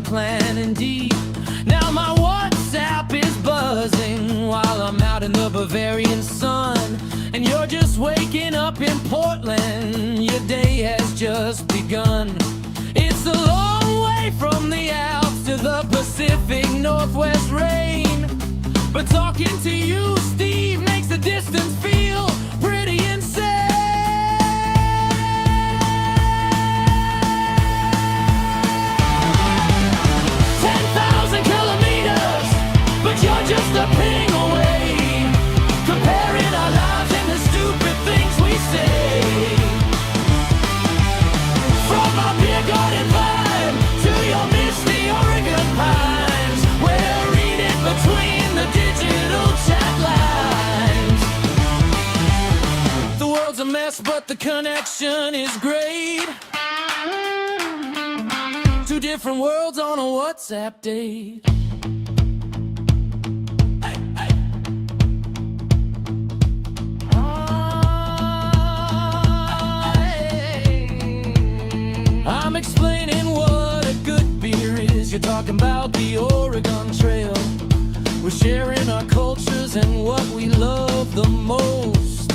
the plan indeed. Now my WhatsApp is buzzing while I'm out in the Bavarian sun, and you're just waking up in Portland. Your day has just begun. It's a long way from the Alps to the Pacific Northwest rain, but talking to you, Steve, makes the distance feel pretty insane. 10,000 kilometers, but you're just a ping away, comparing our lives and the stupid things we say. From our beer garden vibe to your misty Oregon pines, we're reading between the digital chat lines. The world's a mess, but the connection is great. Two different worlds on a WhatsApp date. I'm explaining what a good beer is. You're talking about the Oregon Trail. We're sharing our cultures and what we love the most.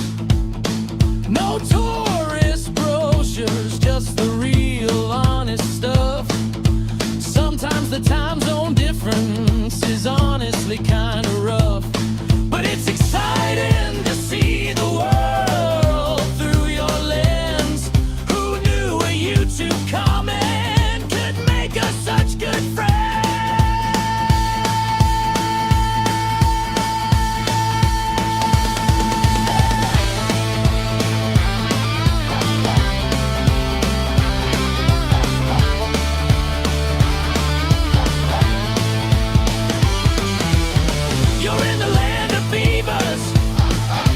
No tourist brochures, just the real honest stuff. Sometimes the time zone difference is honestly kinda rough, but it's exciting to see the world through your lens. Who knew a YouTube comment could make us such good friends? You're in the land of beavers,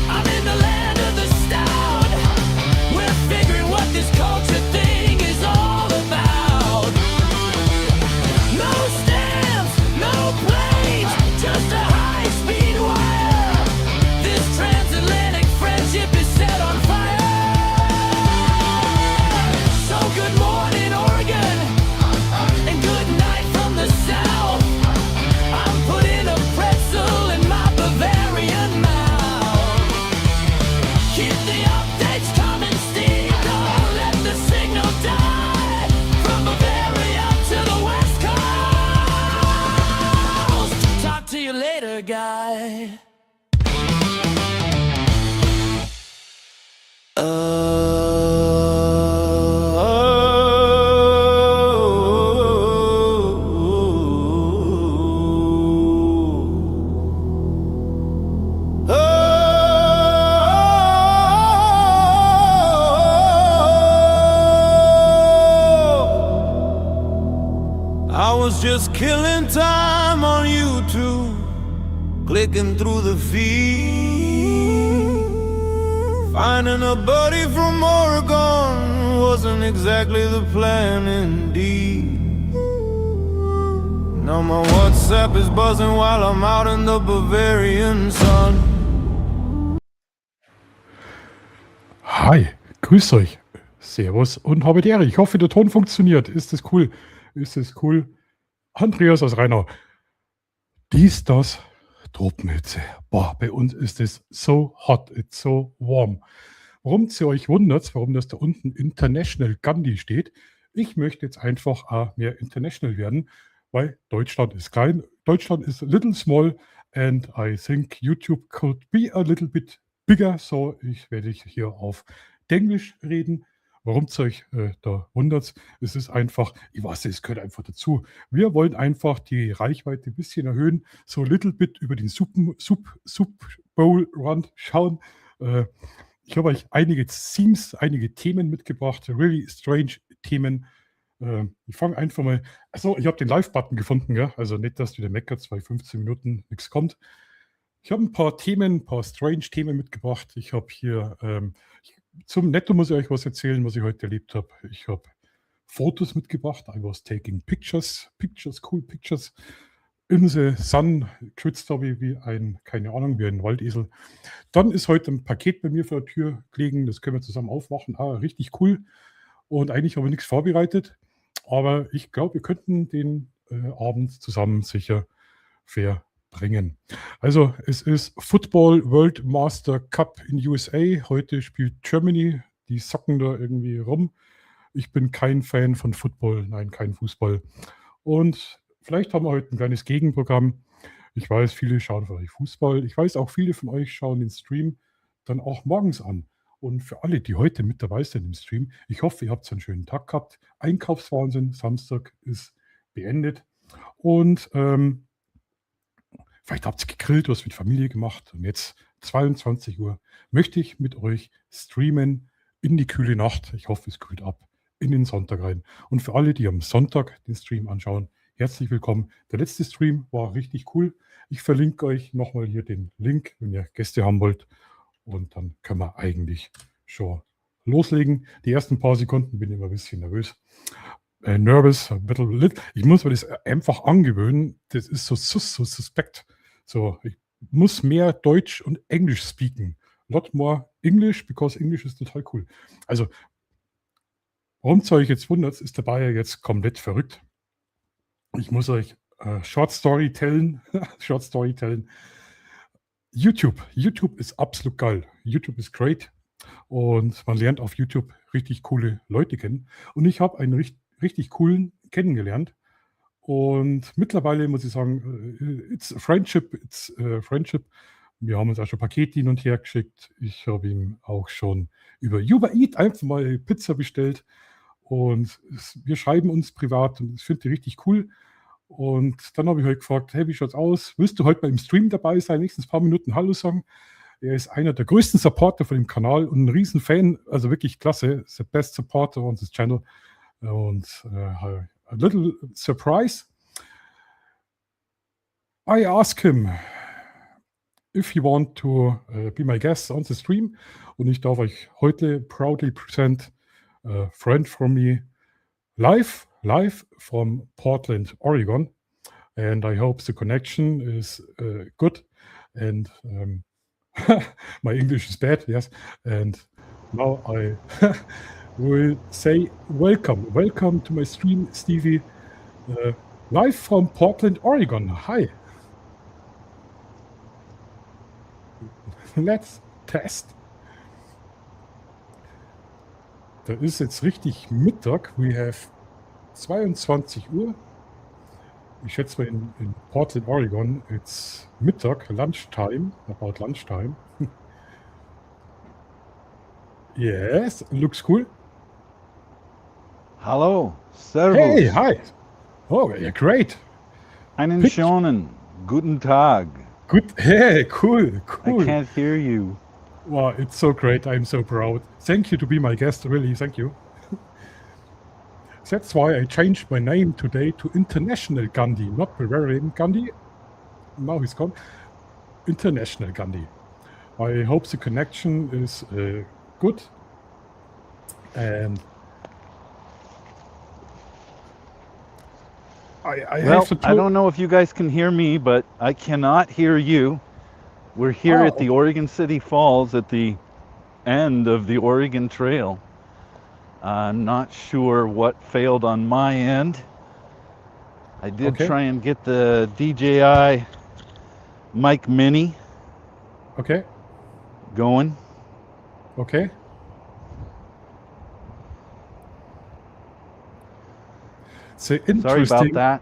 I'm in the land of the stout. We're figuring what this culture thing is all about. No stamps, no planes, just a high-speed wire. This transatlantic friendship is set on fire. So good morning, Oregon, and good night from the south. I'm putting a pretzel in my Bavarian mouth. Keep the updates coming, Steve. Don't let the signal die. From Bavaria to the West Coast. Talk to you later, guy. I was just killing time on YouTube, clicking through the feed. Finding a buddy from Oregon wasn't exactly the plan indeed. Now my WhatsApp is buzzing while I'm out in the Bavarian sun. Hi, grüßt euch. Servus und habe die Ehre. Ich hoffe, der Ton funktioniert. Ist das cool? Ist das cool? Andreas aus Rheinau. Das, Tropenhitze. Boah, bei uns ist es so hot, it's so warm. Warum ihr euch wundert, warum das da unten International Gandhi steht, ich möchte jetzt einfach mehr international werden, weil Deutschland ist klein, Deutschland ist a little small and I think YouTube could be a little bit bigger, so ich werde hier auf Englisch reden. Warum es euch da wundert, es ist einfach, ich weiß, es gehört einfach dazu. Wir wollen einfach die Reichweite ein bisschen erhöhen, so a little bit über den Super Bowl Run schauen. Ich habe euch einige Themes, einige Themen mitgebracht, really strange Themen. Ich fange einfach mal, also ich habe den Live-Button gefunden, ja? Also nicht, dass wieder meckert, weil 15 Minuten nichts kommt. Ich habe ein paar Themen, ein paar strange Themen mitgebracht. Ich habe hier, zum Netto muss ich euch was erzählen, was ich heute erlebt habe. Ich habe Fotos mitgebracht. I was taking pictures, cool pictures. In the sun, geschützt habe ich wie ein, keine Ahnung, wie ein Waldesel. Dann ist heute ein Paket bei mir vor der Tür gelegen, das können wir zusammen aufmachen. Richtig cool. Und eigentlich habe ich nichts vorbereitet. Aber ich glaube, wir könnten den Abend zusammen sicher verbringen. Also es ist Football World Master Cup in USA. Heute spielt Germany. Die socken da irgendwie rum. Ich bin kein Fan von Football, nein, kein Fußball. Und vielleicht haben wir heute ein kleines Gegenprogramm. Ich weiß, viele schauen von euch Fußball. Ich weiß auch, viele von euch schauen den Stream dann auch morgens an. Und für alle, die heute mit dabei sind im Stream, ich hoffe, ihr habt einen schönen Tag gehabt. Einkaufswahnsinn, Samstag ist beendet. Und vielleicht habt ihr gegrillt, was mit Familie gemacht. Und jetzt 22 Uhr möchte ich mit euch streamen in die kühle Nacht. Ich hoffe, es kühlt ab in den Sonntag rein. Und für alle, die am Sonntag den Stream anschauen, herzlich willkommen. Der letzte Stream war richtig cool. Ich verlinke euch nochmal hier den Link, wenn ihr Gäste haben wollt. Und dann können wir eigentlich schon loslegen. Die ersten paar Sekunden bin ich immer ein bisschen nervös. Nervous, ich muss mir das einfach angewöhnen. Das ist so suspekt. So, ich muss mehr Deutsch und Englisch speaken. Lot more English, because English ist total cool. Also, warum es euch jetzt wundert, ist der Bayer jetzt komplett verrückt. Ich muss euch Short Story tellen. Short Story tellen. YouTube ist absolut geil. YouTube ist great. Und man lernt auf YouTube richtig coole Leute kennen. Und ich habe einen richtig coolen kennengelernt. Und mittlerweile muss ich sagen, it's friendship. Wir haben uns auch schon Pakete hin und her geschickt. Ich habe ihm auch schon über Uber Eats einfach mal Pizza bestellt. Und wir schreiben uns privat und ich finde die richtig cool. Und dann habe ich halt gefragt, hey, wie schaut's aus? Willst du heute beim Stream dabei sein? Nächstens paar Minuten Hallo sagen. Er ist einer der größten Supporter von dem Kanal und ein riesen Fan, also wirklich klasse. The best supporter on this channel. Und a little surprise. I asked him if he want to be my guest on the stream. Und ich darf euch heute proudly present a friend from me live from Portland, Oregon. And I hope the connection is good. And my English is bad, yes. And now I will say welcome to my stream, Stevie. Live from Portland, Oregon. Hi. Let's test. Da ist jetzt richtig Mittag. We have 22 Uhr. Ich schätze mal in Portland, Oregon, it's Mittag, lunchtime, about lunchtime. Yes, looks cool. Hallo, servus. Hey, hi. Oh, yeah, great. Einen Pitch. schönen guten Tag. Good. Hey, cool. I can't hear you. Wow, it's so great. I'm so proud. Thank you to be my guest. Really, thank you. That's why I changed my name today to International Gandhi, not Bavarian Gandhi. Now he's gone. International Gandhi. I hope the connection is good. And I have to I don't know if you guys can hear me, but I cannot hear you. We're here at the Oregon City Falls at the end of the Oregon Trail. I'm not sure what failed on my end. I did try and get the DJI Mic Mini going. Okay. So Sorry about that.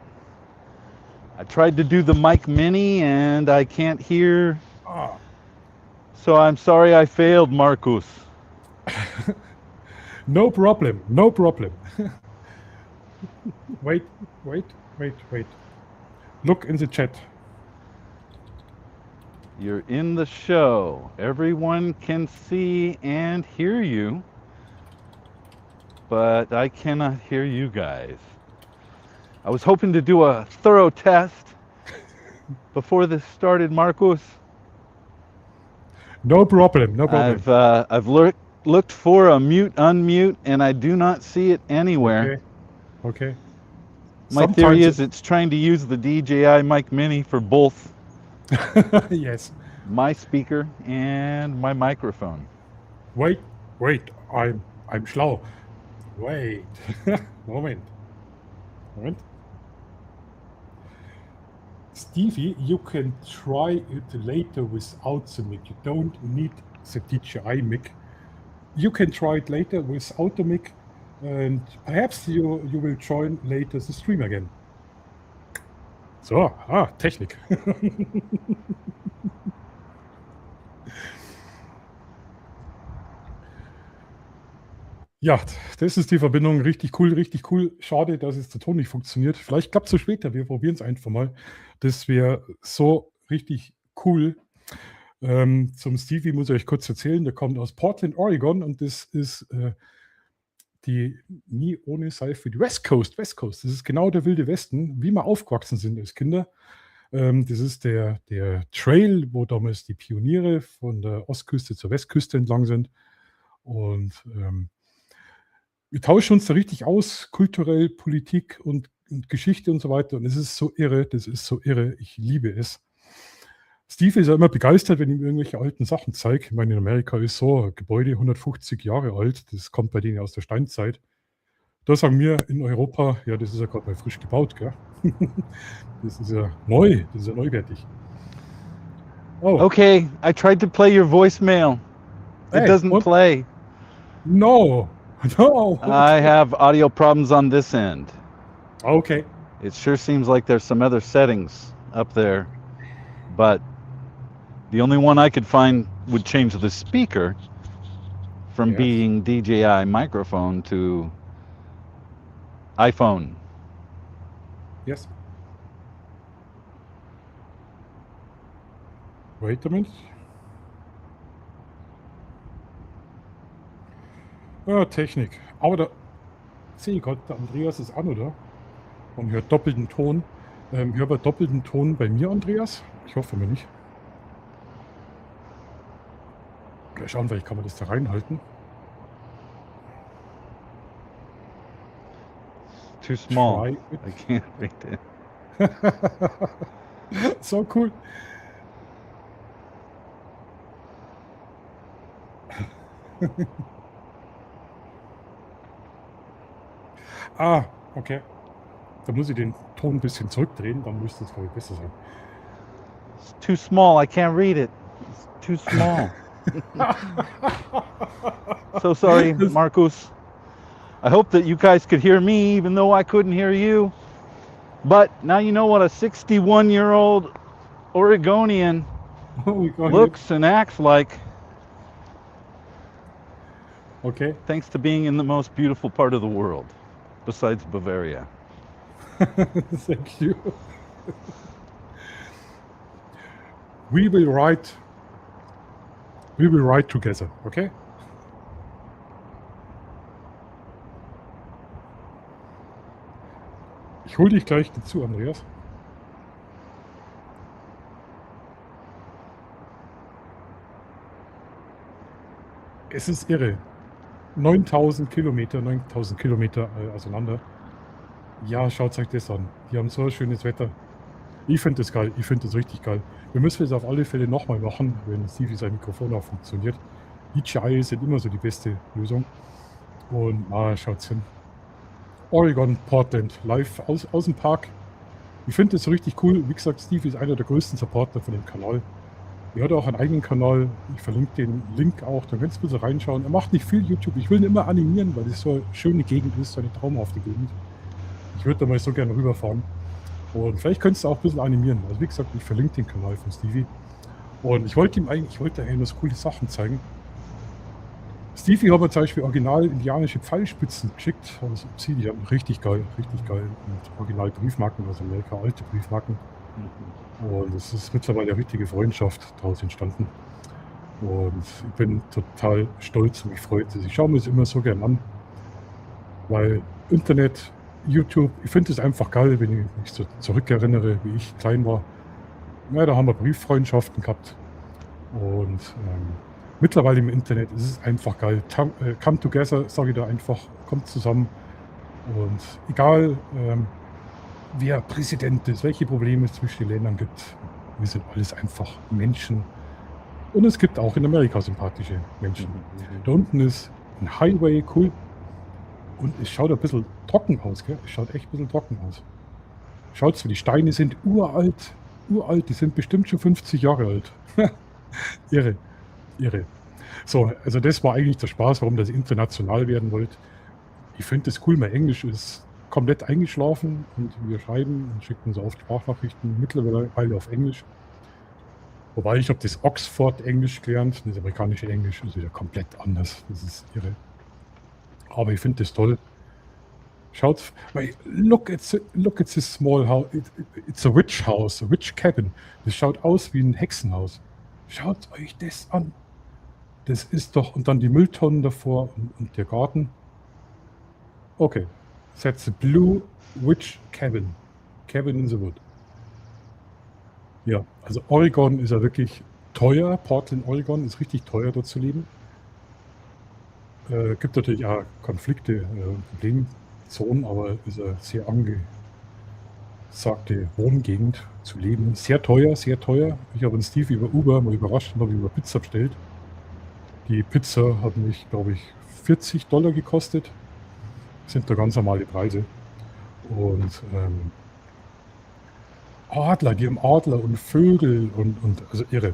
I tried to do the Mic Mini and I can't hear. So I'm sorry I failed, Marcus. No problem. Wait. Look in the chat. You're in the show. Everyone can see and hear you, but I cannot hear you guys. I was hoping to do a thorough test before this started, Marcus. No problem. I've looked for a mute, unmute, and I do not see it anywhere. Okay. My theory is it's trying to use the DJI Mic Mini for both yes. my speaker and my microphone. Wait. I'm schlau. Wait. Moment. Stevie, you can try it later without the mic. You don't need the DJI mic. You can try it later without the mic, and perhaps you will join later the stream again. So, Technik. Ja, das ist die Verbindung. Richtig cool, richtig cool. Schade, dass es der Ton nicht funktioniert. Vielleicht klappt es so später. Wir probieren es einfach mal. Das wäre so richtig cool. Zum Stevie muss ich euch kurz erzählen. Der kommt aus Portland, Oregon, und das ist die nie ohne Seife, die West Coast. West Coast. Das ist genau der wilde Westen, wie wir aufgewachsen sind als Kinder. Das ist der Trail, wo damals die Pioniere von der Ostküste zur Westküste entlang sind. Und wir tauschen uns da richtig aus, kulturell, Politik und Geschichte und so weiter. Und es ist so irre, das ist so irre. Ich liebe es. Steve ist ja immer begeistert, wenn ich ihm irgendwelche alten Sachen zeige. Ich meine, in Amerika ist so ein Gebäude 150 Jahre alt. Das kommt bei denen aus der Steinzeit. Da sagen wir in Europa, ja, das ist ja gerade mal frisch gebaut, gell? Das ist ja neu, das ist ja neuwertig. Oh, Okay, I tried to play your voicemail. It hey, doesn't what? play. No, no. I have audio problems on this end. Okay. It sure seems like there's some other settings up there, but the only one I could find would change the speaker from Yes. being DJI microphone to iPhone. Yes. Wait a minute. Technik. Aber da sehe ich gerade, der Andreas ist an, oder? Und hört doppelten Ton. Hört man doppelten Ton bei mir, Andreas? Ich hoffe mir nicht. Gleich schauen, vielleicht kann man das da reinhalten. Too small. Try it. I can't read it. So cool. Okay. Da muss ich den Ton ein bisschen zurückdrehen, dann müsste es, glaube ich, besser sein. It's too small. I can't read it. It's too small. So sorry, Marcus. I hope that you guys could hear me, even though I couldn't hear you. But now you know what a 61-year-old Oregonian Oh, we got it. looks and acts like, Okay. thanks to being in the most beautiful part of the world, besides Bavaria. Thank you. We will write together, okay? Ich hole dich gleich dazu, Andreas. Es ist irre. 9000 Kilometer auseinander. Ja, schaut euch das an. Die haben so ein schönes Wetter. Ich finde das geil. Ich finde das richtig geil. Wir müssen es auf alle Fälle nochmal machen, wenn Stevie sein Mikrofon auch funktioniert. DJI sind immer so die beste Lösung. Und schaut's hin. Oregon, Portland, live aus dem Park. Ich finde das richtig cool. Wie gesagt, Stevie ist einer der größten Supporter von dem Kanal. Er hat auch einen eigenen Kanal. Ich verlinke den Link auch. Da kannst du ein bisschen reinschauen. Er macht nicht viel YouTube. Ich will ihn immer animieren, weil das so eine schöne Gegend ist, so eine traumhafte Gegend. Ich würde da mal so gerne rüberfahren. Und vielleicht könntest du auch ein bisschen animieren. Also wie gesagt, ich verlinke den Kanal von Stevie. Und ich wollte ihm eigentlich nur so coole Sachen zeigen. Stevie hat mir zum Beispiel original indianische Pfeilspitzen geschickt aus Obsidian. Richtig geil, richtig geil. Und original Briefmarken aus Amerika, alte Briefmarken. Und es ist mittlerweile eine richtige Freundschaft daraus entstanden. Und ich bin total stolz und mich freut es. Ich schaue mir das immer so gern an, weil Internet, YouTube, ich finde es einfach geil, wenn ich mich so zurückerinnere, wie ich klein war. Ja, da haben wir Brieffreundschaften gehabt. Und mittlerweile im Internet ist es einfach geil. Come together, sage ich da einfach, kommt zusammen. Und egal, wer Präsident ist, welche Probleme es zwischen den Ländern gibt, wir sind alles einfach Menschen. Und es gibt auch in Amerika sympathische Menschen. Da unten ist ein Highway, cool. Und es schaut ein bisschen trocken aus, gell? Es schaut echt ein bisschen trocken aus. Schaut, wie die Steine sind uralt. uralt, die sind bestimmt schon 50 Jahre alt. Irre, irre. So, also das war eigentlich der Spaß, warum das international werden wollte. Ich finde das cool, mein Englisch ist komplett eingeschlafen und wir schreiben und schicken so oft Sprachnachrichten, mittlerweile auf Englisch. Wobei ich habe das Oxford-Englisch gelernt, das amerikanische Englisch ist wieder komplett anders, das ist irre. Aber ich finde das toll. Schaut, look at this small house. It's a witch house, a witch cabin. Das schaut aus wie ein Hexenhaus. Schaut euch das an. Das ist doch, und dann die Mülltonnen davor und der Garten. Okay, that's the blue witch cabin. Cabin in the wood. Ja, also Oregon ist ja wirklich teuer. Portland, Oregon ist richtig teuer, dort zu leben. Gibt natürlich auch Konflikte, Problemzonen, aber ist eine sehr angesagte Wohngegend zu leben. Sehr teuer, sehr teuer. Ich habe einen Steve über Uber mal überrascht und habe über Pizza bestellt. Die Pizza hat mich, glaube ich, $40 gekostet. Das sind da ganz normale Preise. Und Adler, die haben Adler und Vögel und also irre.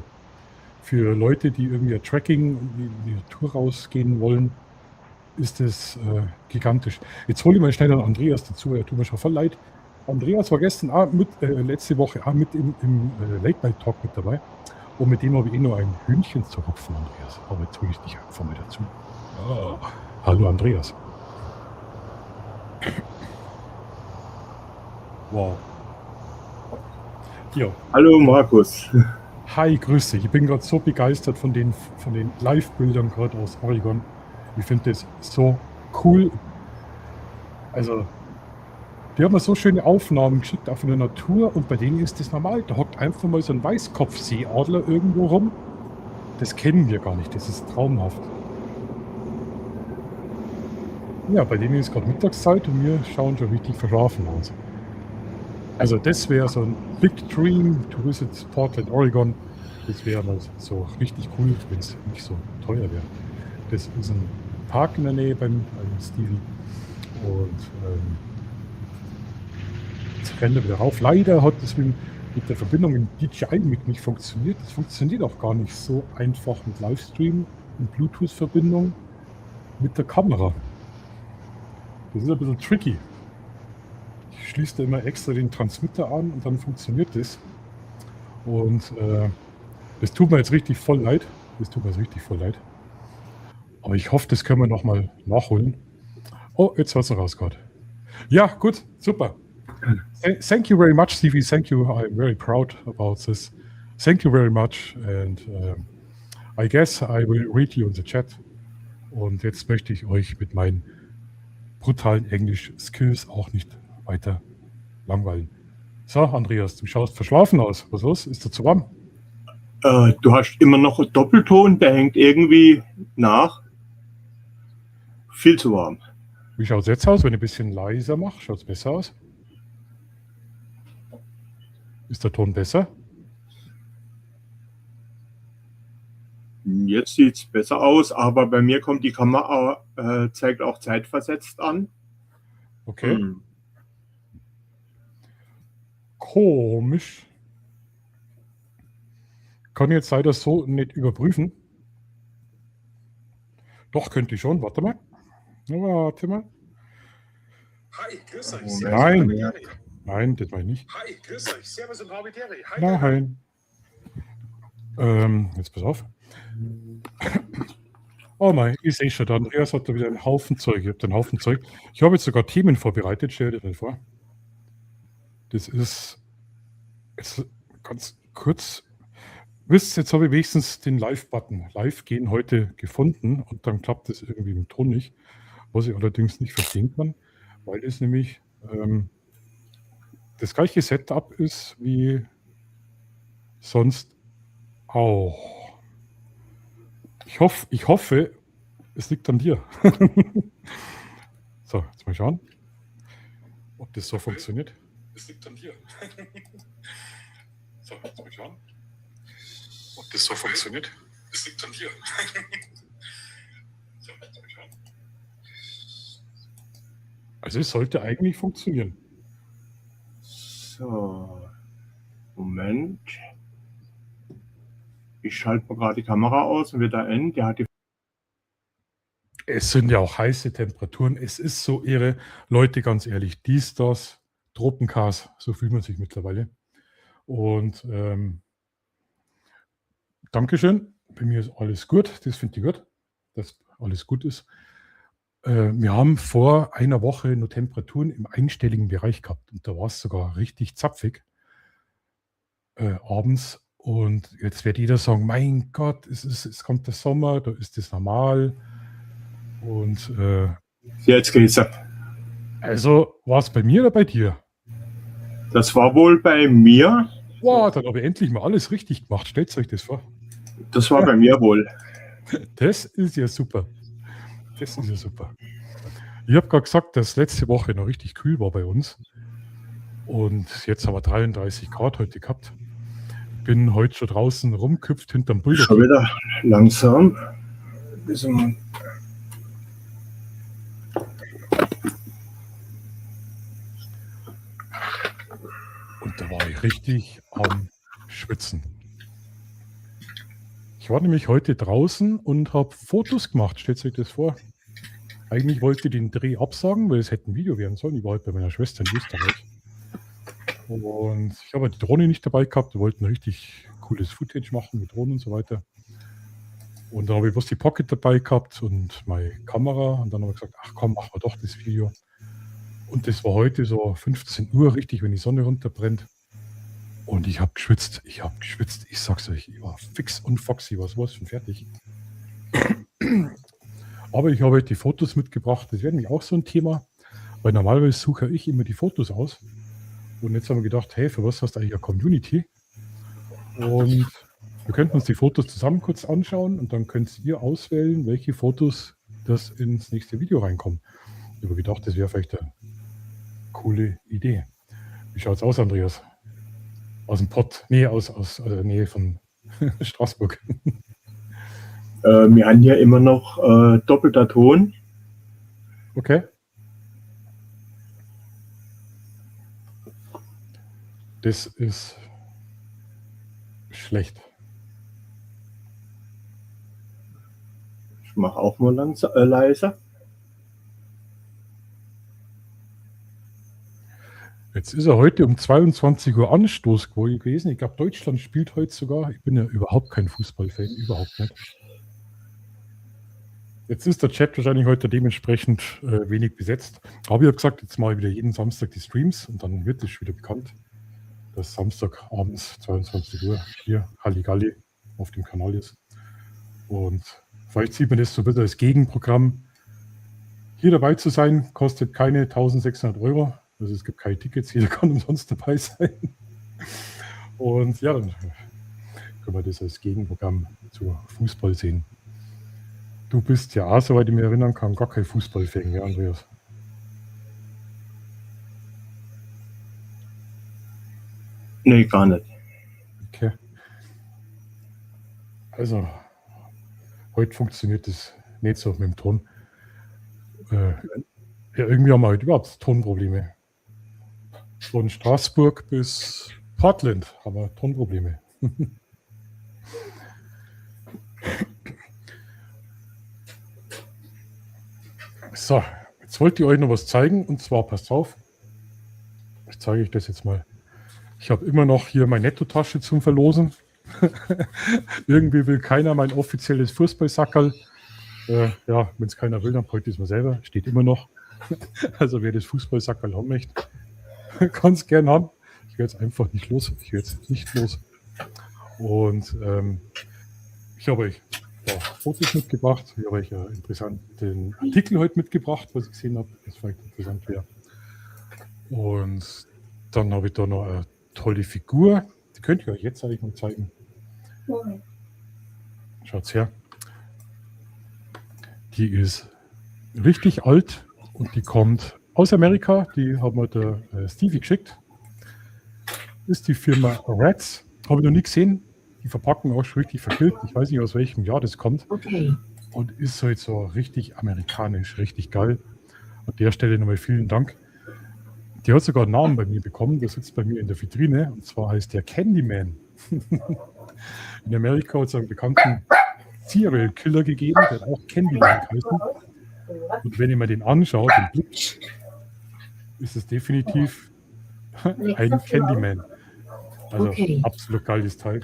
Für Leute, die irgendwie ein Trekking und in die Natur rausgehen wollen, ist das gigantisch. Jetzt hole ich mal schnell den Andreas dazu, er tut mir schon voll leid. Andreas war gestern auch letzte Woche auch mit im Late Night Talk mit dabei. Und mit dem habe ich noch ein Hühnchen zu rupfen, Andreas. Aber jetzt hole ich dich einfach mal dazu. Oh. Hallo Andreas. Wow. Ja. Hallo Markus. Hi, grüß dich. Ich bin gerade so begeistert von den Live-Bildern gerade aus Oregon. Ich finde das so cool. Also, die haben mir so schöne Aufnahmen geschickt, auch von der Natur. Und bei denen ist das normal. Da hockt einfach mal so ein Weißkopfseeadler irgendwo rum. Das kennen wir gar nicht. Das ist traumhaft. Ja, bei denen ist gerade Mittagszeit und wir schauen schon richtig verschlafen aus. Also das wäre so ein Big Dream to visit Portland, Oregon. Das wäre mal so richtig cool, wenn es nicht so teuer wäre. Das ist ein Park in der Nähe beim Stevie. Und jetzt rennt er wieder rauf. Leider hat das mit der Verbindung im DJI-Mic nicht funktioniert. Das funktioniert auch gar nicht so einfach mit Livestream und Bluetooth-Verbindung mit der Kamera. Das ist ein bisschen tricky. Ich schließe da immer extra den Transmitter an und dann funktioniert das. Und das tut mir jetzt richtig voll leid. Aber ich hoffe, das können wir nochmal nachholen. Oh, jetzt hast du rausgehört. Ja, gut, super. Thank you very much, Stevie. Thank you. I'm very proud about this. Thank you very much. And I guess I will read you in the chat. Und jetzt möchte ich euch mit meinen brutalen Englisch-Skills auch nicht weiter langweilen. So, Andreas, du schaust verschlafen aus. Was ist los? Ist dir zu warm? Du hast immer noch einen Doppelton, der hängt irgendwie nach. Viel zu warm. Wie schaut es jetzt aus, wenn ich ein bisschen leiser mache? Schaut es besser aus? Ist der Ton besser? Jetzt sieht es besser aus, aber bei mir kommt die Kamera, zeigt auch zeitversetzt an. Okay. Komisch. Kann jetzt leider so nicht überprüfen. Doch, könnte ich schon. Warte mal. Warte mal. Hi, grüß euch. Nein. Nein, das meine ich nicht. Hi, grüß euch. Servus und Habitäri. Hi. Nein. Jetzt pass auf. Oh mein, ich sehe schon, der Andreas hat da wieder einen Haufen Zeug. Ich habe einen Haufen Zeug. Ich habe jetzt sogar Themen vorbereitet, stell dir das vor. Das ist jetzt ganz kurz. Wisst, jetzt habe ich wenigstens den Live-Button, Live gehen heute gefunden und dann klappt das irgendwie mit dem Ton nicht. Was ich allerdings nicht verstehen kann, weil es nämlich das gleiche Setup ist wie sonst auch. Ich hoffe, es liegt an dir. So, jetzt mal schauen, ob das so funktioniert. Es liegt an dir. So, jetzt mal schauen, ob das so funktioniert. Es liegt an dir. So, jetzt mal schauen. Also es sollte eigentlich funktionieren. So. Moment. Ich schalte mal gerade die Kamera aus und wieder ein. Der hat die. Es sind ja auch heiße Temperaturen. Es ist so irre. Leute, ganz ehrlich, das, Tropenchaos, so fühlt man sich mittlerweile. Und Dankeschön. Bei mir ist alles gut. Das finde ich gut, dass alles gut ist. Wir haben vor einer Woche nur Temperaturen im einstelligen Bereich gehabt. Und da war es sogar richtig zapfig abends. Und jetzt wird jeder sagen, mein Gott, es kommt der Sommer, da ist das normal. Und Jetzt geht's ab. also war es bei mir oder bei dir? Das war wohl bei mir. Wow, dann habe ich endlich mal alles richtig gemacht. Stellt euch das vor. Das war bei mir wohl. Das ist ja super. Das ist ja super. Ich habe gerade gesagt, dass letzte Woche noch richtig kühl war bei uns. Und jetzt haben wir 33 Grad heute gehabt. Bin heute schon draußen rumgehüpft hinterm Schon Bulldog. wieder langsam. Bisschen- Und da war ich richtig am Schwitzen. Ich war nämlich heute draußen und habe Fotos gemacht. Stellt euch das vor. Eigentlich wollte ich den Dreh absagen, weil es hätte ein Video werden sollen. Ich war heute bei meiner Schwester in Österreich. Und ich habe die Drohne nicht dabei gehabt. Wir wollten richtig cooles Footage machen mit Drohnen und so weiter. Und dann habe ich bloß die Pocket dabei gehabt und meine Kamera. Und dann habe ich gesagt, ach komm, machen wir doch das Video. Und das war heute so 15 Uhr, richtig, wenn die Sonne runterbrennt. Und ich habe geschwitzt. Ich sag's euch, ich war fix und foxy, was war schon fertig. Aber ich habe heute die Fotos mitgebracht. Das wäre nämlich auch so ein Thema, weil normalerweise suche ich immer die Fotos aus. Und jetzt haben wir gedacht, hey, für was hast du eigentlich eine Community? Und wir könnten uns die Fotos zusammen kurz anschauen und dann könnt ihr auswählen, welche Fotos das ins nächste Video reinkommen. Ich habe gedacht, das wäre vielleicht eine coole Idee. Wie schaut's aus, Andreas? Aus dem Pott? Nee, aus der Nähe von Straßburg. Wir haben ja immer noch doppelter Ton. Okay. Das ist schlecht. Ich mache auch mal leiser. Jetzt ist er heute um 22 Uhr Anstoß gewesen. Ich glaube, Deutschland spielt heute sogar. Ich bin ja überhaupt kein Fußballfan, überhaupt nicht. Jetzt ist der Chat wahrscheinlich heute dementsprechend wenig besetzt. Aber ich habe gesagt, jetzt mache ich wieder jeden Samstag die Streams und dann wird es wieder bekannt, dass Samstag abends 22 Uhr hier Halligalli auf dem Kanal ist. Und vielleicht sieht man das so ein bisschen als Gegenprogramm. Hier dabei zu sein, kostet keine 1600 Euro. Also es gibt keine Tickets, jeder kann umsonst dabei sein. Und ja, dann können wir das als Gegenprogramm zu Fußball sehen. Du bist ja auch, soweit ich mich erinnern kann, gar kein Fußballfan, ja, Andreas? Nee, gar nicht. Okay. Also, heute funktioniert das nicht so mit dem Ton. Ja, irgendwie haben wir heute überhaupt Tonprobleme. Von Straßburg bis Portland haben wir Tonprobleme. So, jetzt wollte ich euch noch was zeigen und zwar, passt auf, ich zeige euch das jetzt mal. Ich habe immer noch hier meine Nettotasche zum Verlosen. Irgendwie will keiner mein offizielles Fußballsackerl. Ja, wenn es keiner will, dann bräuchte ich es mir selber. Steht immer noch. Also wer das Fußballsackerl haben möchte, kann es gern haben. Ich werde es einfach nicht los. Und ich habe euch Fotos mitgebracht. Ich habe euch einen interessanten Artikel heute mitgebracht, was ich gesehen habe, das vielleicht interessant wäre. Und dann habe ich da noch eine tolle Figur. Die könnte ich euch jetzt eigentlich mal zeigen. Schaut's her. Die ist richtig alt und die kommt aus Amerika. Die hat mir der Stevie geschickt. Ist die Firma Rats. Habe ich noch nie gesehen. Die Verpackung auch schon richtig vergilbt. Ich weiß nicht, aus welchem Jahr das kommt. Okay. Und ist halt so richtig amerikanisch, richtig geil. An der Stelle nochmal vielen Dank. Die hat sogar einen Namen bei mir bekommen, der sitzt bei mir in der Vitrine, und zwar heißt der Candyman. In Amerika hat es einen bekannten Serial Killer gegeben, der hat auch Candyman geheißen. Und wenn ich mir den anschaue, den Blick, ist es definitiv ein Candyman. Also absolut geiles Teil.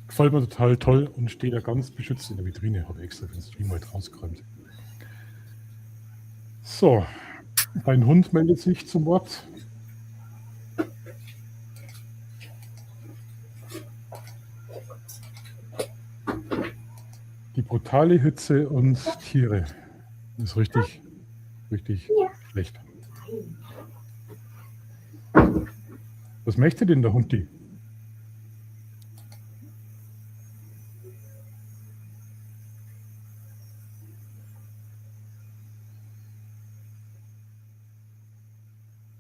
Gefällt mir total toll und steht da ganz beschützt in der Vitrine. Habe extra für den Stream heute rausgeräumt. So, dein Hund meldet sich zum Wort. Die brutale Hitze und Tiere ist richtig schlecht. Was möchte denn der Hundi?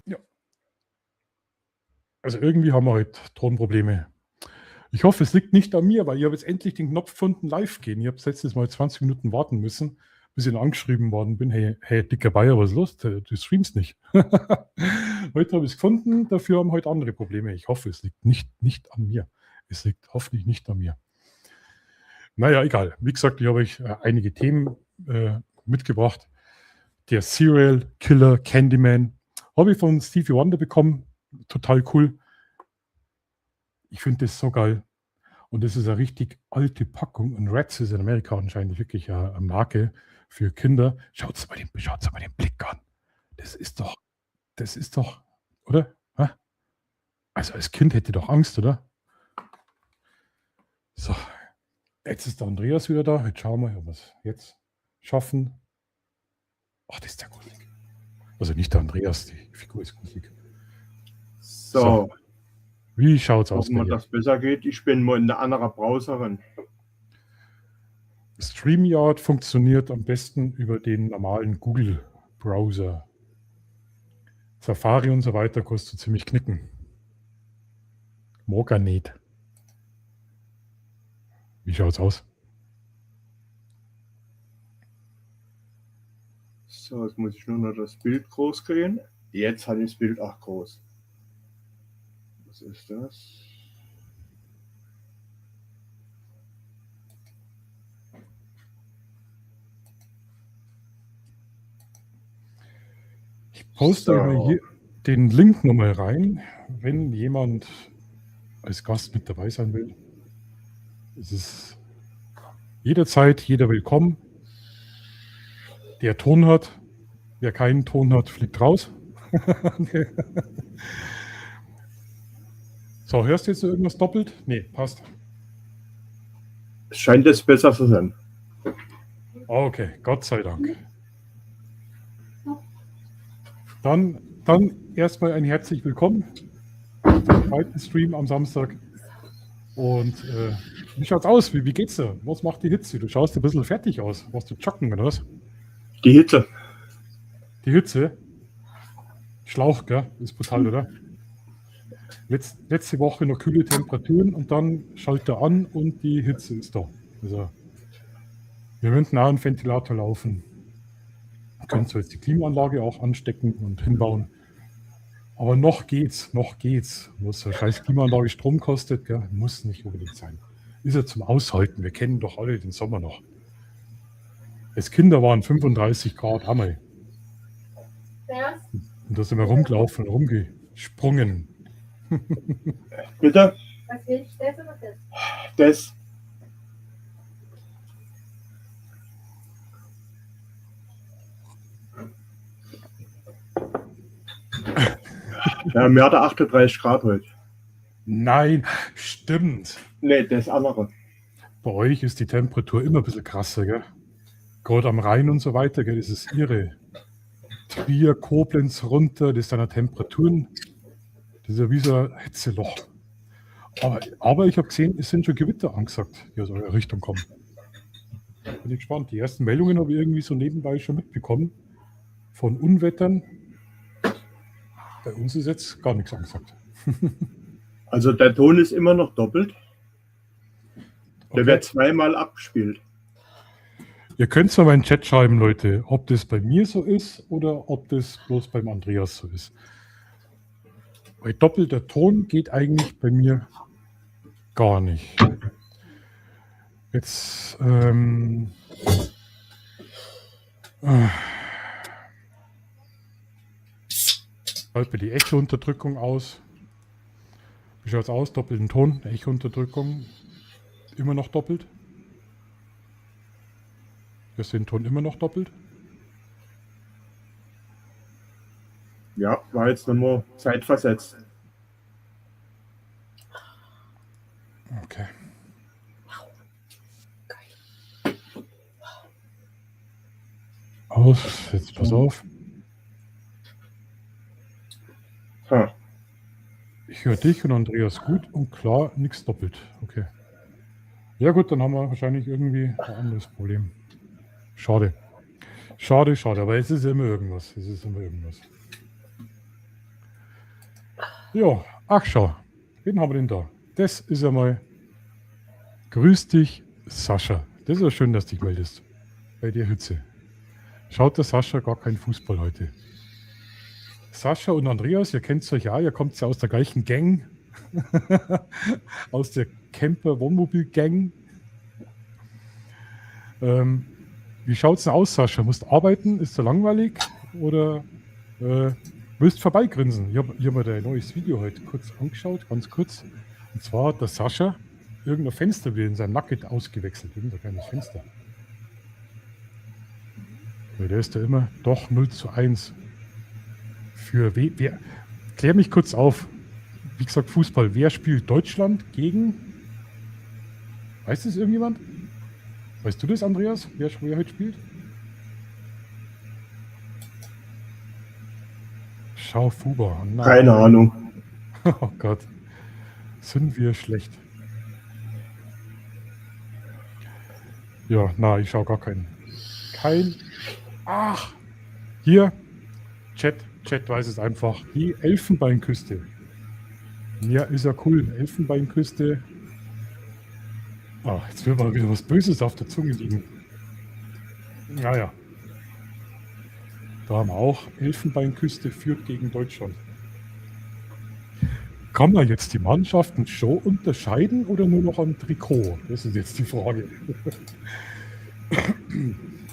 Ja. Also irgendwie haben wir heute Tonprobleme. Ich hoffe, es liegt nicht an mir, weil ich habe jetzt endlich den Knopf gefunden, live gehen. Ich habe letztes Mal 20 Minuten warten müssen, bis ich angeschrieben worden bin. Hey, dicker Bayer, was ist los? Du streamst nicht. Heute habe ich es gefunden, dafür haben heute andere Probleme. Ich hoffe, es liegt nicht an mir. Es liegt hoffentlich nicht an mir. Naja, egal. Wie gesagt, ich habe euch einige Themen mitgebracht. Der Serial Killer Candyman habe ich von Stevie Wonder bekommen. Total cool. Ich finde das so geil. Und das ist eine richtig alte Packung. Und Reds ist in Amerika anscheinend wirklich eine Marke für Kinder. Schaut mal den Blick an. Das ist doch, oder? Ha? Also als Kind hätte doch Angst, oder? So, jetzt ist der Andreas wieder da. Jetzt schauen wir, ob wir es jetzt schaffen. Ach, das ist ja gruselig. Also nicht der Andreas, die Figur ist gruselig. So. Wie schaut's aus? Ob mir das besser geht, ich bin mal in der anderen Browserin. StreamYard funktioniert am besten über den normalen Google-Browser. Safari und so weiter kostet ziemlich knicken. Morgan nicht. Wie schaut's aus? So, jetzt muss ich nur noch das Bild groß kriegen. Jetzt hat ich das Bild auch groß. Was ist das? Ich poste mal hier den Link nochmal rein, wenn jemand als Gast mit dabei sein will. Es ist jederzeit, jeder willkommen. Der Ton hat, wer keinen Ton hat, fliegt raus. So, hörst du jetzt irgendwas doppelt? Nee, passt. Es scheint jetzt besser zu sein. Okay, Gott sei Dank. Dann erstmal ein herzlich willkommen zum zweiten Stream am Samstag. Und wie schaut's aus? Wie geht's dir? Was macht die Hitze? Du schaust ein bisschen fertig aus. Warst du joggen oder was? Die Hitze. Die Hitze? Schlauch, gell? Ist brutal, oder? Letzte Woche noch kühle Temperaturen und dann schaltet er an und die Hitze ist da. Also, wir könnten auch einen Ventilator laufen. Wir können zwar jetzt die Klimaanlage auch anstecken und hinbauen. Aber noch geht's. Muss eine scheiß Klimaanlage Strom kostet, gell? Muss nicht unbedingt sein. Ist ja zum Aushalten. Wir kennen doch alle den Sommer noch. Als Kinder waren 35 Grad Hammer. Und da sind wir rumgelaufen, rumgesprungen. Bitte? Was will ich, das oder das? Das. Ja, mir hat er 38 Grad heute. Nein, stimmt. Nee, das andere. Bei euch ist die Temperatur immer ein bisschen krasser, gell? Gerade am Rhein und so weiter, gell? Das ist irre. Trier, Koblenz runter, das sind ja Temperaturen. Das ist ja wie so ein Hitzeloch. Aber ich habe gesehen, es sind schon Gewitter angesagt, die aus eurer Richtung kommen. Bin ich gespannt. Die ersten Meldungen habe ich irgendwie so nebenbei schon mitbekommen. Von Unwettern. Bei uns ist jetzt gar nichts angesagt. Also der Ton ist immer noch doppelt. Der Okay. wird zweimal abgespielt. Ihr könnt es mal in den Chat schreiben, Leute, ob das bei mir so ist oder ob das bloß beim Andreas so ist. Weil doppelter Ton geht eigentlich bei mir gar nicht. Jetzt schalte die Echo-Unterdrückung aus. Wie schaut es aus? Doppelten Ton, Echo-Unterdrückung. Immer noch doppelt. Hörst du den Ton immer noch doppelt? Ja, war jetzt nur zeitversetzt. Okay. Aus, jetzt pass auf. Ha. Ich höre dich und Andreas gut und klar, nichts doppelt. Okay. Ja gut, dann haben wir wahrscheinlich irgendwie ein anderes Problem. Schade. Schade, schade, aber es ist immer irgendwas. Es ist immer irgendwas. Ja, ach schau. Wen haben wir denn da? Das ist einmal. Grüß dich, Sascha. Das ist ja schön, dass du dich meldest. Bei der Hitze. Schaut der Sascha gar kein Fußball heute. Sascha und Andreas, ihr kennt euch ja, ihr kommt ja aus der gleichen Gang. Aus der Camper-Wohnmobil-Gang. Wie schaut es denn aus, Sascha? Musst arbeiten? Ist dir langweilig? Oder willst vorbeigrinsen? Ich hab mir dein neues Video heute kurz angeschaut, ganz kurz. Und zwar hat der Sascha irgendein Fenster in seinem Nacket ausgewechselt. Irgendein kleines Fenster. Weil der ist ja immer doch 0:1. Für wer? Klär mich kurz auf. Wie gesagt, Fußball. Wer spielt Deutschland gegen? Weiß das irgendjemand? Weißt du das, Andreas? Wer heute spielt? Schau Fuber. Nein. Keine Ahnung. Oh Gott. Sind wir schlecht. Ja, na, ich schaue gar keinen. Ach! Hier. Chat weiß es einfach. Die Elfenbeinküste. Ja, ist ja cool. Elfenbeinküste. Ah, jetzt wird mal wieder was Böses auf der Zunge liegen. Naja. Da haben wir auch Elfenbeinküste führt gegen Deutschland. Kann man jetzt die Mannschaften schon unterscheiden oder nur noch am Trikot? Das ist jetzt die Frage.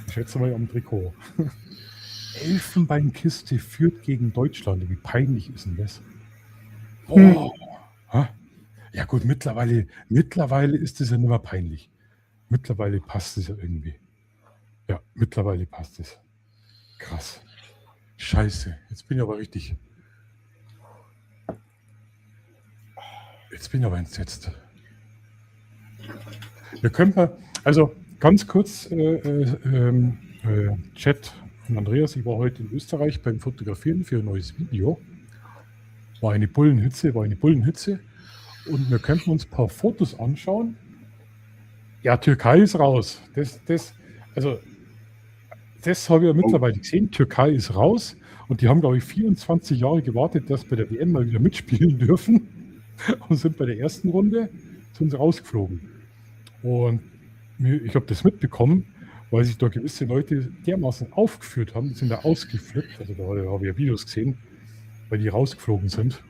Ich schätze mal am Trikot. Elfenbeinküste führt gegen Deutschland. Wie peinlich ist denn das? Oh. Ja gut, mittlerweile ist es ja nicht mehr peinlich. Mittlerweile passt es ja irgendwie. Ja, mittlerweile passt es. Krass. Scheiße, jetzt bin ich aber richtig. Jetzt bin ich aber entsetzt. Wir können mal, also ganz kurz, Chat und Andreas, ich war heute in Österreich beim Fotografieren für ein neues Video. War eine Bullenhitze. Und wir könnten uns ein paar Fotos anschauen. Ja, Türkei ist raus. Das habe ich ja mittlerweile gesehen. Türkei ist raus. Und die haben, glaube ich, 24 Jahre gewartet, dass bei der WM mal wieder mitspielen dürfen. Und sind bei der ersten Runde sind sie rausgeflogen. Und ich habe das mitbekommen, weil sich da gewisse Leute dermaßen aufgeführt haben. Die sind da ausgeflippt. Also da habe ich ja Videos gesehen, weil die rausgeflogen sind.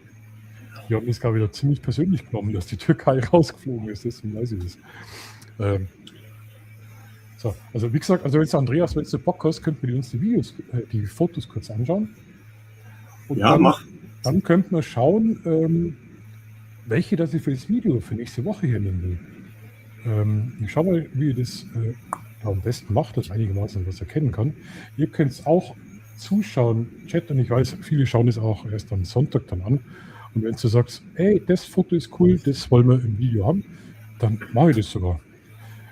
Die haben das, glaube ich, ziemlich persönlich genommen, dass die Türkei rausgeflogen ist. Deswegen weiß ich das. So, also wie gesagt, also jetzt Andreas, wenn du Bock hast, könnten wir uns die Fotos kurz anschauen. Und Ja, mach. dann könnten wir schauen, welche das ich für das Video für nächste Woche hier nehmen will. Ich schau mal, wie ihr das am besten macht, dass einigermaßen was erkennen kann. Ihr könnt es auch zuschauen, Chat, und ich weiß, viele schauen es auch erst am Sonntag dann an. Und wenn du sagst, ey, das Foto ist cool, das wollen wir im Video haben, dann mache ich das sogar.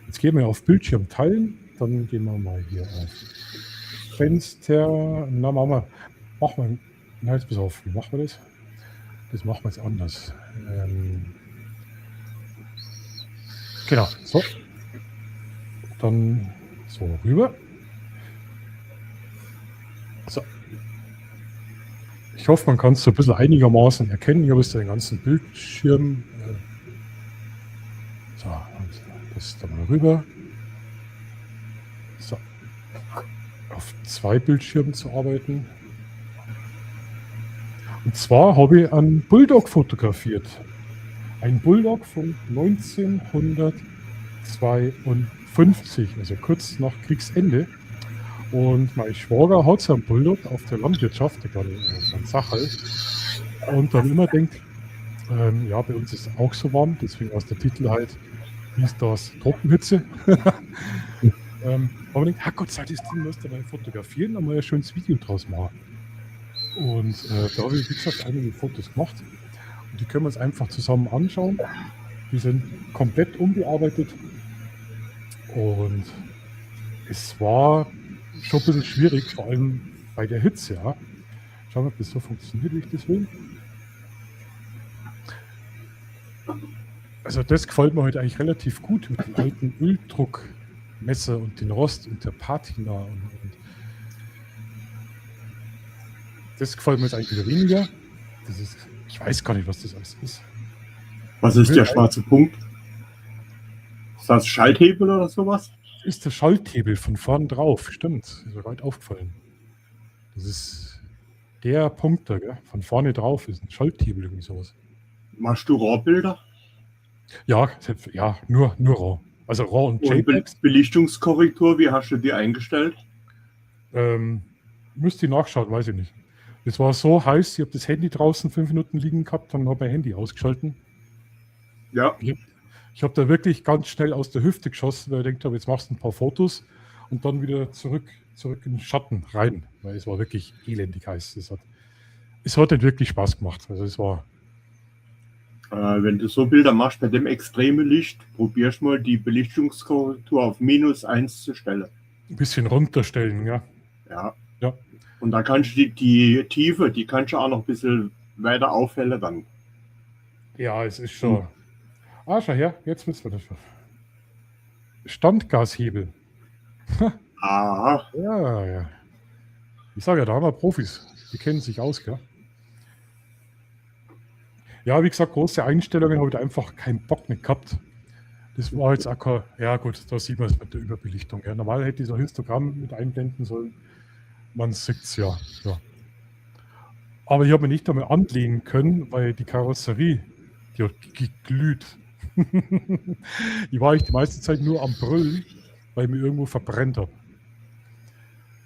Jetzt gehen wir auf Bildschirm teilen, dann gehen wir mal hier auf Fenster. Na, machen wir, na jetzt pass auf, wie machen wir das? Das machen wir jetzt anders. Genau, so. Dann so rüber. So. Ich hoffe, man kann es so ein bisschen einigermaßen erkennen. Hier ist der ganzen Bildschirm. So, und das da mal rüber. so, auf 2 Bildschirmen zu arbeiten. Und zwar habe ich einen Bulldog fotografiert. Ein Bulldog von 1952, also kurz nach Kriegsende. Und mein Schwager hat so einen Bulldog auf der Landwirtschaft, der gerade in Sachal. Und dann immer denkt, ja, bei uns ist es auch so warm, deswegen aus der Titel halt, hieß das Tropenhitze. Aber ich denke, Gott sei Dank, das Ding musst du mal fotografieren, dann mal ein schönes Video draus machen. Und da habe ich, wie gesagt, einige Fotos gemacht. Und die können wir uns einfach zusammen anschauen. Die sind komplett unbearbeitet. Und es war schon ein bisschen schwierig, vor allem bei der Hitze. Ja. Schauen wir, ob das so funktioniert, wie ich das will. Also das gefällt mir heute eigentlich relativ gut mit dem alten Öldruckmesser und den Rost und der Patina. Und das gefällt mir jetzt eigentlich wieder weniger. Das ist, ich weiß gar nicht, was das alles ist. Was ist der schwarze Punkt? Ist das Schalthebel oder sowas? Das ist der Schalthebel von vorn drauf, stimmt. Ist mir gerade aufgefallen. Das ist der Punkt da, gell? Von vorne drauf ist ein Schalthebel, irgendwie sowas. Machst du RAW-Bilder? Ja, ja, nur RAW. Also RAW und Und JPEG. Belichtungskorrektur, wie hast du die eingestellt? Müsste ich nachschauen, weiß ich nicht. Es war so heiß, ich habe das Handy draußen 5 Minuten liegen gehabt, dann habe ich mein Handy ausgeschalten. Ja, Ich habe da wirklich ganz schnell aus der Hüfte geschossen, weil ich gedacht habe, jetzt machst du ein paar Fotos und dann wieder zurück in den Schatten rein, weil es war wirklich elendig heiß. Es hat nicht wirklich Spaß gemacht. Also es war, wenn du so Bilder machst bei dem extremen Licht, probierst mal die Belichtungskorrektur auf -1 zu stellen. ein bisschen runterstellen, ja. Ja. Ja. Und da kannst du die Tiefe, die kannst du auch noch ein bisschen weiter aufhellen dann. Ja, es ist schon. Ah, schau her, jetzt wissen wir das schon. Standgashebel. Ah, Ja. Ich sage ja, da haben wir Profis. Die kennen sich aus, gell? Ja, wie gesagt, große Einstellungen habe ich da einfach keinen Bock mehr gehabt. Das war jetzt auch kein, ja gut, da sieht man es mit der Überbelichtung. Ja. Normal hätte ich so ein Histogramm mit einblenden sollen. Man sieht es ja. Aber ich habe mich nicht einmal anlehnen können, weil die Karosserie, die hat geglüht. Ich war eigentlich die meiste Zeit nur am Brüllen, weil ich mich irgendwo verbrennt habe.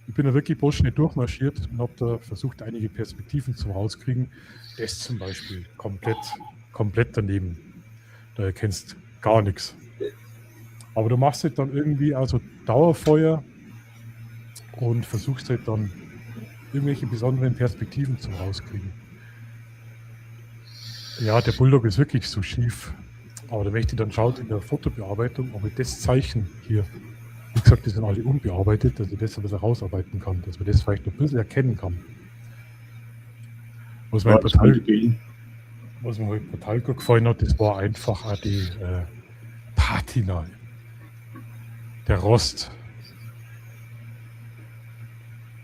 Ich bin da wirklich bloß schnell durchmarschiert und habe da versucht, einige Perspektiven zum rauskriegen. Das zum Beispiel komplett daneben. Da erkennst gar nichts. Aber du machst halt dann irgendwie also Dauerfeuer und versuchst halt dann irgendwelche besonderen Perspektiven zum rauskriegen. Ja, der Bulldog ist wirklich so schief. Aber da möchte ich dann schauen in der Fotobearbeitung, ob ich das Zeichen hier, wie gesagt, die sind alle unbearbeitet, dass ich das ein bisschen rausarbeiten kann, dass man das vielleicht noch ein bisschen erkennen kann. Was mir das könnte gehen. heute total gut gefallen hat, das war einfach auch die Patina. Der Rost.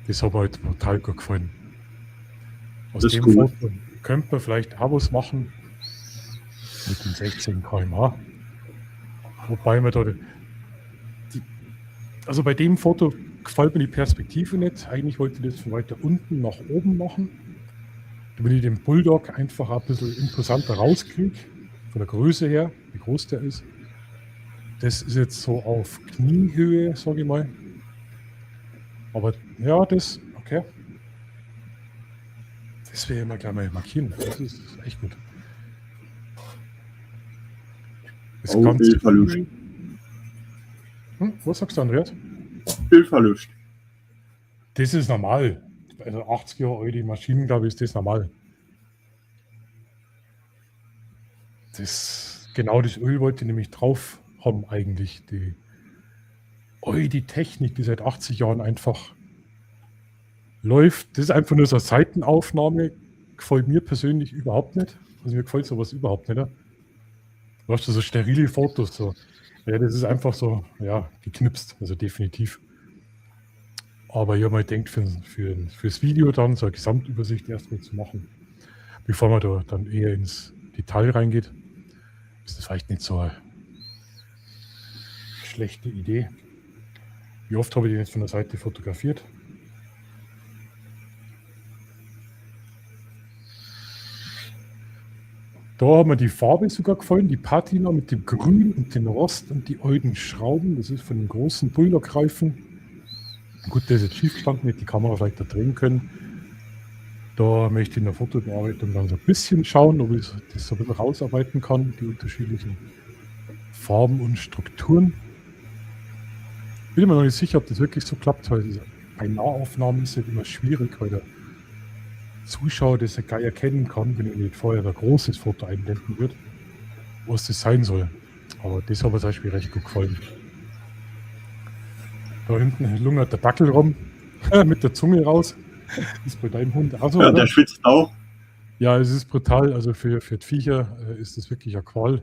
Das hat mir heute total gut gefallen. Aus Das ist dem cool. Foto könnte man vielleicht auch was machen mit den 16 km/h. Wobei man da also bei dem Foto gefällt mir die Perspektive nicht. Eigentlich wollte ich das von weiter unten nach oben machen, damit ich den Bulldog einfach ein bisschen imposanter rauskriege, von der Größe her, wie groß der ist. Das ist jetzt so auf Kniehöhe, sage ich mal. Aber ja, okay. Das wäre immer gleich mal markieren. Das ist echt gut. Das Oh, Ganze- Bildverlust. Was sagst du, Andreas? Bildverlust. Das ist normal. Also 80 Jahre alte Maschinen, glaube ich, ist das normal. Genau das Öl wollte ich nämlich drauf haben eigentlich. Die Technik, die seit 80 Jahren einfach läuft. Das ist einfach nur so eine Seitenaufnahme. Gefällt mir persönlich überhaupt nicht. Also mir gefällt sowas überhaupt nicht. Du hast so sterile Fotos. So. Ja, das ist einfach so, ja, geknipst. Also definitiv. Aber ich habe mal gedacht, fürs Video dann so eine Gesamtübersicht erstmal zu machen, bevor man da dann eher ins Detail reingeht, ist das vielleicht nicht so eine schlechte Idee. Wie oft habe ich den jetzt von der Seite fotografiert? Da haben mir die Farbe sogar gefallen, die Patina mit dem Grün und dem Rost und die alten Schrauben. Das ist von den großen Bulldog-Reifen. Gut, der ist jetzt schief gestanden, hätte die Kamera vielleicht da drehen können. Da möchte ich in der Fotobearbeitung dann so ein bisschen schauen, ob ich das so ein bisschen rausarbeiten kann, die unterschiedlichen Farben und Strukturen. Bin mir noch nicht sicher, ob das wirklich so klappt, weil bei Nahaufnahmen ist es immer schwierig, weil der Zuschauer das ja gar erkennen kann, wenn er nicht vorher ein großes Foto einblenden wird, was das sein soll. Aber das hat mir zum Beispiel recht gut gefallen. Da hinten lungert der Dackel rum, mit der Zunge raus. Ist bei deinem Hund auch so, Ja, oder? der schwitzt auch. Ja, es ist brutal. Also für die Viecher ist das wirklich eine Qual.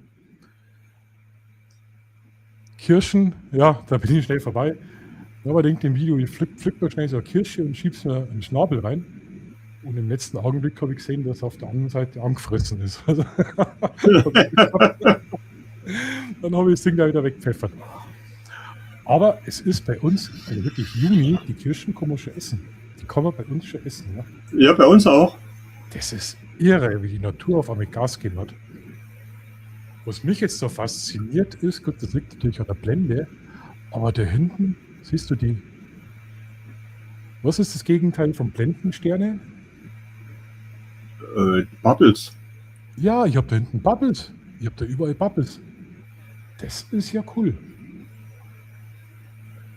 Kirschen, ja, da bin ich schnell vorbei. Aber denkt im Video, ich flipp mal schnell so eine Kirsche und schieb's mir einen Schnabel rein. Und im letzten Augenblick habe ich gesehen, dass er auf der anderen Seite angefressen ist. Also, dann habe ich das Ding da wieder weggepfeffert. Aber es ist bei uns, also wirklich Juni, die Kirschen kann man schon essen. Die kann man bei uns schon essen. Ja? Ja, bei uns auch. Das ist irre, wie die Natur auf einmal Gas gegeben hat. Was mich jetzt so fasziniert ist, gut, das liegt natürlich an der Blende, aber da hinten, siehst du die, was ist das Gegenteil von Blendensterne? Bubbles. Ja, ich habe da hinten Bubbles. Ich habe da überall Bubbles. Das ist ja cool.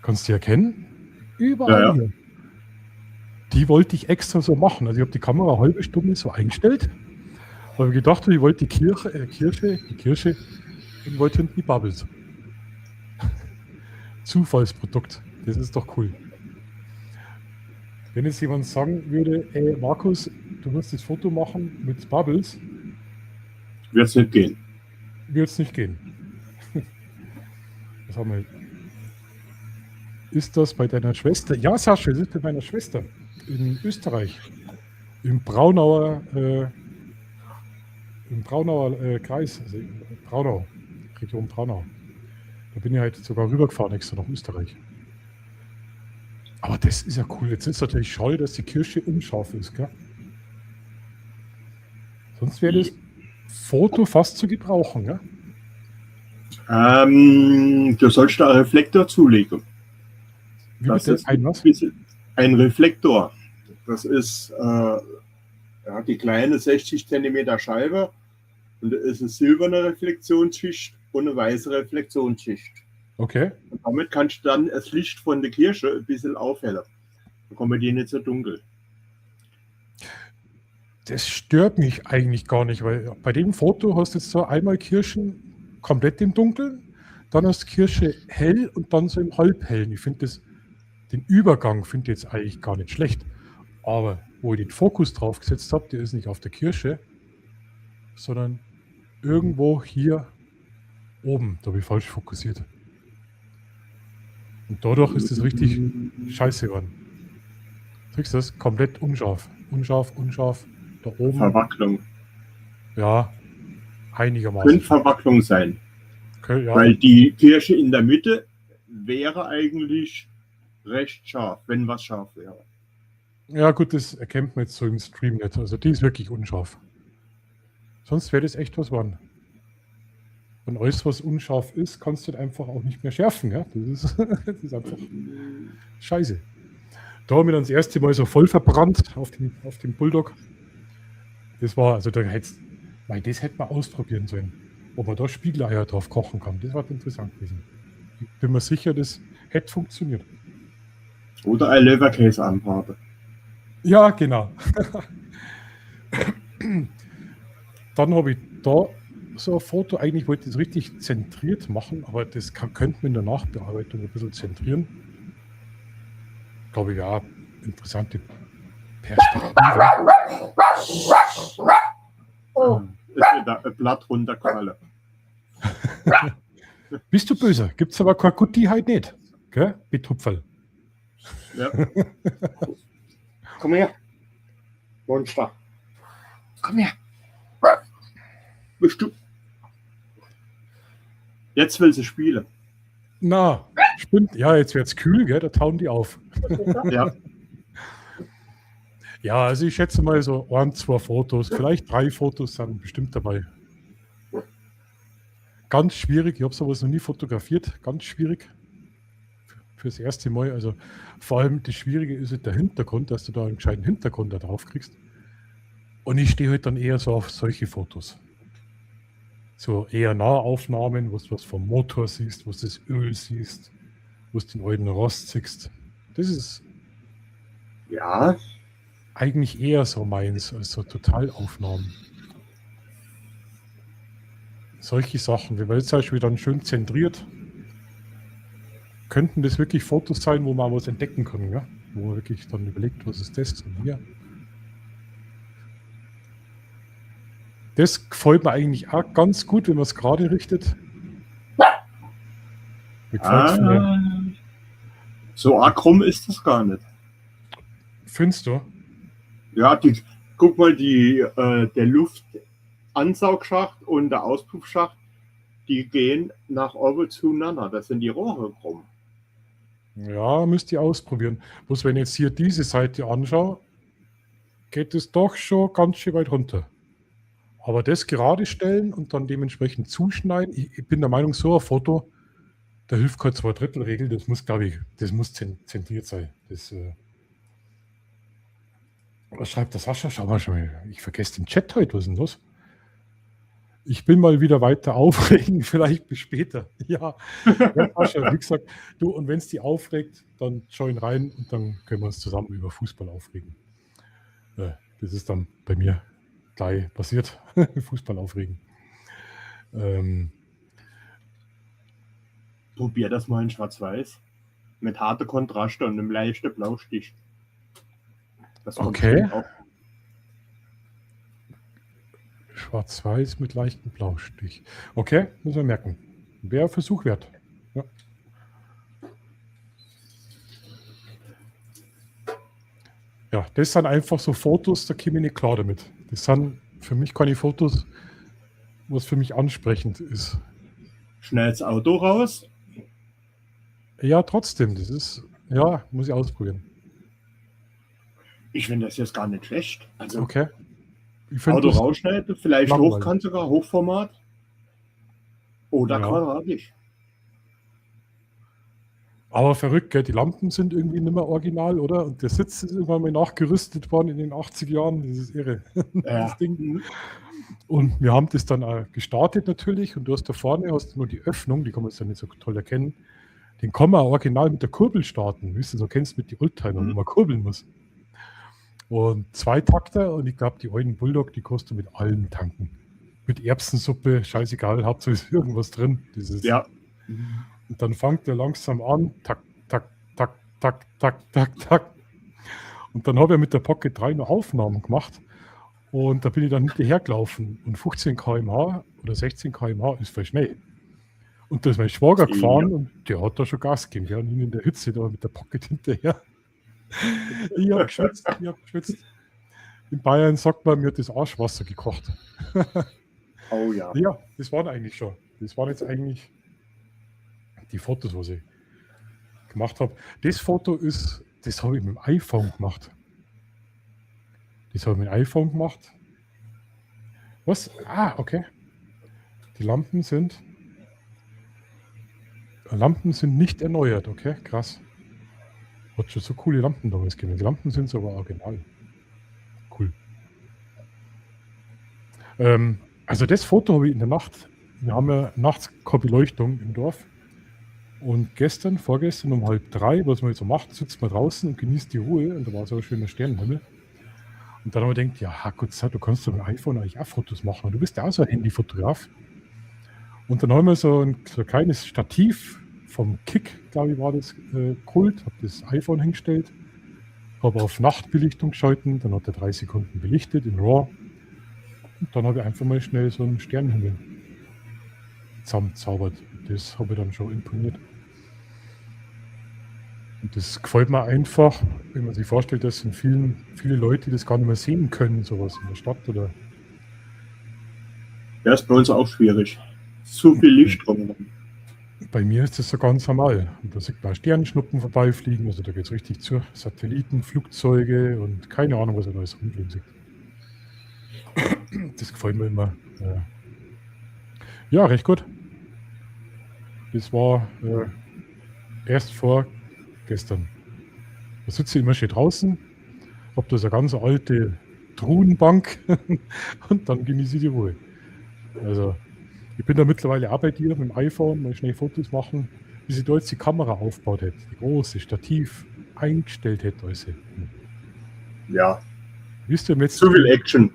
Kannst du die erkennen? Überall Ja, ja. hier. Die wollte ich extra so machen. Also ich habe die Kamera eine halbe Stunde so eingestellt, weil ich gedacht habe, ich wollte die Kirsche und wollte hinten die Bubbles. Zufallsprodukt. Das ist doch cool. Wenn jetzt jemand sagen würde, ey Markus, du musst das Foto machen mit Bubbles, Wird es nicht gehen. wird es nicht gehen. Was haben wir? Ist das bei deiner Schwester? Ja, Sascha, das ist bei meiner Schwester in Österreich. Im Braunauer Kreis, also in Braunau, Region Braunau. Da bin ich halt sogar rübergefahren extra nach Österreich. Aber das ist ja cool. Jetzt ist natürlich schade, dass die Kirsche unscharf ist, gell? Sonst wäre das Foto fast zu gebrauchen, gell? Du sollst da einen Reflektor zulegen. Wie Das bitte? ist Ein was? ein Reflektor. Das ist die kleine 60 cm Scheibe und da ist eine silberne Reflexionsschicht und eine weiße Reflexionsschicht. Okay. Und damit kannst du dann das Licht von der Kirsche ein bisschen aufhellen. Dann kommen die nicht so dunkel. Das stört mich eigentlich gar nicht, weil bei dem Foto hast du jetzt so einmal Kirschen komplett im Dunkeln, dann hast du Kirsche hell und dann so im Halbhellen. Ich finde den Übergang finde ich jetzt eigentlich gar nicht schlecht. Aber wo ich den Fokus drauf gesetzt habe, der ist nicht auf der Kirsche, sondern irgendwo hier oben. Da habe ich falsch fokussiert. Und dadurch ist es richtig scheiße geworden. Siehst du das? Komplett unscharf. Unscharf. Da oben. Verwacklung. Ja, einigermaßen. Könnte Verwacklung sein. Ja, Weil die Kirsche in der Mitte wäre eigentlich recht scharf, wenn was scharf wäre. ja, gut, das erkennt man jetzt so im Stream nicht. Also die ist wirklich unscharf. Sonst wäre das echt was waren. Und alles, was unscharf ist, kannst du halt einfach auch nicht mehr schärfen. Ja? Das ist einfach scheiße. Da haben wir dann das erste Mal so voll verbrannt auf dem Bulldog. Das war, also das hätte man ausprobieren sollen, ob man da Spiegeleier drauf kochen kann. Das war interessant gewesen. Ich bin mir sicher, das hätte funktioniert. Oder ein Leberkäse anbraten. Ja, genau. Dann habe ich da so ein Foto, eigentlich wollte ich es richtig zentriert machen, aber das könnte man in der Nachbearbeitung ein bisschen zentrieren. Glaube ich, ja, interessante Perspektive. Es wird da ein Blatt runtergefallen. Bist du böse? Gibt es aber keine Gutti halt nicht. Gell? Betupferl. Ja. Komm her. Monster. Komm her. Bist du? Jetzt will sie spielen. Na, Ja, jetzt wird es kühl, gell? Da tauen die auf. Ja. Ja, also ich schätze mal so 1, 2 Fotos, vielleicht 3 Fotos sind bestimmt dabei. Ganz schwierig, ich habe sowas noch nie fotografiert, ganz schwierig fürs erste Mal. Also vor allem das Schwierige ist halt der Hintergrund, dass du da einen gescheiten Hintergrund da drauf kriegst. Und ich stehe halt dann eher so auf solche Fotos. So eher Nahaufnahmen, wo du was vom Motor siehst, wo du das Öl siehst, wo du den alten Rost siehst. Das ist Ja, eigentlich eher so meins, als so Totalaufnahmen. Solche Sachen, wenn man jetzt zum Beispiel dann schön zentriert, könnten das wirklich Fotos sein, wo man was entdecken kann, ja? Wo man wirklich dann überlegt, was ist das und hier. Das gefällt mir eigentlich auch ganz gut, wenn man es gerade richtet. Mir gefällt's mir. so arg rum ist das gar nicht. Findest du? Ja, guck mal, der Luftansaugschacht und der Auspuffschacht, die gehen nach oben zueinander. Das sind die Rohre krumm. Ja, müsst ihr ausprobieren. Bloß wenn ich jetzt hier diese Seite anschaue, geht es doch schon ganz schön weit runter. Aber das gerade stellen und dann dementsprechend zuschneiden, ich bin der Meinung, so ein Foto, da hilft keine 2/3-Regel, das muss, glaube ich, das muss zentriert sein. Das, was schreibt der Sascha? Schau mal schon mal. Ich vergesse den Chat heute, was ist denn das? Ich bin mal wieder weiter aufregen, vielleicht bis später. Ja, Sascha, wie gesagt, du, und wenn es die aufregt, dann join rein und dann können wir uns zusammen über Fußball aufregen. Das ist dann bei mir gleich passiert. Fußball aufregen. Probier das mal in Schwarz-Weiß. Mit harten Kontraste und einem leichten Blaustich. Das kommt Okay. bestimmt auch. Schwarz-Weiß mit leichtem Blaustich. Okay, müssen wir merken. Wäre Versuch wert. Ja. Ja, das sind einfach so Fotos, da komme ich nicht klar damit. Das sind für mich keine Fotos, was für mich ansprechend ist. Schnell das Auto raus. Ja, trotzdem, das ist, ja, muss ich ausprobieren. Ich finde das jetzt gar nicht schlecht. Also Okay. Ich finde Auto das, rausschneiden, vielleicht langweilig. hochkant sogar, Hochformat. Oder Ja. quadratisch. aber verrückt, gell? Die Lampen sind irgendwie nicht mehr original, oder? Und der Sitz ist irgendwann mal nachgerüstet worden in den 80er Jahren. Das ist irre. Das Ding. Und wir haben das dann auch gestartet natürlich und du hast da vorne hast nur die Öffnung, die kann man jetzt ja nicht so toll erkennen. Den kann man auch original mit der Kurbel starten, wie du so kennst mit den Oldtimer, wo man kurbeln muss. Und 2 Takter und ich glaube, die alten Bulldog, die kostet mit allem tanken. Mit Erbsensuppe, scheißegal, Hauptsache ist irgendwas drin. Dieses. Ja. Und dann fängt er langsam an, tak, tak, tak, tak, tak, tak, tak. Und dann habe ich mit der Pocket 3 noch Aufnahmen gemacht. Und da bin ich dann hinterhergelaufen. Und 15 km/h oder 16 km/h ist voll schnell. Und da ist mein Schwager gefahren und der hat da schon Gas gegeben. Ja, und ihn in der Hitze da mit der Pocket hinterher. Ich habe geschwitzt, In Bayern sagt man, mir hat das Arschwasser gekocht. Oh ja. Ja, das waren eigentlich schon. Das waren jetzt eigentlich die Fotos, was ich gemacht habe. Das Foto ist, das habe ich mit dem iPhone gemacht. Das habe ich mit dem iPhone gemacht. Was? Ah, okay. Die Lampen sind nicht erneuert, okay, krass. Hat schon so coole Lampen damals gegeben. Die Lampen sind sogar original. Cool. Also das Foto habe ich in der Nacht. Wir haben ja nachts keine Beleuchtung im Dorf. Und vorgestern um 2:30, was man jetzt so macht, sitzt man draußen und genießt die Ruhe. Und da war so ein schöner Sternenhimmel. Und dann haben wir gedacht, ja, Gott sei Dank, du kannst doch mit dem iPhone eigentlich auch Fotos machen. Und du bist ja auch so ein Handyfotograf. Und dann haben wir so ein kleines Stativ vom Kick, glaube ich, war das, geholt, habe das iPhone hingestellt, habe auf Nachtbelichtung geschalten, dann hat er 3 Sekunden belichtet in RAW. Und dann habe ich einfach mal schnell so einen Sternenhimmel zusammenzaubert. Das habe ich dann schon imponiert. Und das gefällt mir einfach, wenn man sich vorstellt, dass sind viele Leute, die das gar nicht mehr sehen können, sowas in der Stadt oder. Ja, ist bei uns auch schwierig. Zu viel Licht drum. bei mir ist das so ganz normal. Und da sieht man Sternschnuppen vorbeifliegen, also da geht es richtig zu Satelliten, Flugzeuge und keine Ahnung, was er da alles rumfliegen sieht. Das gefällt mir immer. Ja, recht gut. Das war erst vorgestern. Da sitze ich immer schön draußen, habe da so eine ganz alte Truhenbank und dann genieße ich die Ruhe. Also, ich bin da mittlerweile auch bei dir mit dem iPhone, mal schnell Fotos machen, wie sie da jetzt die Kamera aufgebaut hätte, die große Stativ eingestellt hätte. Also. Ja, Wisst ihr jetzt? zu viel Action.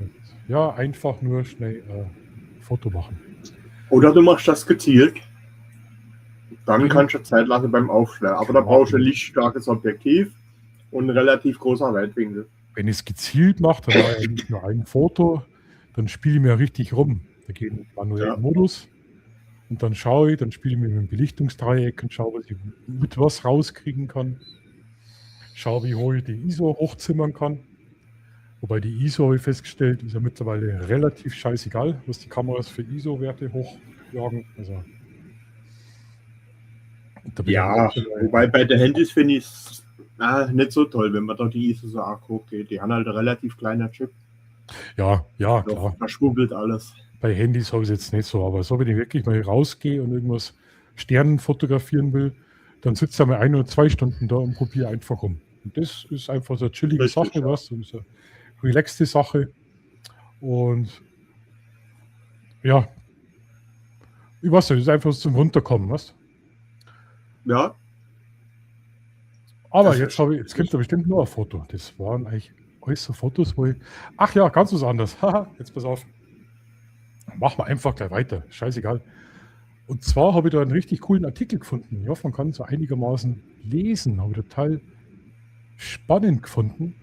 Ja, einfach nur schnell Foto machen. Oder du machst das gezielt. Dann kannst du Zeit lassen beim Aufstellen. Aber da brauchst du ein lichtstarkes Objektiv und ein relativ großer Weitwinkel. Wenn ich es gezielt mache, dann mache ich eigentlich nur ein Foto, dann spiele ich mir richtig rum. Da gehe ich in den manuellen Modus und dann schaue ich, dann spiele ich mir mit dem Belichtungsdreieck und schaue, was ich mit was rauskriegen kann. Schaue, wie hoch ich die ISO hochzimmern kann. Wobei die ISO, habe ich festgestellt, ist ja mittlerweile relativ scheißegal, was die Kameras für ISO-Werte hochjagen. Also, da bin Ja, ich wobei bei den Handys finde ich es nicht so toll, wenn man da die ISO so arg hochgeht. Die haben halt einen relativ kleiner Chip. ja, klar. Da schwubbelt alles. Bei Handys habe ich es jetzt nicht so, aber so, wenn ich wirklich mal rausgehe und irgendwas Sternen fotografieren will, dann sitzt er mal 1 oder 2 Stunden da und probiere einfach rum. Und das ist einfach so eine chillige Richtig, Sache, ja. was? Das ist eine relaxte Sache. Und ja, ich weiß nicht, das ist einfach zum Runterkommen, was? Ja, Aber Das jetzt ist- jetzt kommt da bestimmt nur ein Foto. Das waren eigentlich alles so Fotos, wo ich. Ach ja, ganz was anderes. Haha, jetzt pass auf. Machen wir einfach gleich weiter. Scheißegal. Und zwar habe ich da einen richtig coolen Artikel gefunden. Ich hoffe, man kann so einigermaßen lesen. Habe ich total spannend gefunden.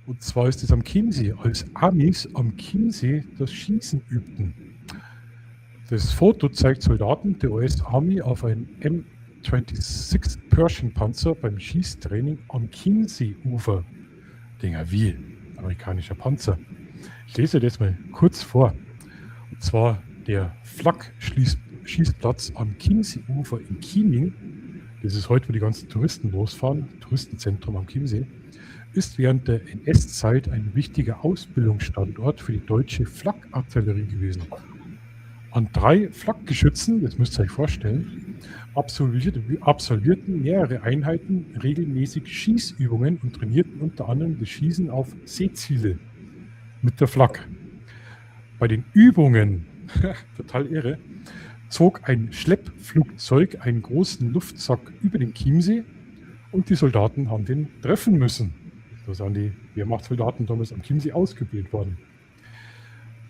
Und zwar ist es am Chiemsee, als Amis am Chiemsee das Schießen übten. Das Foto zeigt Soldaten der US-Army auf einem M26 Pershing-Panzer beim Schießtraining am Chiemsee-Ufer. Dinger, wie? Amerikanischer Panzer. Ich lese das mal kurz vor. Und zwar der Flak-Schießplatz am Chiemsee-Ufer in Chieming, das ist heute, wo die ganzen Touristen losfahren, Touristenzentrum am Chiemsee, ist während der NS-Zeit ein wichtiger Ausbildungsstandort für die deutsche Flak-Artillerie gewesen. An 3 Flakgeschützen, das müsst ihr euch vorstellen, absolvierten mehrere Einheiten regelmäßig Schießübungen und trainierten unter anderem das Schießen auf Seeziele mit der Flak. Bei den Übungen, total irre, zog ein Schleppflugzeug einen großen Luftsack über den Chiemsee und die Soldaten haben den treffen müssen. Da sind die Wehrmachtssoldaten damals am Chiemsee ausgebildet worden.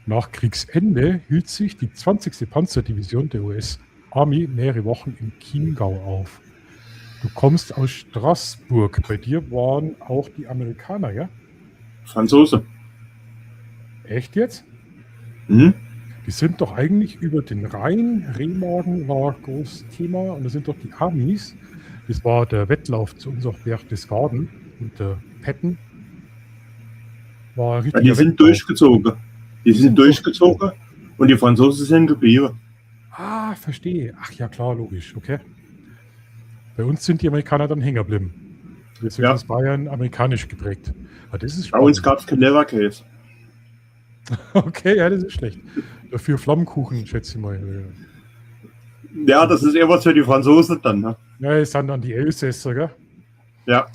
Nach Kriegsende hielt sich die 20. Panzerdivision der US-Army mehrere Wochen im Chiemgau auf. Du kommst aus Straßburg. Bei dir waren auch die Amerikaner, ja? Franzose. Echt jetzt? Mhm. Die sind doch eigentlich über den Rhein, Remagen war großes Thema und da sind doch die Amis. Das war der Wettlauf zu unserem Berchtesgaden und der Petten. War ein Ja, die richtiger sind Wettlauf. durchgezogen. Die sind durchgezogen und die Franzosen sind geblieben. Ah, verstehe. Ach ja, klar, logisch, okay. Bei uns sind die Amerikaner dann hängen geblieben. Deswegen Ja. ist Bayern amerikanisch geprägt. Aber das ist Bei uns spannend. gab es kein Leverkäse. Okay, ja, das ist schlecht. Dafür Flammkuchen, schätze ich mal. Ja, das ist eher was für die Franzosen dann. Ne? Ja, es sind dann die Elsässer, gell? Ja,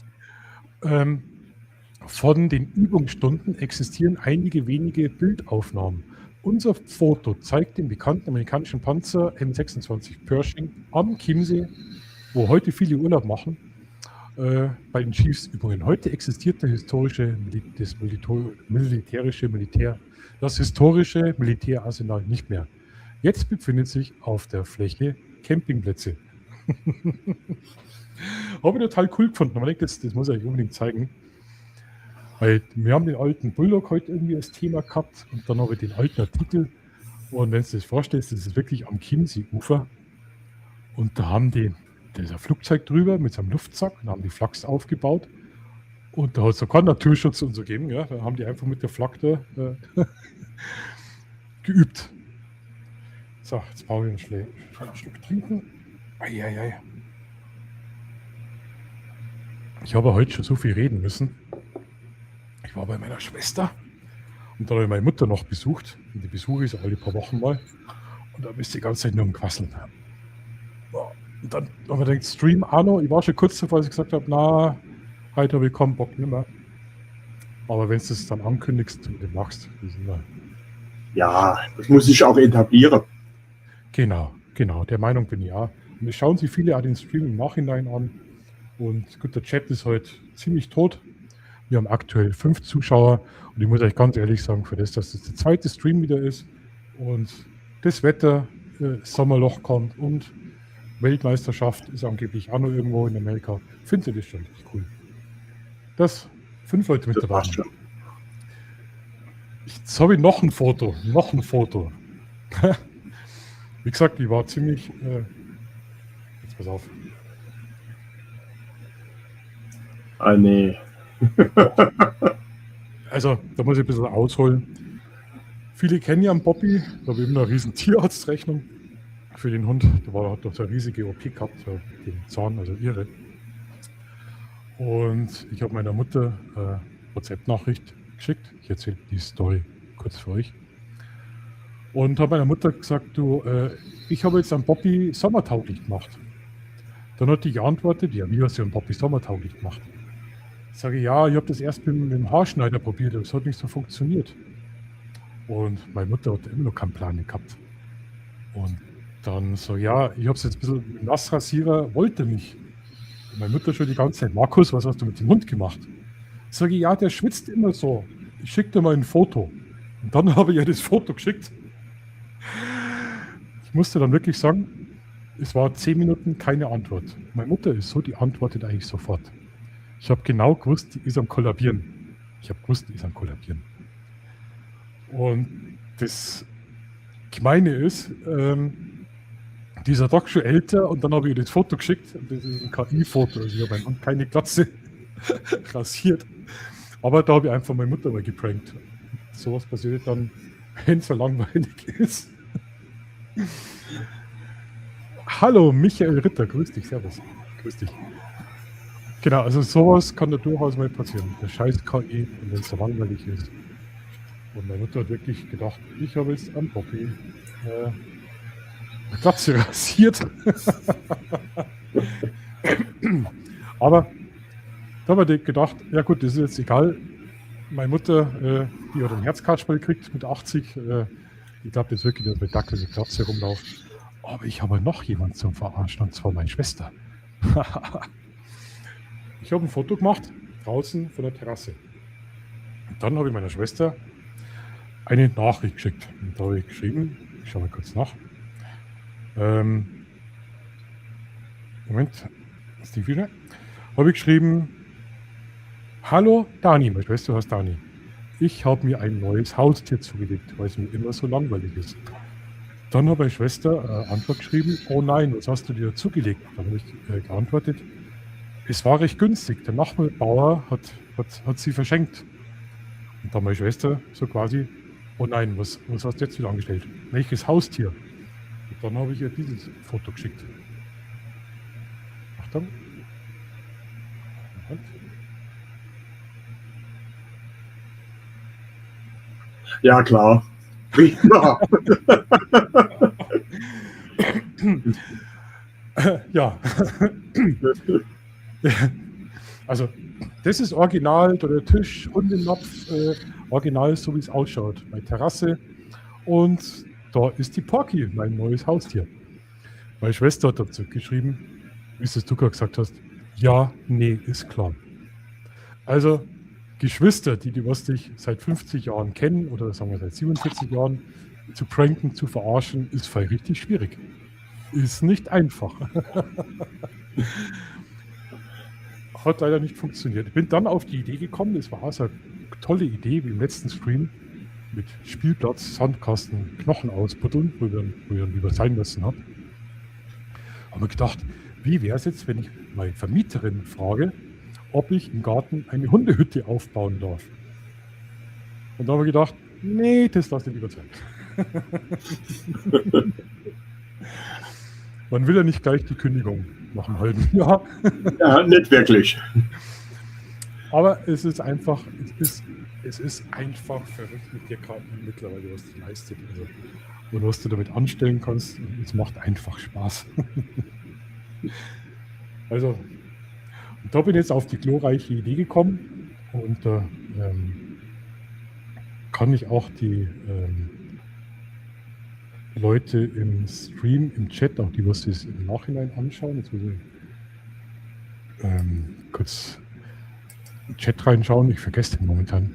Von den Übungsstunden existieren einige wenige Bildaufnahmen. Unser Foto zeigt den bekannten amerikanischen Panzer M26 Pershing am Chiemsee, wo heute viele Urlaub machen, bei den Schießübungen. Heute existiert das historische Militärarsenal nicht mehr. Jetzt befindet sich auf der Fläche Campingplätze. Habe ich total cool gefunden. Aber ich denke, das muss ich euch unbedingt zeigen. Weil wir haben den alten Bulldog heute irgendwie als Thema gehabt und dann habe ich den alten Artikel. Und wenn du dir das vorstellst, das ist wirklich am Chiemsee-Ufer. Und da haben die das Flugzeug drüber mit seinem Luftsack und haben die Flaks aufgebaut. Und da hat es sogar Naturschutz und so gegeben. Ja? Da haben die einfach mit der Flak da geübt. So, jetzt brauche ich einen Schluck trinken. Eieiei. Ich habe heute schon so viel reden müssen. Ich war bei meiner Schwester und dann habe ich meine Mutter noch besucht. Und die besuche ich so alle paar Wochen mal. Und da bist du die ganze Zeit nur am Quasseln. Und dann haben wir gedacht, Stream auch noch. Ich war schon kurz davor, als ich gesagt habe, na, heute habe ich keinen Bock nicht mehr. Aber wenn du es dann ankündigst und du machst, das ist immer... Ja, das muss sich auch etablieren. Genau, der Meinung bin ich auch. Und es schauen sich viele auch den Stream im Nachhinein an. Und gut, der Chat ist heute ziemlich tot. Wir haben aktuell 5 Zuschauer. Und ich muss euch ganz ehrlich sagen, für das, dass das der zweite Stream wieder ist und das Wetter, Sommerloch kommt und Weltmeisterschaft ist angeblich auch noch irgendwo in Amerika, finde ich das schon richtig cool. Dass 5 Leute mit Das dabei passt sind. schon. Jetzt habe ich noch ein Foto. Wie gesagt, ich war ziemlich... jetzt pass auf. Ah, nee. Also, da muss ich ein bisschen ausholen. Viele kennen ja einen Bobby, da habe ich immer eine riesen Tierarztrechnung für den Hund. Der hat doch so eine riesige OP gehabt, so den Zahn, also irre. Und ich habe meiner Mutter WhatsApp-Nachricht geschickt. Ich erzähle die Story kurz für euch. Und habe meiner Mutter gesagt, du, ich habe jetzt einen Bobby sommertauglich gemacht. Dann hat die geantwortet, ja, wie hast du einen Bobby sommertauglich gemacht? Ich sage, ja, ich habe das erst mit dem Haarschneider probiert, aber es hat nicht so funktioniert. Und meine Mutter hat immer noch keinen Plan gehabt. Und dann so, ja, ich habe es jetzt ein bisschen mit dem Nassrasierer, wollte nicht. Und meine Mutter schon die ganze Zeit, Markus, was hast du mit dem Hund gemacht? Ich sage, ja, der schwitzt immer so. Ich schicke dir mal ein Foto. Und dann habe ich ihr das Foto geschickt. Ich musste dann wirklich sagen, es war 10 Minuten keine Antwort. Meine Mutter ist so, die antwortet eigentlich sofort. Ich habe genau gewusst, die ist am Kollabieren. Und das Gemeine ist, die ist ja doch schon älter und dann habe ich ihr das Foto geschickt. Und das ist ein KI-Foto, also ich habe meinen Hund keine Glatze rasiert. Aber da habe ich einfach meine Mutter mal geprankt. Sowas passiert dann, wenn es so langweilig ist. Hallo, Michael Ritter, grüß dich, servus. Grüß dich. Genau, also sowas kann da durchaus mal passieren. Der scheiß KI, wenn es so langweilig ist. Und meine Mutter hat wirklich gedacht, ich habe jetzt am Bobby eine Glatze rasiert. Aber da habe ich gedacht, ja gut, das ist jetzt egal. Meine Mutter, die hat ein Herzkasperl gekriegt mit 80. Ich glaube, das ist wirklich der Dackel mit Glatze rumlaufen. Aber ich habe noch jemanden zum Verarschen, und zwar meine Schwester. Ich habe ein Foto gemacht, draußen von der Terrasse. Und dann habe ich meiner Schwester eine Nachricht geschickt. Und da habe ich geschrieben, ich schaue mal kurz nach. Moment, ist die wieder? Habe ich geschrieben, hallo Dani, meine Schwester heißt Dani. Ich habe mir ein neues Haustier zugelegt, weil es mir immer so langweilig ist. Dann habe meine Schwester Antwort geschrieben, oh nein, was hast du dir zugelegt? Dann habe ich geantwortet, es war recht günstig, der Nachbauer hat sie verschenkt. Und dann meine Schwester so quasi, oh nein, was hast du jetzt wieder angestellt? Welches Haustier? Und dann habe ich ihr dieses Foto geschickt. Achtung. Moment. Ja, klar. Prima. Ja. Also, das ist original, der Tisch und den Napf, original so wie es ausschaut. Meine Terrasse. Und da ist die Porky, mein neues Haustier. Meine Schwester hat dazu geschrieben, wie es du gerade gesagt hast, ja, nee, ist klar. Also, Geschwister, die was dich seit 50 Jahren kennen oder sagen wir seit 47 Jahren, zu pranken, zu verarschen, ist voll richtig schwierig. Ist nicht einfach. Hat leider nicht funktioniert. Ich bin dann auf die Idee gekommen, das war so eine tolle Idee wie im letzten Stream mit Spielplatz, Sandkasten, Knochen ausbuddeln, wo ich dann lieber sein lassen habe. Habe mir gedacht, wie wäre es jetzt, wenn ich meine Vermieterin frage, ob ich im Garten eine Hundehütte aufbauen darf. Und da habe ich gedacht, nee, das lasse ich lieber sein. Man will ja nicht gleich die Kündigung nach einem halben Jahr. Ja, nicht wirklich. Aber es ist einfach, es ist einfach verrückt mit dir gerade mittlerweile, was du leistet. Also, und was du damit anstellen kannst, es macht einfach Spaß. Also, und da bin ich jetzt auf die glorreiche Idee gekommen und da kann ich auch die Leute im Stream, im Chat, auch die, was das im Nachhinein anschauen, jetzt muss ich kurz in den Chat reinschauen, ich vergesse den momentan.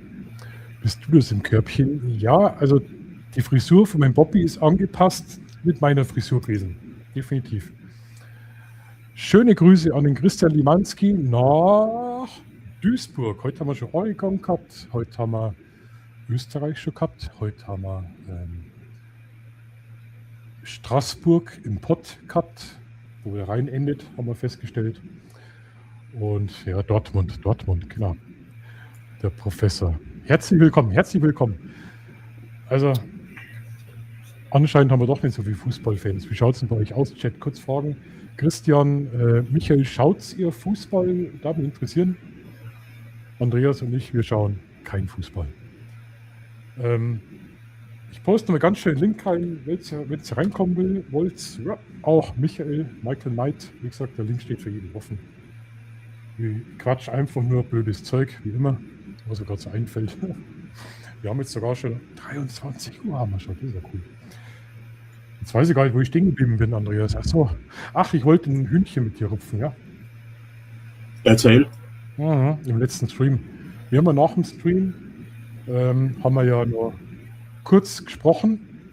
Bist du das im Körbchen? Ja, also die Frisur von meinem Bobby ist angepasst mit meiner Frisur gewesen. Definitiv. Schöne Grüße an den Christian Limanski nach Duisburg. Heute haben wir schon Oregon gehabt, heute haben wir Österreich schon gehabt, heute haben wir Straßburg im Pott gehabt, wo der Rhein endet, haben wir festgestellt. Und ja, Dortmund, genau. Der Professor. Herzlich willkommen. Also, anscheinend haben wir doch nicht so viele Fußballfans. Wie schaut es denn bei euch aus? Chat, kurz fragen. Christian, Michael, schaut ihr Fußball? Darf mich interessieren. Andreas und ich, wir schauen kein Fußball. Ich poste mal ganz schnell den Link rein, wenn ihr reinkommen wollt. Ja, auch Michael Knight, wie gesagt, der Link steht für jeden offen. Wir quatschen einfach nur blödes Zeug, wie immer, was mir gerade so einfällt. Wir haben jetzt sogar schon 23 Uhr, haben wir schon, das ist ja cool. Jetzt weiß ich gar nicht, wo ich stehen geblieben bin, Andreas. Ach, ich wollte ein Hühnchen mit dir rupfen, ja? Erzähl. Mhm, im letzten Stream. Wir haben ja nach dem Stream, haben wir ja nur kurz gesprochen.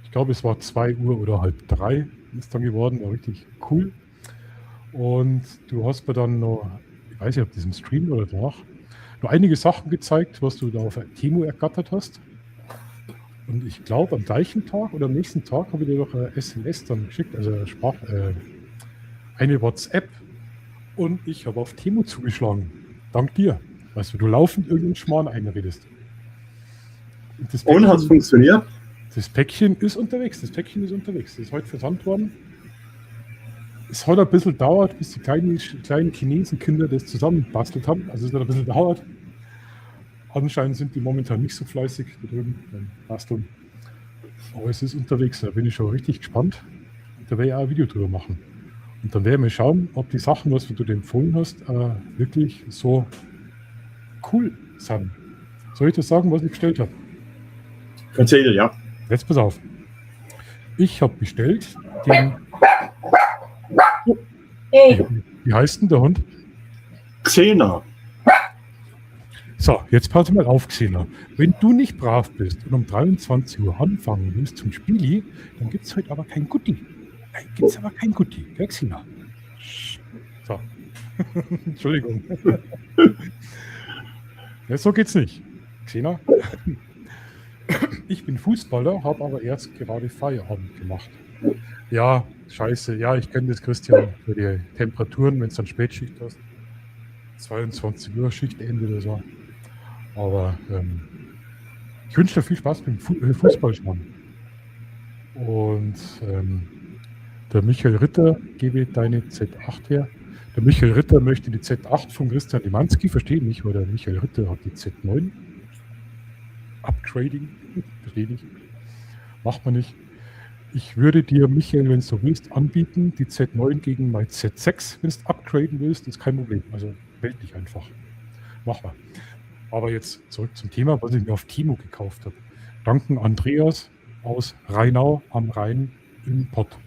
Ich glaube, es war 2 Uhr oder 2:30 ist dann geworden, war richtig cool. Und du hast mir dann noch, ich weiß nicht, ob diesem Stream oder danach, noch einige Sachen gezeigt, was du da auf Temu ergattert hast. Und ich glaube, am gleichen Tag oder am nächsten Tag habe ich dir noch eine SMS dann geschickt, also eine WhatsApp. Und ich habe auf Temu zugeschlagen. Dank dir. Weißt du laufend irgendeinen Schmarrn einredest. Und hat es funktioniert? Das Päckchen ist unterwegs. Das ist heute versandt worden. Es hat ein bisschen dauert, bis die kleinen Chinesenkinder das zusammenbastelt haben. Also es hat ein bisschen dauert. Anscheinend sind die momentan nicht so fleißig da drüben beim Basteln. Aber es ist unterwegs. Da bin ich schon richtig gespannt. Da werde ich auch ein Video drüber machen. Und dann werden wir schauen, ob die Sachen, was du dir empfohlen hast, wirklich so cool sind. Soll ich das sagen, was ich bestellt habe? Erzähl, ja. Jetzt pass auf. Ich habe bestellt den... Hey. Wie heißt denn der Hund? Xena. So, jetzt pass mal auf, Xena. Wenn du nicht brav bist und um 23 Uhr anfangen willst zum Spieli, dann gibt es heute aber kein Gutti. Gell, Xena? So. Entschuldigung. Ja, so geht's nicht. Xena? Ich bin Fußballer, habe aber erst gerade Feierabend gemacht. Ja, scheiße. Ja, ich kenne das, Christian, für die Temperaturen, wenn es dann Spätschicht hast. 22 Uhr Schichtende oder so. Aber ich wünsche dir viel Spaß beim Fußballschauen. Und der Michael Ritter, gebe deine Z8 her. Der Michael Ritter möchte die Z8 von Christian Limanski, verstehe nicht, weil der Michael Ritter hat die Z9. Upgrading, verstehe nicht. Macht man nicht. Ich würde dir, Michael, wenn du willst, anbieten, die Z9 gegen mein Z6, wenn du es upgraden willst, ist kein Problem. Also meld dich einfach. Mach mal. Aber jetzt zurück zum Thema, was ich mir auf Temu gekauft habe. Danken Andreas aus Rheinau am Rhein im Pott.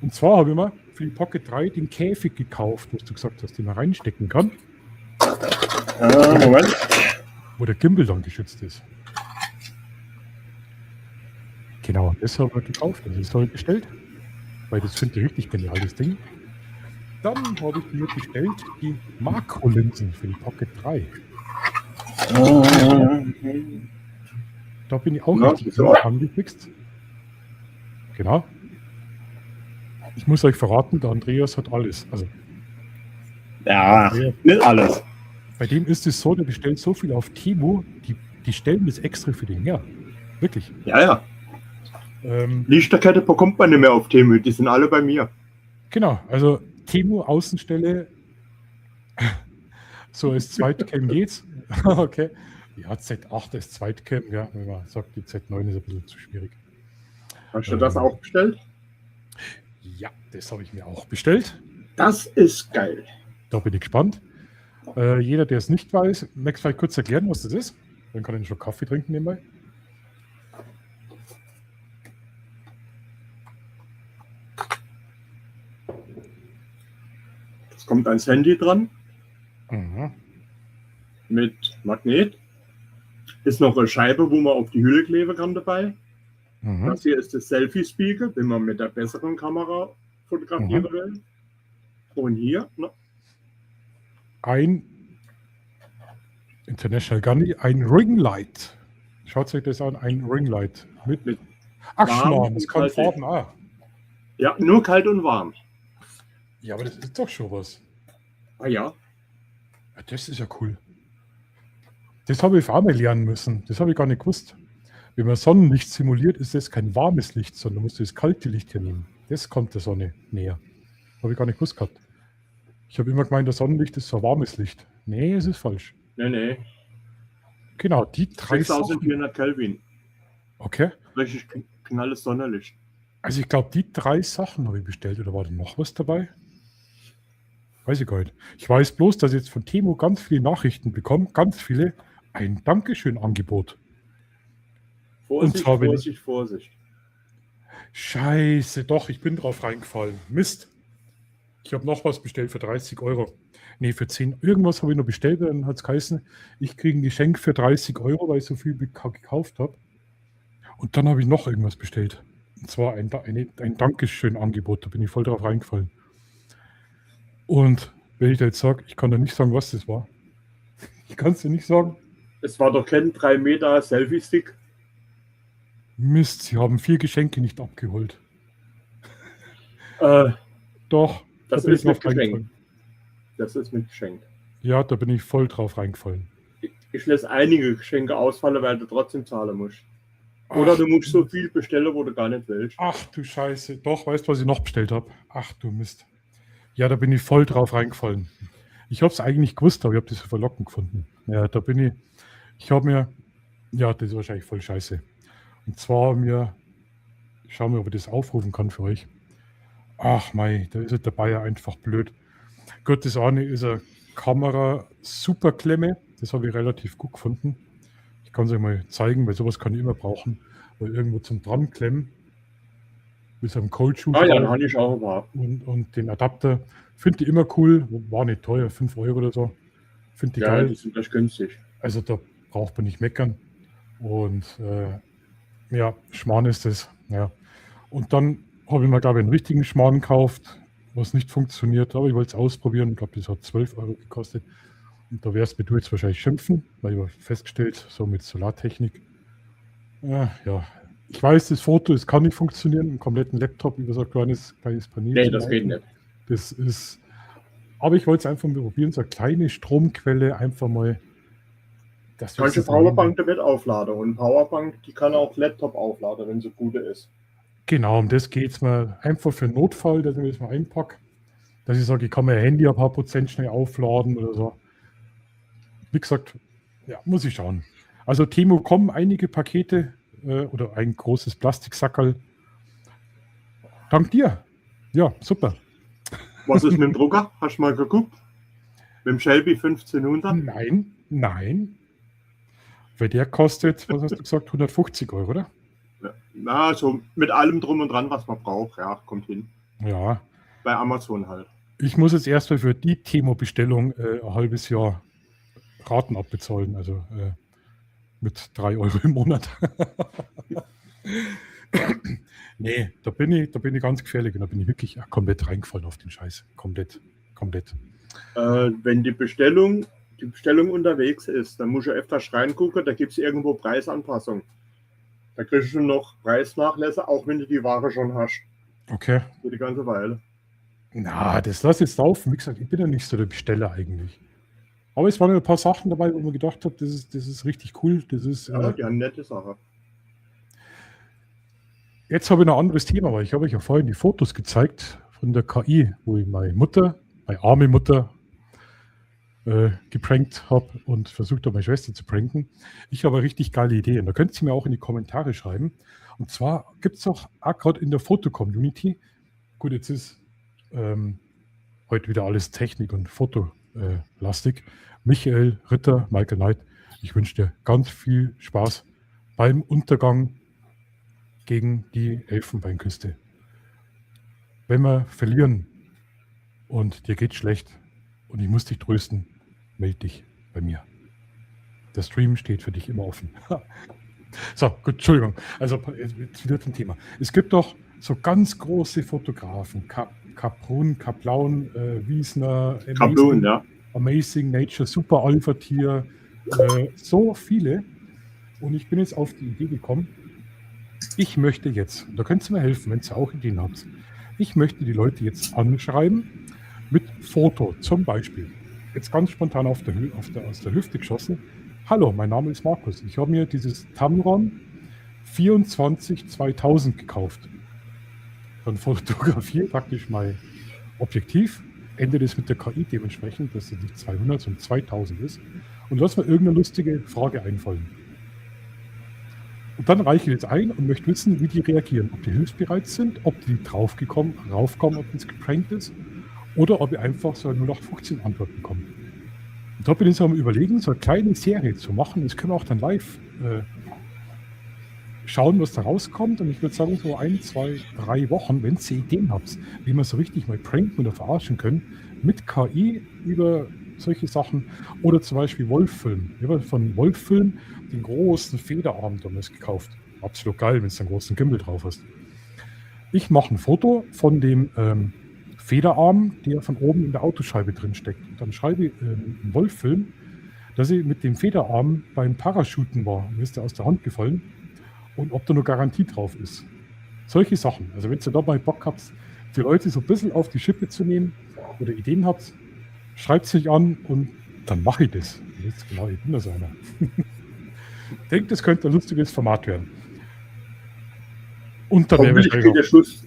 Und zwar habe ich mir für die Pocket 3 den Käfig gekauft, was du gesagt hast, den man reinstecken kann. Moment. Wo der Gimbal dann geschützt ist. Genau, das habe ich gekauft, das ist heute bestellt. Weil das finde ich richtig geniales Ding. Dann habe ich mir bestellt die Makrolinsen für die Pocket 3. Da bin ich auch richtig so angefixt. Genau. Ich muss euch verraten, der Andreas hat alles. Also, Ja, nicht alles. bei dem ist es so, der bestellt so viel auf Temu, die stellen das extra für den her. Wirklich. Ja. Lichterkette bekommt man nicht mehr auf Temu, die sind alle bei mir. Genau, also Temu Außenstelle, so als Zweitcam geht's. Okay. Ja, Z8 ist Zweitcam, ja, wenn man sagt, die Z9 ist ein bisschen zu schwierig. Hast du das auch bestellt? Ja, das habe ich mir auch bestellt. Das ist geil. Da bin ich gespannt. Jeder, der es nicht weiß, möchtest du vielleicht kurz erklären, was das ist? Dann kann ich schon Kaffee trinken nebenbei. Es kommt ans Handy dran Mhm. mit Magnet. Ist noch eine Scheibe, wo man auf die Hülle kleben kann dabei. Mhm. Das hier ist das Selfie-Spiegel, wenn man mit der besseren Kamera fotografieren will. Und hier, ne, Ein International Gunny, ein Ringlight. Schaut euch das an, ein Ringlight. Mit Ach, warm Schmarrn, das und kann kalt. Farben. Ah. ja, nur kalt und warm. Ja, aber das ist doch schon was. Ah ja, Ja, das ist ja cool. Das habe ich auch mal lernen müssen. Das habe ich gar nicht gewusst. Wenn man Sonnenlicht simuliert, ist das kein warmes Licht, sondern musst du das kalte Licht hier nehmen. Das kommt der Sonne näher. Habe ich gar nicht gewusst gehabt. Ich habe immer gemeint, das Sonnenlicht ist so ein warmes Licht. Nee, es ist falsch. nee. Genau, die drei Sachen. 6400 Kelvin. Okay. Richtig knalles Sonnenlicht. Also ich glaube, die drei Sachen habe ich bestellt. Oder war da noch was dabei? Weiß ich gar nicht. Ich weiß bloß, dass ich jetzt von Temu ganz viele Nachrichten bekomme. Ganz viele. Ein Dankeschön-Angebot. Vorsicht, zwar bin Vorsicht, Vorsicht. Scheiße, doch, ich bin drauf reingefallen. Mist. Ich habe noch was bestellt für 30 Euro. Nee, für 10. Irgendwas habe ich noch bestellt, dann hat es geheißen, ich kriege ein Geschenk für 30 Euro, weil ich so viel gekauft habe. Und dann habe ich noch irgendwas bestellt. Und zwar ein Dankeschön-Angebot, da bin ich voll drauf reingefallen. Und wenn ich da jetzt sage, ich kann da nicht sagen, was das war. Ich kann es dir nicht sagen. Es war doch kein 3 Meter Selfie-Stick. Mist, sie haben 4 Geschenke nicht abgeholt. Doch, Das da bin ist ich drauf mit Geschenk. reingefallen. Das ist mit Geschenk. Ja, da bin ich voll drauf reingefallen. Ich lasse einige Geschenke ausfallen, weil du trotzdem zahlen musst. Oder du musst so viel bestellen, wo du gar nicht willst. Ach du Scheiße. Doch, weißt du, was ich noch bestellt habe? Ach du Mist. Ja, da bin ich voll drauf reingefallen. Ich habe es eigentlich gewusst, aber ich habe das so verlockend gefunden. Ja, da bin ich habe mir, ja, das ist wahrscheinlich voll scheiße. Und zwar ich schaue mal, ob ich das aufrufen kann für euch. Ach mei, da ist der Bayer einfach blöd. Gut, das eine ist eine Kamera-Superklemme. Das habe ich relativ gut gefunden. Ich kann es euch mal zeigen, weil sowas kann ich immer brauchen. Weil irgendwo zum dran klemmen. Mit so einem Cold Shoe Ah ja, dann habe ich auch mal. und den Adapter. Finde ich immer cool. War nicht teuer, 5 Euro oder so. Finde ich Ja, geil. die sind recht günstig. Also da braucht man nicht meckern. Und ja, Schmarrn ist das. Ja. Und dann habe ich mir, glaube ich, einen richtigen Schmarrn gekauft, was nicht funktioniert. Aber ich wollte es ausprobieren. Ich glaube, das hat 12 Euro gekostet. Und da wirst du jetzt wahrscheinlich schimpfen, weil ich habe festgestellt, so mit Solartechnik. Ja, ich weiß, das Foto, es kann nicht funktionieren, einen kompletten Laptop über so ein kleines Panel. Nee, zu das geht leiten. nicht. Das ist, aber ich wollte es einfach mal probieren, so eine kleine Stromquelle, einfach mal. Dass wir Kannst du das Powerbank damit aufladen. Und Powerbank, die kann auch Laptop aufladen, wenn sie gute ist. Genau, um das geht es mir einfach für einen Notfall, dass ich mir das mal einpacke. Dass ich sage, ich kann mein Handy ein paar Prozent schnell aufladen oder so. Wie gesagt, ja, muss ich schauen. Also Temu kommen einige Pakete oder ein großes Plastiksackerl. Dank dir. Ja, super. Was ist mit dem Drucker? Hast du mal geguckt? Mit dem Shelby 1500? Nein. Weil der kostet, was hast du gesagt, 150 Euro, oder? Na, so mit allem drum und dran, was man braucht. Ja, kommt hin. Ja. Bei Amazon halt. Ich muss jetzt erstmal für die Temu-Bestellung ein halbes Jahr Raten abbezahlen, also mit 3 Euro im Monat. Nee, da bin ich ganz gefährlich und da bin ich wirklich komplett reingefallen auf den Scheiß. Komplett. Wenn die Bestellung unterwegs ist, dann musst du öfters reingucken, da gibt es irgendwo Preisanpassung. Da kriegst du noch Preisnachlässe, auch wenn du die Ware schon hast. Okay. Für die ganze Weile. Na, das lass jetzt laufen. Wie gesagt, ich bin ja nicht so der Besteller eigentlich. Aber es waren ein paar Sachen dabei, wo man gedacht hat, das ist richtig cool. Das ist, Ja, die haben nette Sache. Jetzt habe ich noch ein anderes Thema, weil ich habe euch ja vorhin die Fotos gezeigt von der KI, wo ich meine arme Mutter, geprankt habe und versucht habe, meine Schwester zu pranken. Ich habe eine richtig geile Idee und da könnt ihr mir auch in die Kommentare schreiben. Und zwar gibt es auch gerade in der Foto-Community, gut, jetzt ist heute wieder alles Technik und Fotolastig. Michael Ritter, Michael Knight, ich wünsche dir ganz viel Spaß beim Untergang gegen die Elfenbeinküste. Wenn wir verlieren und dir geht schlecht und ich muss dich trösten, melde dich bei mir. Der Stream steht für dich immer offen. So, gut, Entschuldigung. Also jetzt wieder zum Thema. Es gibt doch so ganz große Fotografen, Kaprun, Kaplaun, Wiesner, Kaplun, ja. Amazing Nature, Super Alpha Tier, so viele. Und ich bin jetzt auf die Idee gekommen, ich möchte jetzt, da könnt ihr mir helfen, wenn ihr auch Ideen habt, ich möchte die Leute jetzt anschreiben mit Foto, zum Beispiel. Jetzt ganz spontan aus der Hüfte geschossen. Hallo, mein Name ist Markus. Ich habe mir dieses Tamron 24 2000 gekauft. Dann fotografiere praktisch mein Objektiv, ändere das mit der KI dementsprechend, dass es nicht 200, sondern 2000 ist und lass mir irgendeine lustige Frage einfallen. Und dann reiche ich jetzt ein und möchte wissen, wie die reagieren. Ob die hilfsbereit sind, ob die raufkommen, ob das geprankt ist oder ob ich einfach so eine 0815 Antwort bekomme. Und da bin ich so am Überlegen, so eine kleine Serie zu machen. Das können wir auch dann live schauen, was da rauskommt. Und ich würde sagen, so 1, 2, 3 Wochen, wenn ihr Ideen habt, wie wir so richtig mal pranken oder verarschen können, mit KI über solche Sachen. Oder zum Beispiel Wolffilm. Ich habe von Wolffilm den großen Federarm damals gekauft. Absolut geil, wenn du einen großen Gimbal drauf hast. Ich mache ein Foto von dem Federarm, der von oben in der Autoscheibe drin steckt. Und dann schreibe ich einen Wolffilm, dass ich mit dem Federarm beim Parachuten war. Mir ist der aus der Hand gefallen. Und ob da nur Garantie drauf ist. Solche Sachen. Also wenn ihr da mal Bock habt, die Leute so ein bisschen auf die Schippe zu nehmen oder Ideen habt, schreibt es sich an und dann mache ich das. Jetzt genau, ich bin da so einer. Ich denke, das könnte ein lustiges Format werden. Und da Hoffentlich geht der Schuss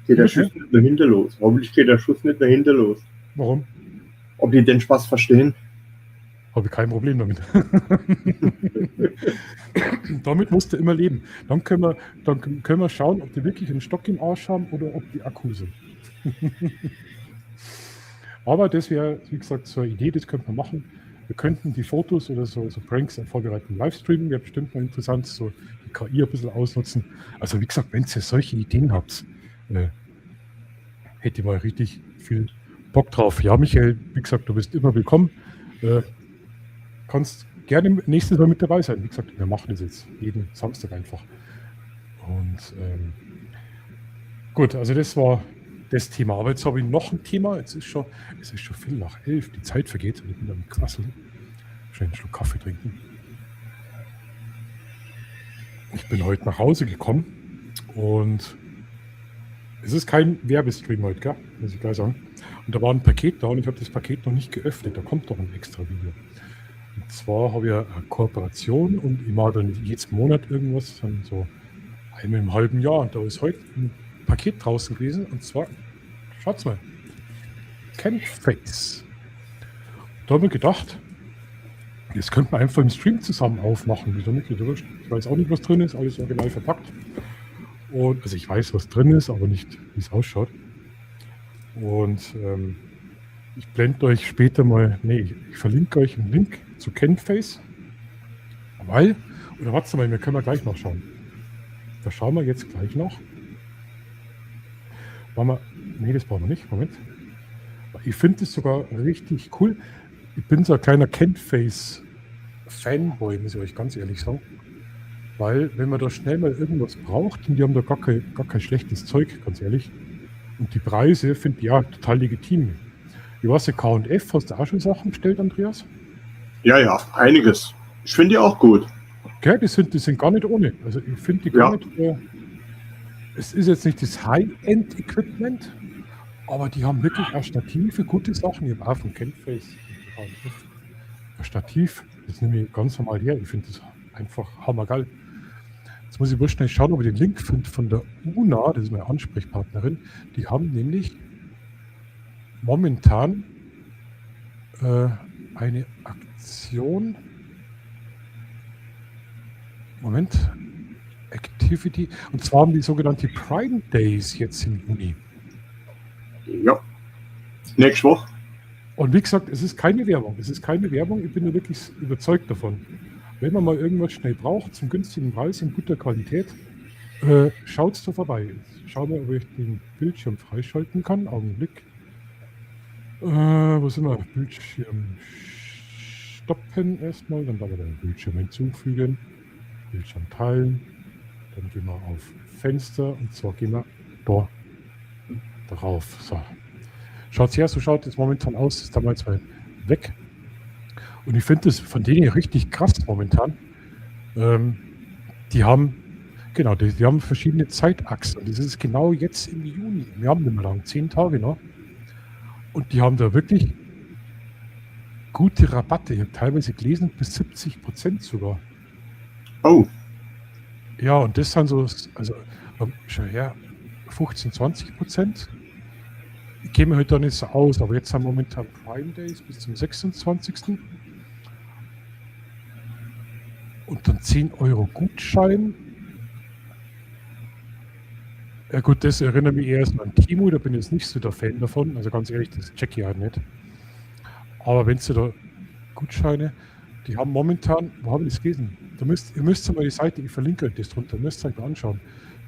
nicht dahinter los. Hoffentlich geht der Schuss nicht dahinter los. Warum? Ob die den Spaß verstehen? Habe ich kein Problem damit. Damit musst du immer leben. Dann können wir schauen, ob die wirklich einen Stock im Arsch haben oder ob die Akku sind. Aber das wäre, wie gesagt, so eine Idee, das könnte man machen. Wir könnten die Fotos oder so Pranks vorbereiten, Livestreamen, wäre bestimmt mal interessant, so die KI ein bisschen ausnutzen. Also wie gesagt, wenn ihr solche Ideen habt, hätte ich mal richtig viel Bock drauf. Ja, Michael, wie gesagt, du bist immer willkommen. Kannst gerne nächstes Mal mit dabei sein. Wie gesagt, wir machen das jetzt jeden Samstag einfach. Und gut, also das war das Thema. Aber jetzt habe ich noch ein Thema. Es ist schon viel nach 11. Die Zeit vergeht und ich bin am Quasseln. Schnell einen Schluck Kaffee trinken. Ich bin heute nach Hause gekommen und es ist kein Werbestream heute, gell? Muss ich gleich sagen. Und da war ein Paket da und ich habe das Paket noch nicht geöffnet. Da kommt doch ein extra Video. Und zwar habe ich eine Kooperation und ich mache dann jeden Monat irgendwas, dann so einmal im halben Jahr. Und da ist heute ein Paket draußen gewesen und zwar, schaut's mal, Campface. Da habe ich gedacht, das könnte man einfach im Stream zusammen aufmachen. Wieso nicht? Ich weiß auch nicht, was drin ist, alles original verpackt. Und, also ich weiß, was drin ist, aber nicht, wie es ausschaut. Und ich blende euch später mal, ich verlinke euch einen Link zu Campface. Oder warte mal, wir können wir gleich noch schauen. Da schauen wir jetzt gleich noch. Das brauchen wir nicht, Moment. Ich finde das sogar richtig cool. Ich bin so ein kleiner Campface-Fanboy, muss ich euch ganz ehrlich sagen. Weil, wenn man da schnell mal irgendwas braucht, und die haben da gar kein schlechtes Zeug, ganz ehrlich. Und die Preise finde ich ja total legitim. Ich weiß ja, K&F, hast du auch schon Sachen bestellt, Andreas? Ja, einiges. Ich finde die auch gut. Okay, die sind gar nicht ohne. Also ich finde die gar nicht. Es ist jetzt nicht das High-End-Equipment, aber die haben wirklich auch Stative, gute Sachen. Ich habe auch von Campface ein Stativ. Das nehme ich ganz normal her. Ich finde das einfach hammergeil. Jetzt muss ich bloß schnell schauen, ob ich den Link finde von der Una, das ist meine Ansprechpartnerin. Die haben nämlich momentan eine Aktion. Moment. Activity. Und zwar haben die sogenannte Prime Days jetzt im Juni. Ja. Nächste Woche. Und wie gesagt, es ist keine Werbung. Es ist keine Werbung. Ich bin nur wirklich überzeugt davon. Wenn man mal irgendwas schnell braucht, zum günstigen Preis in guter Qualität, schaut da vorbei. Schauen wir, ob ich den Bildschirm freischalten kann. Augenblick. Wo sind wir? Bildschirm stoppen erstmal. Dann werden wir den Bildschirm hinzufügen. Bildschirm teilen. Dann gehen wir auf Fenster und zwar gehen wir da drauf. So. Schaut her, so schaut es momentan aus. Ist damals mal weg. Und ich finde das von denen richtig krass momentan. Die haben, genau, die haben verschiedene Zeitachsen. Das ist genau jetzt im Juni. Wir haben nicht mehr lang, 10 Tage noch. Und die haben da wirklich gute Rabatte. Ich habe teilweise gelesen, bis 70% sogar. Oh, Ja, und das sind so, also schon her, 15-20%. Ich kenne mir heute nicht so aus, aber jetzt haben wir momentan Prime Days bis zum 26. Und dann 10 Euro Gutschein. Ja gut, das erinnert mich eher an Timo, da bin ich jetzt nicht so der Fan davon. Also ganz ehrlich, das check ich halt nicht. Aber wenn du da Gutscheine, die haben momentan, wo habe ich das gelesen? Ihr müsst mal die Seite, ich verlinke euch das drunter, müsst ihr euch mal anschauen.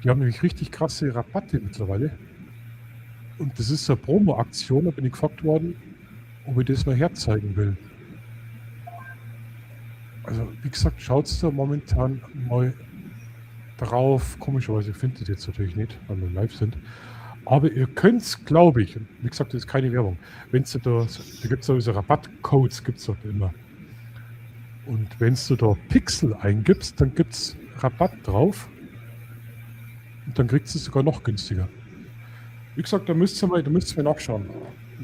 Die haben nämlich richtig krasse Rabatte mittlerweile. Und das ist eine Promo-Aktion, da bin ich gefragt worden, ob ich das mal herzeigen will. Also, wie gesagt, schaut da momentan mal drauf. Komischerweise findet ihr jetzt natürlich nicht, weil wir live sind. Aber ihr könnt es, glaube ich, und wie gesagt, das ist keine Werbung, wenn du da gibt es sowieso Rabattcodes, gibt es dort immer. Und wenn du da Pixel eingibst, dann gibt es Rabatt drauf. Und dann kriegst du es sogar noch günstiger. Wie gesagt, da müsst ihr mal nachschauen.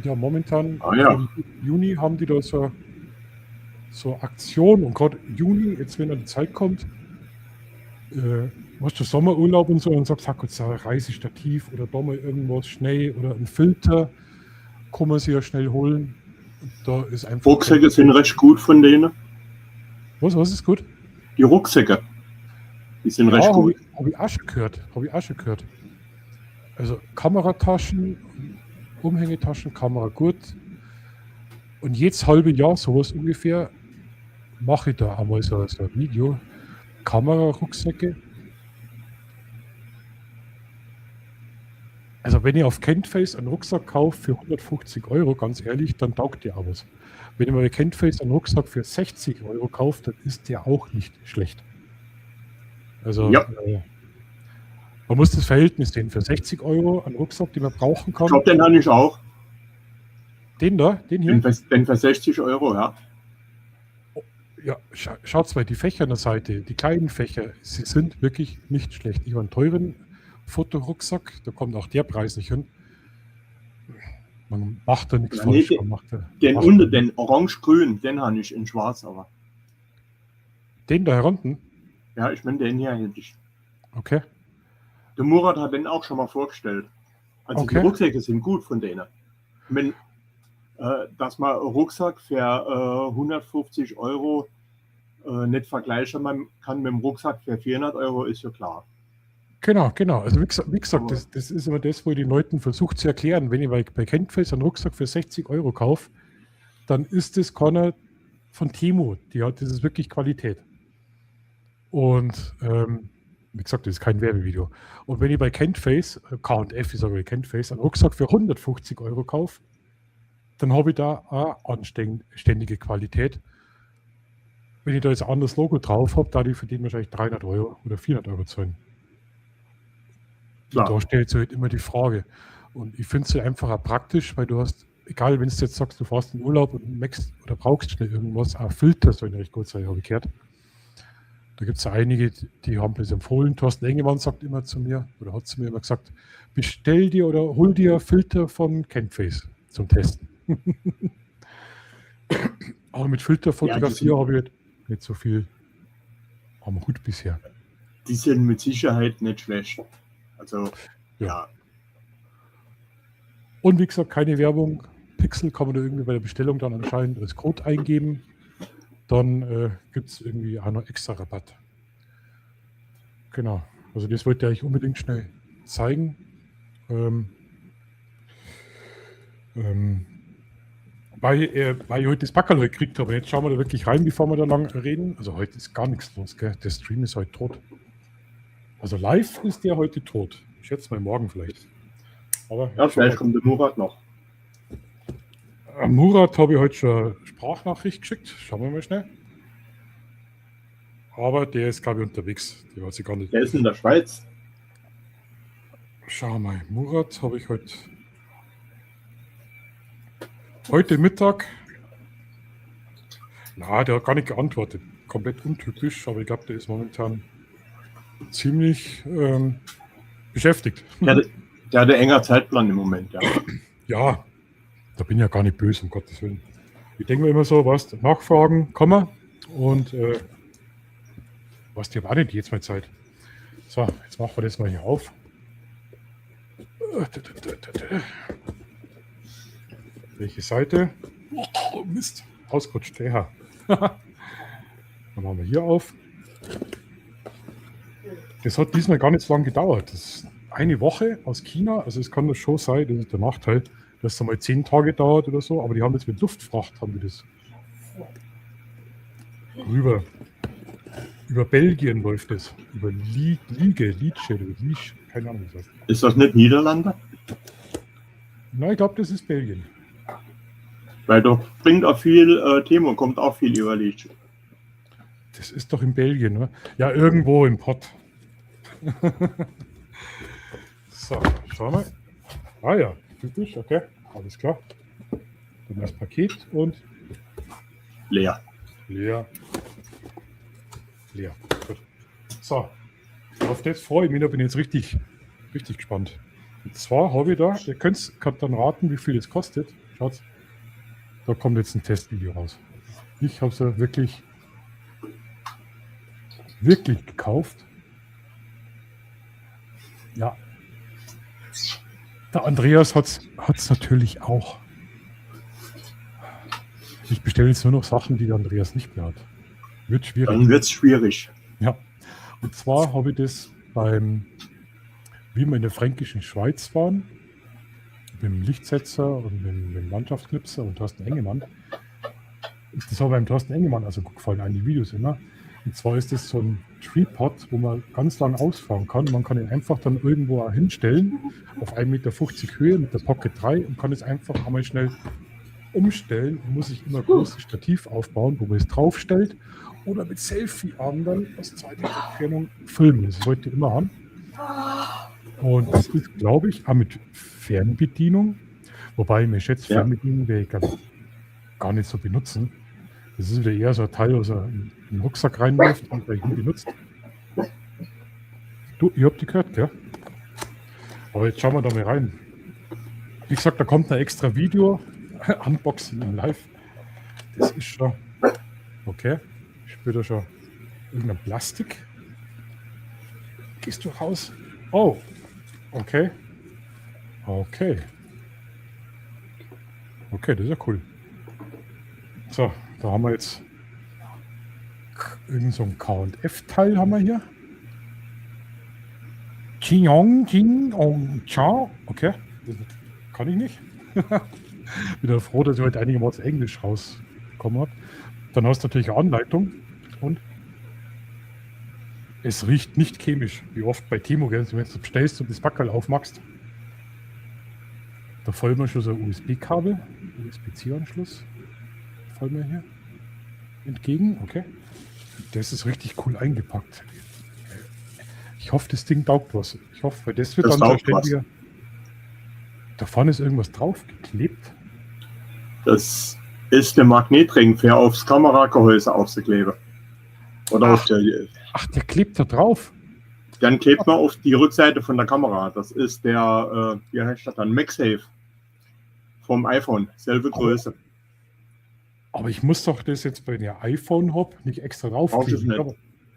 Ja, momentan im Juni haben die da so Aktion und gerade Juni, jetzt wenn dann die Zeit kommt, machst du Sommerurlaub und so und sagst, sag jetzt ein Reisestativ oder da mal irgendwas schnell oder ein Filter, kann man sich ja schnell holen. Und da ist einfach. Rucksäcke sind recht gut von denen. Was ist gut? Die Rucksäcke. Die sind recht gut. Habe ich auch schon gehört. Also Kamerataschen, Umhängetaschen, Kameragurt. Und jedes halbe Jahr, sowas ungefähr, mache ich da einmal so ein Video. Kamerarucksäcke. Also wenn ich auf Kentface einen Rucksack kaufe für 150 Euro, ganz ehrlich, dann taugt der auch was. Wenn ich mal bei Kentface einen Rucksack für 60 Euro kaufe, dann ist der auch nicht schlecht. Also Ja. Man muss das Verhältnis sehen. Für 60 Euro einen Rucksack, den man brauchen kann. Ich glaube, den habe ich auch. Den hier? Den für 60 Euro, ja. Ja, schaut mal, die Fächer an der Seite, die kleinen Fächer, sie sind wirklich nicht schlecht. Ich habe einen teuren Fotorucksack, da kommt auch der Preis nicht hin. Man macht da nichts Ja, falsch. Nee, den orange-grün, den habe ich in schwarz, aber. Den da herunten? Ja, ich meine, den hier hätte ich. Okay. Der Murat hat den auch schon mal vorgestellt. Also Okay. die Rucksäcke sind gut von denen. Wenn, dass man einen Rucksack für 150 Euro nicht vergleichen kann mit dem Rucksack für 400 Euro, ist ja klar. Genau. Also wie gesagt, das ist immer das, wo ich den Leuten versuche zu erklären. Wenn ich bei Kentface einen Rucksack für 60 Euro kaufe, dann ist das keiner von Timo. Das ist wirklich Qualität. Und wie gesagt, das ist kein Werbevideo. Und wenn ich bei Kentface, K&F, ich sage bei Kentface, einen Rucksack für 150 Euro kaufe, dann habe ich da auch anständige Qualität. Wenn ich da jetzt ein anderes Logo drauf habe, da die für den wahrscheinlich 300 Euro oder 400 Euro zahlen. Klar. Da stellt sich halt immer die Frage. Und ich finde es halt einfach auch praktisch, weil du hast, egal, wenn du jetzt sagst, du fährst in Urlaub und merkst oder brauchst schnell irgendwas, auch Filter sollen recht gut sein, habe ich gehört. Da gibt es ja einige, die haben das empfohlen. Thorsten Engemann sagt immer zu mir, oder hat zu mir immer gesagt, bestell dir oder hol dir Filter von Kentface zum Testen. Aber mit Filterfotografie habe ich nicht so viel am Hut bisher. Die sind mit Sicherheit nicht schlecht. Also, ja. Und wie gesagt, keine Werbung. Pixel kann man da irgendwie bei der Bestellung dann anscheinend als Code eingeben. Dann gibt es irgendwie auch noch extra Rabatt. Genau. Also das wollte ich unbedingt schnell zeigen. Weil ich heute das Packerl gekriegt habe. Jetzt schauen wir da wirklich rein, bevor wir da lang reden. Also heute ist gar nichts los, gell? Der Stream ist heute tot. Also live ist der heute tot. Ich schätze mal morgen vielleicht. Aber Ja, vielleicht kommt der Murat noch. Murat habe ich heute schon eine Sprachnachricht geschickt. Schauen wir mal schnell. Aber der ist, glaube ich, unterwegs. Der hat sich gar nicht. Der ist in der Schweiz. Schau mal, Murat habe ich heute Mittag. Na, der hat gar nicht geantwortet. Komplett untypisch, aber ich glaube, der ist momentan ziemlich beschäftigt. Der hat einen enger Zeitplan im Moment, ja. Ja, da bin ich ja gar nicht böse, um Gottes Willen. Ich denke mir immer so, was, nachfragen, kommen und was, die haben auch nicht jetzt mal Zeit. So, jetzt machen wir das mal hier auf. Welche Seite? Oh, Mist, ausgerutscht, ja. Dann machen wir hier auf. Das hat diesmal gar nicht so lange gedauert. Das ist eine Woche aus China, also es kann das schon sein, das ist der Nachteil, dass es einmal 10 Tage dauert oder so, aber die haben das mit Luftfracht, haben die das über Belgien läuft das, über Liege, keine Ahnung, was das heißt. Ist das nicht Niederlande? Nein, ich glaube, das ist Belgien. Weil dort bringt auch viel Thema, kommt auch viel über Liege. Das ist doch in Belgien, ne? Ja, irgendwo im Pott. So, schauen wir. Ah ja, typisch, okay, alles klar. Dann das Paket und Leer. leer. Gut. So, auf das freue ich mich, da bin ich jetzt richtig gespannt. Und zwar habe ich da, ihr könnt dann raten, wie viel es kostet. Schaut, da kommt jetzt ein Testvideo raus. Ich habe es ja wirklich gekauft. Ja. Der Andreas hat es natürlich auch. Ich bestelle jetzt nur noch Sachen, die der Andreas nicht mehr hat. Wird schwierig. Dann wird es schwierig. Ja. Und zwar habe ich das wie wir in der fränkischen Schweiz waren, mit dem Lichtsetzer und mit dem Landschaftsknipser und Thorsten Engemann. Das war beim Thorsten Engemann also gut gefallen, an die Videos immer. Und zwar ist das so ein Tripod, wo man ganz lang ausfahren kann. Man kann ihn einfach dann irgendwo hinstellen, auf 1,50 Meter Höhe mit der Pocket 3 und kann es einfach einmal schnell umstellen. Man muss sich immer großes Stativ aufbauen, wo man es draufstellt oder mit Selfie-Arm dann aus 2 Meter Entfernung filmen. Das sollte immer haben. Und das ist, glaube ich, auch mit Fernbedienung. Wobei, mir schätzt, Fernbedienung werde ich gar nicht so benutzen. Das ist wieder eher so ein Teil, was er in den Rucksack reinwirft und gleich nie benutzt. Du, ihr habt die gehört, gell? Aber jetzt schauen wir da mal rein. Wie gesagt, da kommt ein extra Video. Unboxing im Live. Das ist schon. Okay. Ich spüre da schon irgendein Plastik. Gehst du raus? Oh. Okay. Okay, das ist ja cool. So, da haben wir jetzt irgend so ein K&F-Teil haben wir hier. Ciao. Okay, das kann ich nicht. Wieder froh, dass ich heute einigermaßen Englisch rausgekommen habe. Dann hast du natürlich eine Anleitung und es riecht nicht chemisch, wie oft bei Timo, wenn du bestellst und das Packerl aufmachst. Da folgen wir schon so ein USB-Kabel, USB-C-Anschluss. Folgen wir hier entgegen, okay. Das ist richtig cool eingepackt. Ich hoffe, das Ding taugt was. Ich hoffe, weil das wird Das dann so taugt was. ständiger. Da vorne ist irgendwas drauf geklebt. Das ist der Magnetring für aufs Kameragehäuse aufzukleben. Oder auf der. Ach, der klebt da drauf. Dann klebt man auf die Rückseite von der Kamera. Das ist der, wie heißt das dann? MagSafe vom iPhone. Selbe Größe. Aber ich muss doch das jetzt bei der iPhone habe nicht extra Brauchst du es draufkleben. nicht. Aber-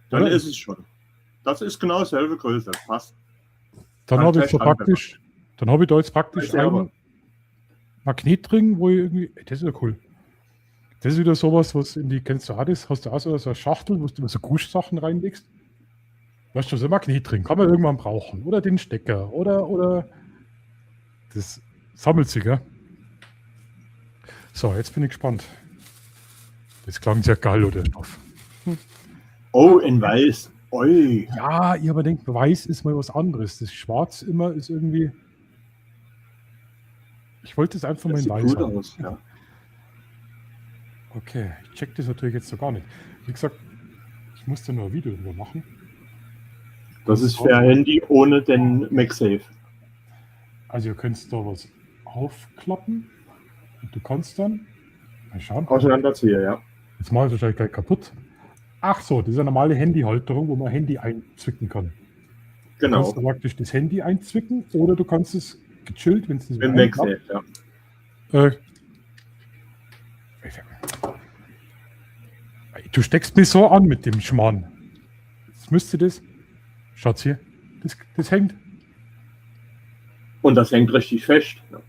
Dann Oder? ist es schon. Das ist genau selbe Größe. Passt. Dann Kann habe ich gleich so anfangen. praktisch, dann habe ich da jetzt praktisch Weiß ich aber. Magnetring, wo ich irgendwie, das ist ja cool. Das ist wieder sowas, was in die, kennst du auch das? Hast du auch so eine Schachtel, wo du immer so Gusssachen reinlegst? Weißt du, so ein Magnetring, kann man irgendwann brauchen. Oder den Stecker, oder das sammelt sich, ja. So, jetzt bin ich gespannt. Das klang sehr geil, oder Stoff. Oh, in weiß. Oi. Ja, ich aber denke, weiß ist mal was anderes. Das Schwarz immer ist irgendwie. Ich wollte es einfach mal Das in sieht weiß gut haben. aus. Ja. Okay, ich check das natürlich jetzt so gar nicht. Wie gesagt, ich muss da nur ein Video drüber machen. Das ist für ein Handy ohne den MagSafe. Also ihr könnt da was aufklappen und du kannst dann. Mal schauen. Auseinanderziehen, ja. Jetzt mache ich es wahrscheinlich gleich kaputt. Ach so, das ist eine normale Handyhalterung, wo man Handy einzwicken kann. Du Genau. kannst da praktisch das Handy einzwicken oder du kannst es gechillt, wenn es das Mit dem einklappt. MagSafe, ja. Du steckst mich so an mit dem Schmarrn. Jetzt müsste das. Schaut's hier. Das hängt. Und das hängt richtig fest. Ja.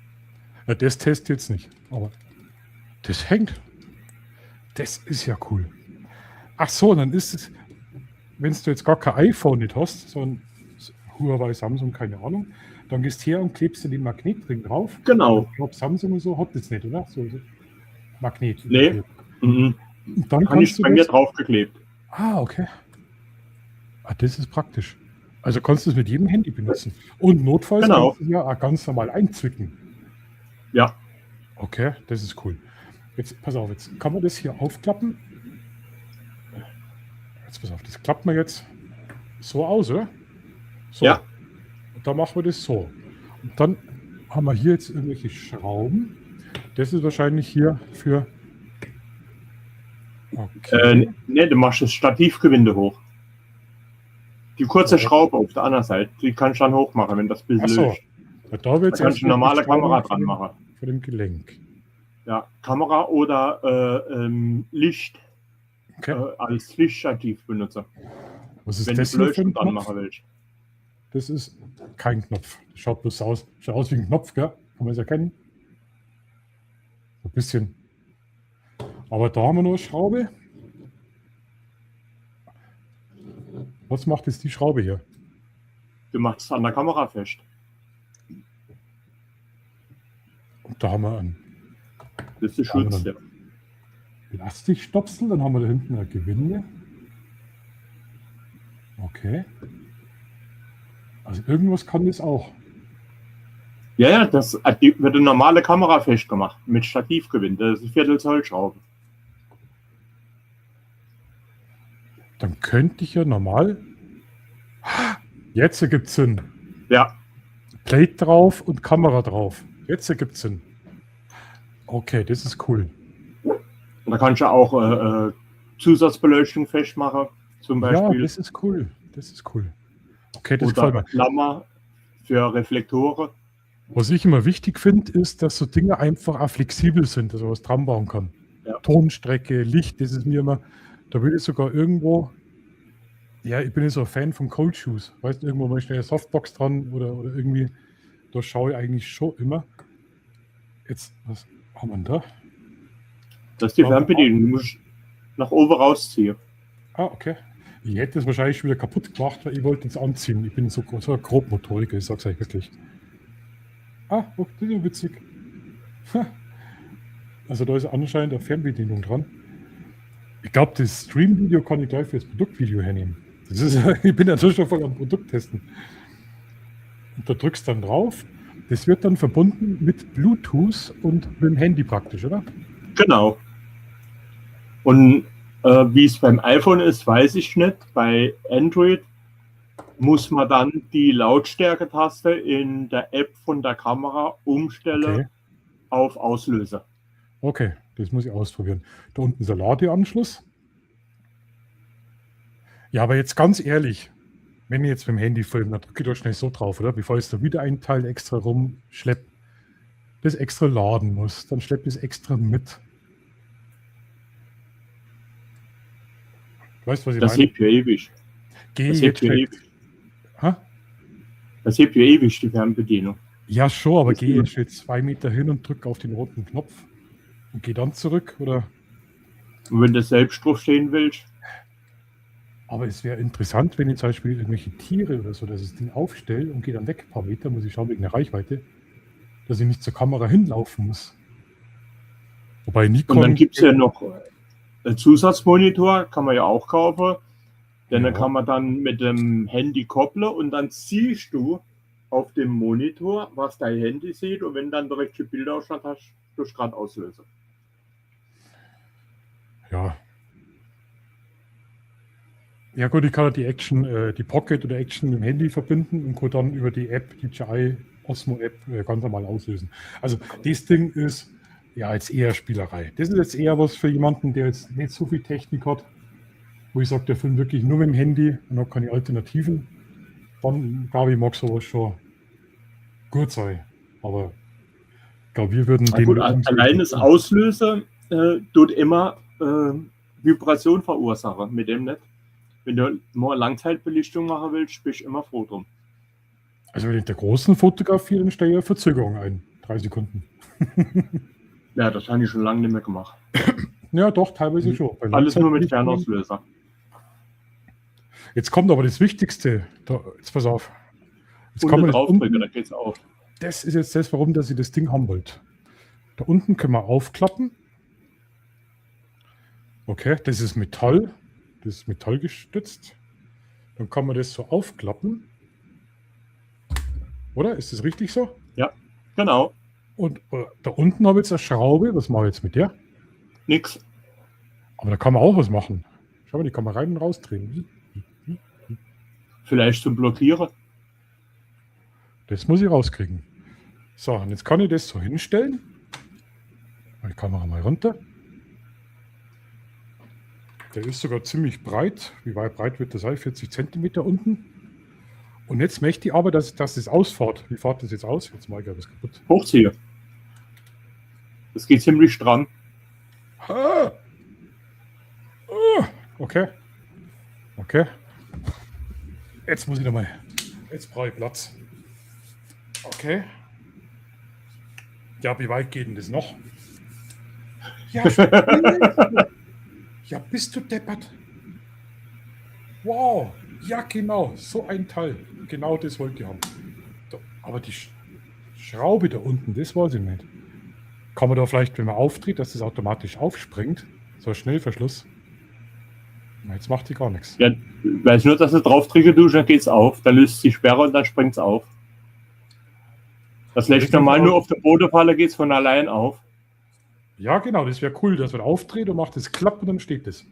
Ja, das teste ich jetzt nicht. Aber das hängt. Das ist ja cool. Ach so, dann ist es, wenn du jetzt gar kein iPhone nicht hast, sondern Huawei, Samsung, keine Ahnung, dann gehst du her und klebst du den Magnetring drauf. Genau. Ich glaube, Samsung und so hat das nicht, oder? So Magnet. Nee. Mhm. Und dann Habe ich kannst du bei mir das. draufgeklebt. Ah, okay. Ah, das ist praktisch. Also kannst du es mit jedem Handy benutzen. Und notfalls Genau. kannst du es ja auch ganz normal einzwicken. Ja. Okay, das ist cool. Jetzt, pass auf, jetzt kann man das hier aufklappen. Jetzt, pass auf, das klappt man jetzt so aus, oder? So. Ja. Und dann machen wir das so. Und dann haben wir hier jetzt irgendwelche Schrauben. Das ist wahrscheinlich hier für... Okay. Ne, du machst das Stativgewinde hoch. Die kurze Okay. Schraube auf der anderen Seite, die kannst du dann hochmachen, wenn das ein bisschen Ach so. löst. Ja, da wird Da kannst du eine normale Kamera dran machen. Für dem Gelenk. Ja, Kamera oder Licht Okay. als Lichtstativ benutzen. Was ist Wenn das du hier für ein Beleuchtung dran Knopf? machen willst. Das ist kein Knopf. Das schaut bloß aus. Schaut aus wie ein Knopf, gell? Kann man es erkennen? So ein bisschen. Aber da haben wir nur eine Schraube. Was macht jetzt die Schraube hier? Du machst es an der Kamera fest. Und da haben wir einen Das ist der Schutz. Ja. Plastikstopsel. Dann haben wir da hinten eine Gewinde. Okay. Also irgendwas kann das auch. Ja, das die wird eine normale Kamera festgemacht mit Stativgewinde. Das ist eine Viertelzollschraube. Dann könnte ich ja normal. Jetzt ergibt es Sinn. Ja, Plate drauf und Kamera drauf. Jetzt ergibt es Sinn. Okay, das ist cool. und da kannst du auch Zusatzbeleuchtung festmachen, zum Ja, Beispiel. das ist cool. Das ist cool. Okay, das oder gefällt mir. Klammer für Reflektoren. Was ich immer wichtig finde, ist, dass so Dinge einfach auch flexibel sind, dass man was dran bauen kann. Ja. Tonstrecke, Licht, das ist mir immer, da will ich sogar irgendwo, ja, ich bin ja so ein Fan von Cold Shoes. Weißt du, irgendwo mal schnell eine Softbox dran oder irgendwie, da schaue ich eigentlich schon immer. Jetzt, was haben wir denn da? Das ist die Ja. Fernbedienung. Du musst nach oben rausziehen. Ah, okay. Ich hätte es wahrscheinlich schon wieder kaputt gemacht, weil ich wollte es anziehen. Ich bin so ein Grobmotoriker, ich sag's euch wirklich. Ah, oh, das ist ja witzig. Ha. Also da ist anscheinend eine Fernbedienung dran. Ich glaube, das Stream-Video kann ich gleich für das Produktvideo hernehmen. Das ist, ich bin ja schon voll am Produkt testen. Und da drückst dann drauf. Das wird dann verbunden mit Bluetooth und mit dem Handy praktisch, oder? Genau. Und wie es beim iPhone ist, weiß ich nicht. Bei Android muss man dann die Lautstärke-Taste in der App von der Kamera umstellen Okay. auf Auslöser. Okay, das muss ich ausprobieren. Da unten ist der Ladeanschluss. Ja, aber jetzt ganz ehrlich, wenn ich jetzt mit dem Handy filme, dann drücke ich doch schnell so drauf, oder? Bevor ich da wieder ein Teil extra rumschleppe, das extra laden muss, dann schleppe ich es extra mit. Weißt du, was ich Das meine? hebt ja ewig. Geh Das jetzt hebt ja schnell. ewig. Ha? Das hebt ja ewig, die Fernbedienung. Ja, schon, aber Das gehe geht. ich jetzt 2 Meter hin und drücke auf den roten Knopf und gehe dann zurück, oder? Und wenn du selbst drauf stehen willst, Aber es wäre interessant, wenn ich zum Beispiel irgendwelche Tiere oder so, dass ich das Ding aufstelle und gehe dann weg ein paar Meter, muss ich schauen wegen der Reichweite, dass ich nicht zur Kamera hinlaufen muss. Wobei und Nikon. dann gibt es ja noch einen Zusatzmonitor, kann man ja auch kaufen. Denn dann Ja. kann man dann mit dem Handy koppeln und dann siehst du auf dem Monitor, was dein Handy sieht. Und wenn du dann direkt die Bildausschnitt hast, durch Grad auslösen. Ja. Ja gut, ich kann halt die Action, die Pocket oder Action mit dem Handy verbinden und kann dann über die App, DJI Osmo App, ganz normal auslösen. Also das Ding ist ja jetzt eher Spielerei. Das ist jetzt eher was für jemanden, der jetzt nicht so viel Technik hat, wo ich sage, der filmt wirklich nur mit dem Handy und hat keine Alternativen. Dann glaube ich, mag sowas schon gut sein. Aber ich glaube, wir würden Na den gut, allein das Auslösen tut immer Vibration verursachen. Mit dem nicht. Wenn du mal Langzeitbelichtung machen willst, bist du immer froh drum. Also wenn ich der großen fotografiere, dann stelle ich eine Verzögerung ein. 3 Sekunden. Ja, das habe ich schon lange nicht mehr gemacht. Ja, doch, teilweise schon. Bei Alles nur mit Langzeitbelichtung- Fernauslöser. Jetzt kommt aber das Wichtigste. Da, jetzt pass auf. Jetzt Und kommen wir draufdrücken, unten. da geht's auf. Das ist jetzt das, warum dass ihr das Ding haben wollt. Da unten können wir aufklappen. Okay, das ist Metall. Das ist metallgestützt. Dann kann man das so aufklappen. Oder? Ist das richtig so? Genau, Und da unten habe ich jetzt eine Schraube. Was mache ich jetzt mit der? nix. Aber da kann man auch was machen. Schau mal, die kann man rein und rausdrehen. Vielleicht zum Blockieren. Das muss ich rauskriegen. So, und jetzt kann ich das so hinstellen. Die Kamera mal runter. Der ist sogar ziemlich breit. Wie weit breit wird das sein? 40 cm unten. Und jetzt möchte ich aber, dass das ausfährt. Wie fährt das jetzt aus? Jetzt mal ich was kaputt. Hochziehen. Das geht ziemlich stramm. Ah. Ah. Okay. Okay. Jetzt muss ich nochmal. Jetzt brauche ich Platz. Okay. Ja, wie weit geht denn das noch? Ja, ja, bist du deppert? Wow. Ja, genau. So ein Teil. Genau das wollte ich haben. Da, aber die Schraube da unten, das weiß ich nicht. Kann man da vielleicht, wenn man auftritt, dass das automatisch aufspringt? So ein Schnellverschluss. Na, jetzt macht die gar nichts. Ja, weiß nur, dass du drauf drücken tust, dann geht's auf. Dann löst die Sperre und dann springt's auf. Das lässt normal nur auf der Bodenfalle, geht's von allein auf. Ja, genau, das wäre cool, dass man aufdreht und macht das klapp und dann steht das.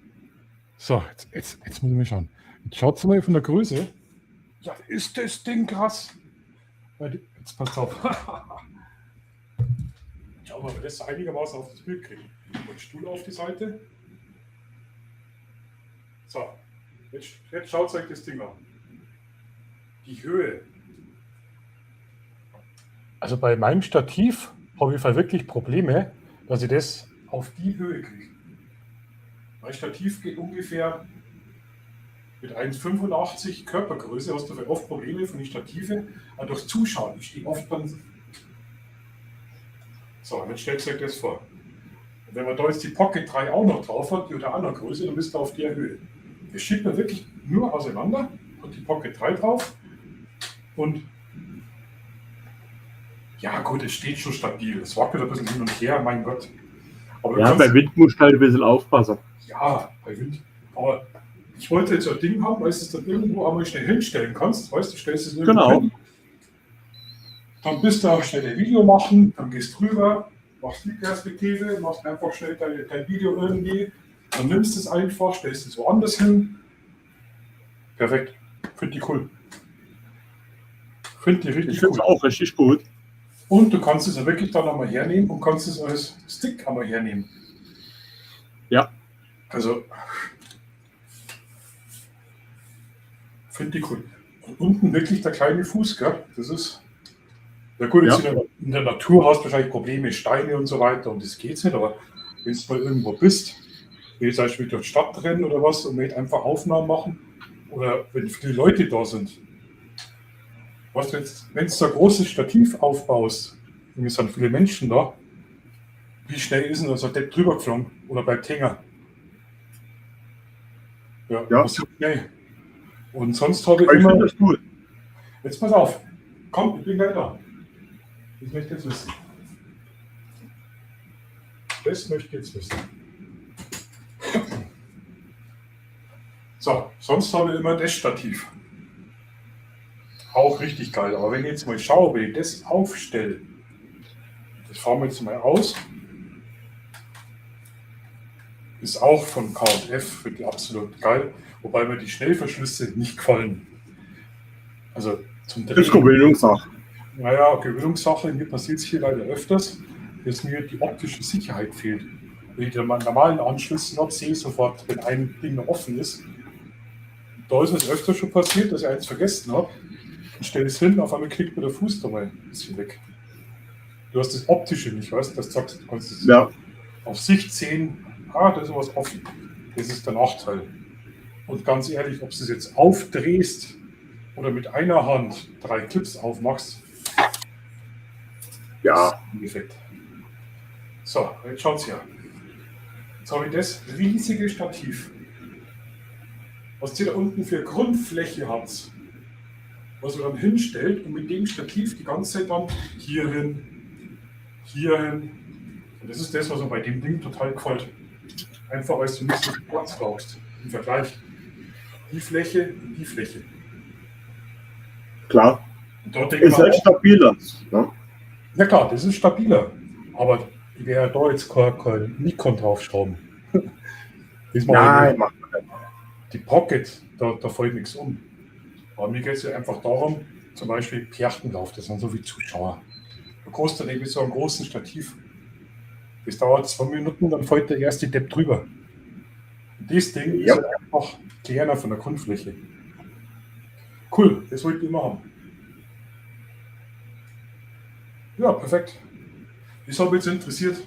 So, jetzt muss ich mal schauen. Jetzt schaut mal von der Größe. Ja, ist das Ding krass. Jetzt passt auf. Schauen wir mal, ob wir das einigermaßen auf das Bild kriegen. Und Stuhl auf die Seite. So, jetzt schaut euch das Ding an. Die Höhe. Also bei meinem Stativ habe ich wirklich Probleme, dass ich das auf die Höhe kriege. Mein Stativ geht ungefähr mit 1,85 Körpergröße, hast du für oft Probleme von den Stative, aber durch Zuschauen. Ich stehe oft dann. So, jetzt stellt euch das vor. Und wenn man da jetzt die Pocket 3 auch noch drauf hat, die oder andere Größe, dann bist du auf der Höhe. Das schiebt man wirklich nur auseinander und die Pocket 3 drauf. Und ja, gut, es steht schon stabil. Es wackelt ein bisschen hin und her, mein Gott. Aber du Ja, kannst- bei Wind musst du halt ein bisschen aufpassen. Ja, bei Wind. Aber ich wollte jetzt so ein Ding haben, weil du es dann irgendwo einmal schnell hinstellen kannst. Weißt du, stellst es irgendwo Genau. hin. Dann bist du auch schnell ein Video machen, dann gehst drüber, machst die Perspektive, machst einfach schnell dein Video irgendwie, dann nimmst es einfach, stellst es woanders hin. Perfekt. Finde die cool. Finde die Ich richtig finde es cool. auch richtig gut. Und du kannst es ja wirklich dann einmal hernehmen und kannst es als Stick einmal hernehmen. Ja. Also, finde ich cool. Und unten wirklich der kleine Fuß, gell? Das ist. Ja gut, jetzt in der Natur hast du wahrscheinlich Probleme, Steine und so weiter und das geht's nicht, aber wenn du mal irgendwo bist, wenn du zum Beispiel durch die Stadt rennen oder was und nicht einfach Aufnahmen machen oder wenn viele Leute da sind, Was du jetzt, wenn du so ein großes Stativ aufbaust, und es sind viele Menschen da, wie schnell ist denn da so ein Depp drüber geflogen? Oder bleibt hängen? Ja, Ja. passiert schnell. Und sonst habe ich Aber ich immer. finde das gut. Jetzt pass auf. Komm, ich bin gleich da. Das möchte ich jetzt wissen. Das möchte ich jetzt wissen. So, sonst habe ich immer das Stativ. Auch richtig geil. Aber wenn ich jetzt mal schaue, wie ich das aufstelle, das fahren wir jetzt mal aus. Ist auch von K&F, finde ich absolut geil. Wobei mir die Schnellverschlüsse nicht gefallen. Also zum Das ist Gewöhnungssache. Naja, Gewöhnungssache, mir passiert es hier leider öfters, dass mir die optische Sicherheit fehlt. Wenn ich den normalen Anschlüssen habe, sehe ich sofort, wenn ein Ding noch offen ist. Da ist es öfter schon passiert, dass ich eins vergessen habe und stelle es hin, auf einmal knickt mir der Fuß da mal ein bisschen weg. Du hast das Optische nicht, weißt du, das sagst, du kannst es Ja. auf Sicht sehen, da ist was offen. Das ist der Nachteil. Und ganz ehrlich, ob du es jetzt aufdrehst oder mit einer Hand 3 Clips aufmachst, Ja. im Effekt. So, jetzt schaut's her. Jetzt habe ich das riesige Stativ. Was ihr da unten für Grundfläche habt, was ihr dann hinstellt und mit dem Stativ die ganze Zeit dann hierhin. Und das ist das, was mir bei dem Ding total gefällt. Einfach, weil du nicht so viel Platz brauchst. Im Vergleich. Die Fläche und die Fläche. Klar. Und dort denke ich Ist mal halt auch, stabiler. Ne? ja klar, das ist stabiler. Aber ich werde da jetzt kein Nikon draufschrauben. Das mache ich Nein, nicht. macht man nicht. Die Pocket, da fällt nichts um. Aber mir geht es ja einfach darum, zum Beispiel Perchtenlauf, das sind so wie Zuschauer. Du kostet irgendwie so einen großen Stativ. Das dauert 2 Minuten, dann fällt der erste Depp drüber. Und das Ding Ja. ist halt einfach kleiner von der Grundfläche. Cool, das wollte ich immer haben. Ja, perfekt. Das hat mich jetzt interessiert.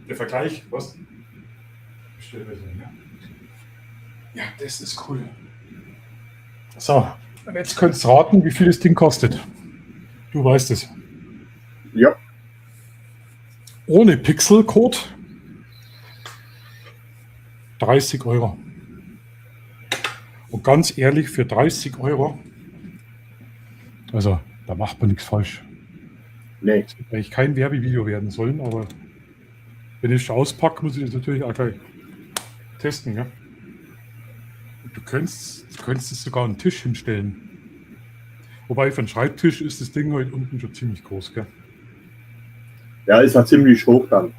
Der Vergleich, was? Bestell mir den, ja. Ja, das ist cool. So, und jetzt könnt ihr raten, wie viel das Ding kostet. Du weißt es. Ja. Ohne Pixelcode 30 Euro. Und ganz ehrlich, für 30 Euro, also da macht man nichts falsch. Nee. Das hätte eigentlich kein Werbevideo werden sollen, aber wenn ich es auspacke, muss ich das natürlich auch gleich testen. Ja? Und du könntest es sogar einen Tisch hinstellen. Wobei für einen Schreibtisch ist das Ding halt unten schon ziemlich groß. Gell? Ja, ist ja ziemlich hoch dann.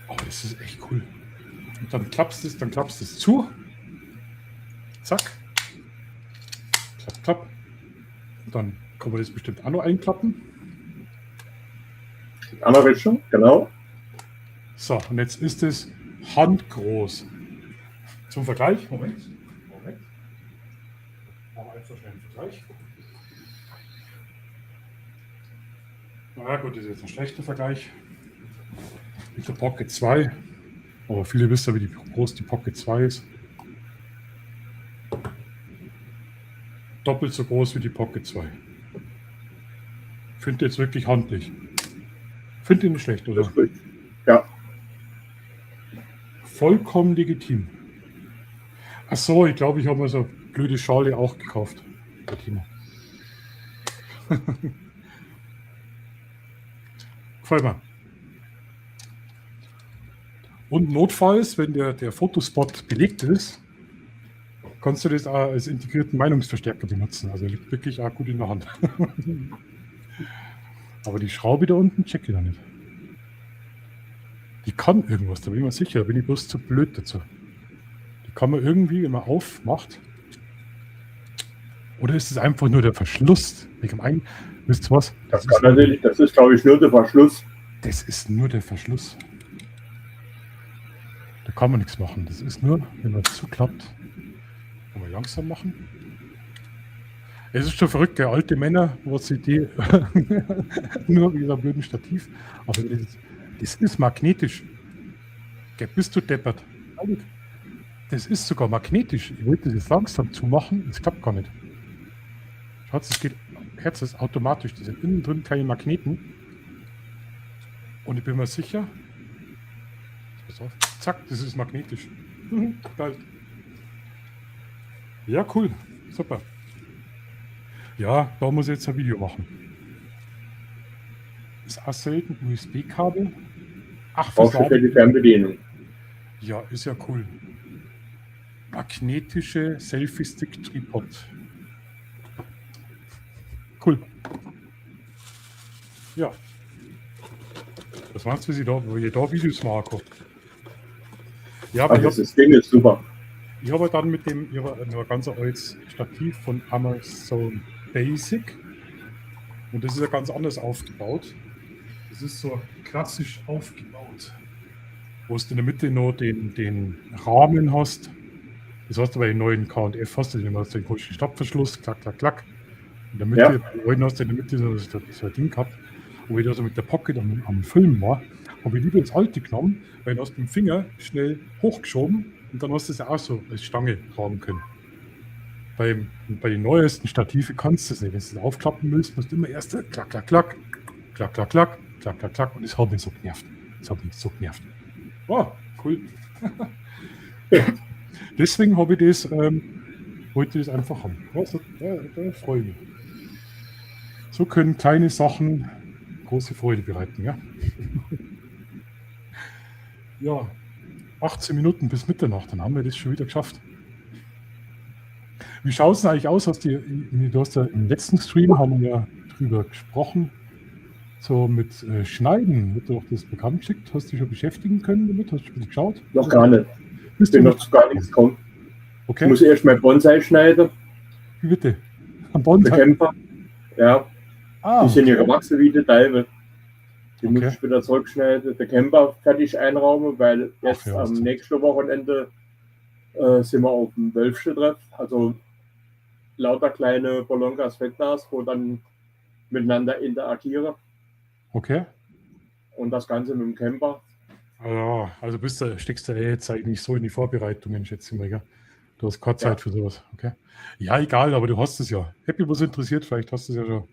Aber das ist echt cool. Und dann klappst du es zu. Zack. Klapp, klapp. Und dann kann man das bestimmt auch noch einklappen. In andere Richtung, genau. So, und jetzt ist es handgroß. Zum Vergleich. Moment. Machen wir einfach schnell einen Vergleich. Na gut, das ist jetzt ein schlechter Vergleich. Mit der Pocket 2. Aber viele wissen ja, wie groß die Pocket 2 ist. Doppelt so groß wie die Pocket 2. Finde jetzt wirklich handlich. Finde ich nicht schlecht, oder? Das ist richtig. Ja. Vollkommen legitim. Ach so, ich glaube, ich habe mir so eine blöde Schale auch gekauft. Der Timo. Gefällt mir. Und notfalls, wenn der Fotospot belegt ist, kannst du das auch als integrierten Meinungsverstärker benutzen. Also liegt wirklich auch gut in der Hand. Aber die Schraube da unten check ich da nicht. Die kann irgendwas, da bin ich mir sicher, da bin ich bloß zu blöd dazu. Die kann man irgendwie, wenn man aufmacht. Oder ist es einfach nur der Verschluss? Wisst ihr was? Das ist, glaube ich, nur der Verschluss. Das ist nur der Verschluss. Da kann man nichts machen. Das ist nur, wenn man es zuklappt. Kann man langsam machen. Es ist schon verrückt, gell? Alte Männer, was sie die nur mit dieser blöden Stativ. Aber das ist magnetisch. Gell, bist du deppert? Das ist sogar magnetisch. Ich wollte das jetzt langsam zumachen, das klappt gar nicht. Schaut, es geht Herz ist automatisch. Da sind innen drin keine Magneten. Und ich bin mir sicher. Pass auf. Zack, das ist magnetisch. Geil. Ja, cool. Super. Ja, da muss ich jetzt ein Video machen. Ist auch selten USB-Kabel. Ach, Auch für die Fernbedienung. Ja, ist ja cool. Magnetische Selfie-Stick-Tripod. Cool. Ja. Was meinst du, wo ihr da Videos machen? Ja, aber Also das Ding ist super. ich habe dann mit dem, ich habe ein ganz altes Stativ von Amazon Basic. Und das ist ja ganz anders aufgebaut. Das ist so klassisch aufgebaut. Wo du in der Mitte noch den Rahmen hast. Das hast du bei den neuen K&F hast du den komischen Stabverschluss, klack, klack, klack. In der Mitte, bei den neuen hast du in der Mitte so ein Ding gehabt. Und wenn ich da so mit der Pocket am Filmen war, habe ich lieber das alte genommen, weil du hast mit dem Finger schnell hochgeschoben und dann hast du es ja auch so als Stange tragen können. Bei den neuesten Stative kannst du es nicht. Wenn du es aufklappen willst, musst du immer erst klack, klack, klack, klack, klack, klack, klack, klack, klack. Und das hat mich so genervt. Oh, cool. Deswegen habe ich das, wollte ich das einfach haben. Also, da freue ich mich. So können kleine Sachen große Freude bereiten, ja. Ja, 18 Minuten bis Mitternacht, dann haben wir das schon wieder geschafft. Wie schaut es denn eigentlich aus? Du hast ja im letzten Stream haben wir ja drüber gesprochen, so mit Schneiden. Wird dir auch das bekannt geschickt? Hast du dich schon beschäftigen können damit? Hast du schon geschaut? Noch gar nicht. Bist Bin du noch zu gar nichts gekommen. Ich Okay, muss erst mal Bonsai schneiden. wie bitte? Am Der Bonsai? Camper. Ja, Ah, die sind ja gewachsen wie die Teile. Die muss Okay. ich wieder zurückschneiden. Der Camper fertig einraumen, weil jetzt ja, am ist- nächsten Wochenende sind wir auf dem Wölfsche-Treff. Also lauter kleine Bolonkas Fettnas, wo dann miteinander interagieren. okay. Und das Ganze mit dem Camper. Ja, also steckst du jetzt eigentlich so in die Vorbereitungen, schätze ich mal, gell? Du hast keine Zeit für sowas, okay? Ja, egal, aber du hast es ja. Happy, was interessiert, vielleicht hast du es ja schon.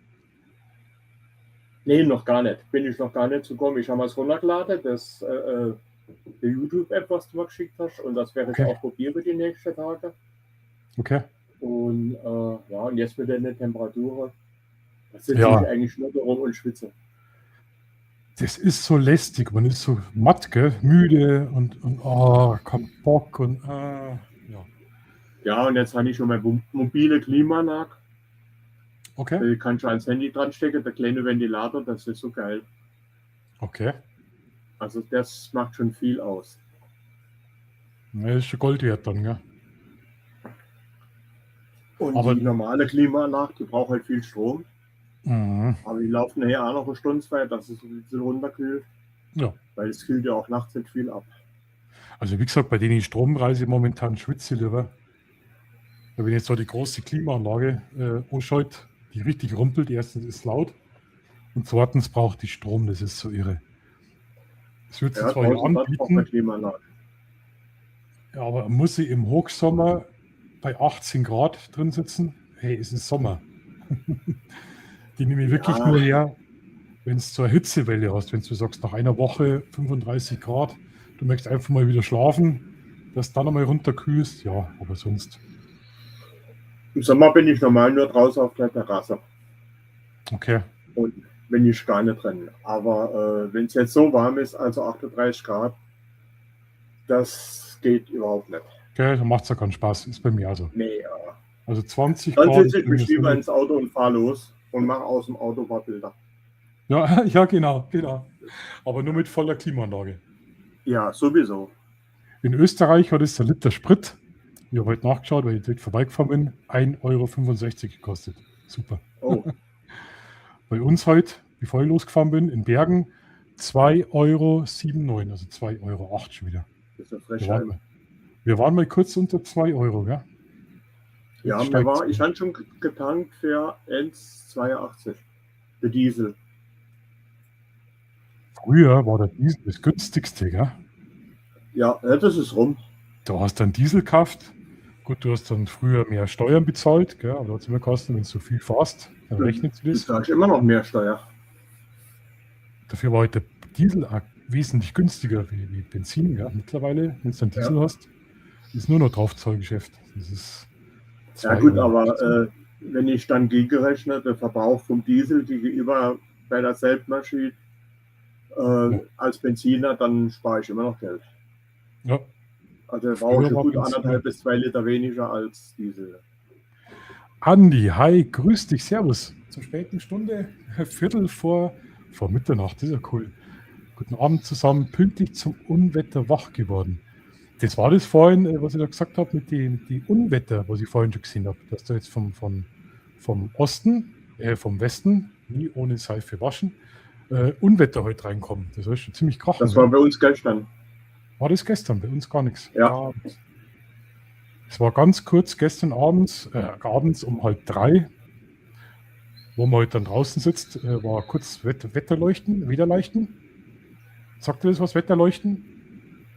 Nee, noch gar nicht. Bin ich noch gar nicht zugekommen. Ich habe es runtergeladen, die YouTube-App, was du mir geschickt hast. Und das werde ich Okay. auch probieren die nächsten Tage. Okay. Und ja, und jetzt mit den Temperaturen, da sitze Ja. ich eigentlich nur da rum und schwitze. Das ist so lästig, man ist so matt, gell? Müde und kein Bock und ja. Ja, und jetzt habe ich schon meine mobile Klimaanlage. Okay, Die kann schon ans Handy dran stecken, der kleine Ventilator, das ist so geil. okay. Also das macht schon viel aus. Ja, das ist schon Gold wert dann, gell? Und Aber- die normale Klimaanlage, die braucht halt viel Strom. Mhm. Aber die laufen nachher auch noch eine Stunde weit, dass es ein bisschen runterkühlt. Ja. Weil es kühlt ja auch nachts nicht viel ab. Also wie gesagt, bei denen ich Strompreise momentan schwitze ich lieber. Weil wenn jetzt so die große Klimaanlage anschaut, die richtig rumpelt, erstens ist es laut und zweitens braucht die Strom, das ist so irre. Das wird sie Ja, zwar ja 1000 Watt braucht anbieten, eine Klimaanlage. ja, aber muss sie im Hochsommer bei 18 Grad drin sitzen? Hey, es ist Sommer. Die nehme ich wirklich Ja. nur her, wenn es zur Hitzewelle hast, wenn du sagst, nach einer Woche 35 Grad, du möchtest einfach mal wieder schlafen, dass du dann einmal runterkühlst, ja, aber sonst. Im Sommer bin ich normal nur draußen auf der Terrasse. Okay, Und wenn ich gar nicht drin. Aber wenn es jetzt so warm ist, also 38 Grad, das geht überhaupt nicht. okay, dann macht es ja keinen Spaß, ist bei mir also. Nee, Also 20 dann Grad. sitze ich mich ist lieber immer- ins Auto und fahre los und mache aus dem Auto ein paar Bilder. Ja, ja, genau. Aber nur mit voller Klimaanlage. Ja, sowieso. In Österreich hat es der Liter Sprit, ich habe heute nachgeschaut, weil ich direkt vorbeigefahren bin, 1,65 € gekostet. Super. Oh, Bei uns heute, bevor ich losgefahren bin, in Bergen 2,79 €, also 2,08 € schon wieder. das ist eine Wir Frechheit. wir waren mal kurz unter 2 €, ja? Ja, Jetzt mir war, steigt's ich habe schon getankt für 1,82 der Diesel. Früher war der Diesel das günstigste, gell? Ja, das ist rum. Du hast dann Diesel gekauft, Gut, du hast dann früher mehr Steuern bezahlt, gell? Aber da hat es immer gekostet, wenn du so viel fährst, dann rechnet sich Du das. zahlst immer noch mehr Steuer. Dafür war halt der Diesel auch wesentlich günstiger wie Benzin. Ja. Mittlerweile, wenn du dann Diesel hast, ist nur noch Draufzahlgeschäft. Das ist Ja gut, aber wenn ich dann gegenrechne, der Verbrauch vom Diesel gegenüber bei derselben Maschine als Benziner, dann spare ich immer noch Geld. Ja, Also brauche ich Früher war gut Benzin- 1,5 bis 2 Liter weniger als Diesel. Andi, hi, grüß dich, servus. Zur späten Stunde, Viertel vor Mitternacht, das ist ja cool. Guten Abend zusammen, pünktlich zum Unwetter wach geworden. Das war das vorhin, was ich da gesagt habe, mit die Unwetter, was ich vorhin schon gesehen habe. Dass da jetzt vom Osten, vom Westen, nie ohne Seife waschen, Unwetter heute reinkommen. Das ist schon ziemlich krachen. Das war bei uns gestern. War das gestern? Bei uns gar nichts. Ja. Gar nichts. Es war ganz kurz gestern abends um 2:30, wo man halt dann draußen sitzt, war kurz Wetterleuchten. Sagt ihr das was, Wetterleuchten?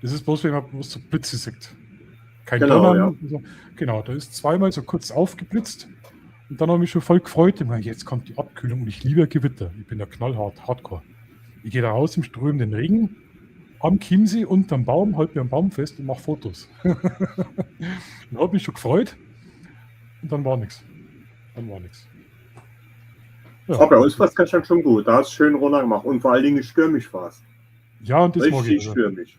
Das ist bloß, wenn man so Blitze sieht. Kein Genau, Donnern. So. Genau, da ist zweimal so kurz aufgeblitzt und dann habe ich mich schon voll gefreut. Ich meine, jetzt kommt die Abkühlung und ich liebe Gewitter. Ich bin ja knallhart, hardcore. Ich gehe da raus im strömenden Regen, am Chiemsee unterm Baum, halte mir am Baum fest und mache Fotos. Dann habe mich schon gefreut und dann war nichts. Ja. Aber bei uns war es gestern schon gut. Da hast du schön runter gemacht und vor allen Dingen stürmisch war es. Ja, und das mag Richtig ich. Also. stürmisch.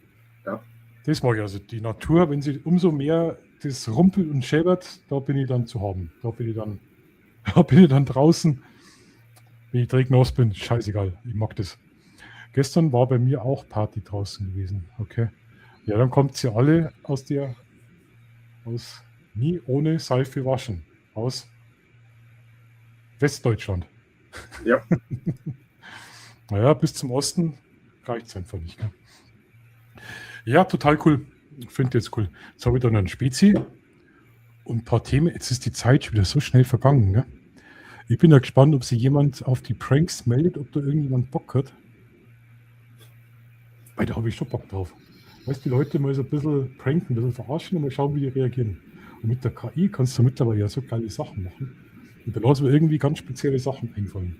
Das mag ich. Also die Natur, wenn sie umso mehr das rumpelt und schäbert, da bin ich dann zu haben. Da bin ich dann draußen. Wenn ich direkt nass bin, scheißegal. Ich mag das. Gestern war bei mir auch Party draußen gewesen. Okay. Ja, dann kommt sie alle aus nie ohne Seife waschen. Aus Westdeutschland. Ja. Naja, bis zum Osten reicht es einfach nicht. Gell? Ja, total cool. Ich finde jetzt cool. Jetzt habe ich dann einen Spezi und ein paar Themen. Jetzt ist die Zeit schon wieder so schnell vergangen. Ne? Ich bin ja gespannt, ob sich jemand auf die Pranks meldet, ob da irgendjemand Bock hat. Weil da habe ich schon Bock drauf. Weißt du, die Leute mal so ein bisschen pranken, ein bisschen verarschen und mal schauen, wie die reagieren. Und mit der KI kannst du mittlerweile ja so geile Sachen machen. Und da lassen wir irgendwie ganz spezielle Sachen einfallen.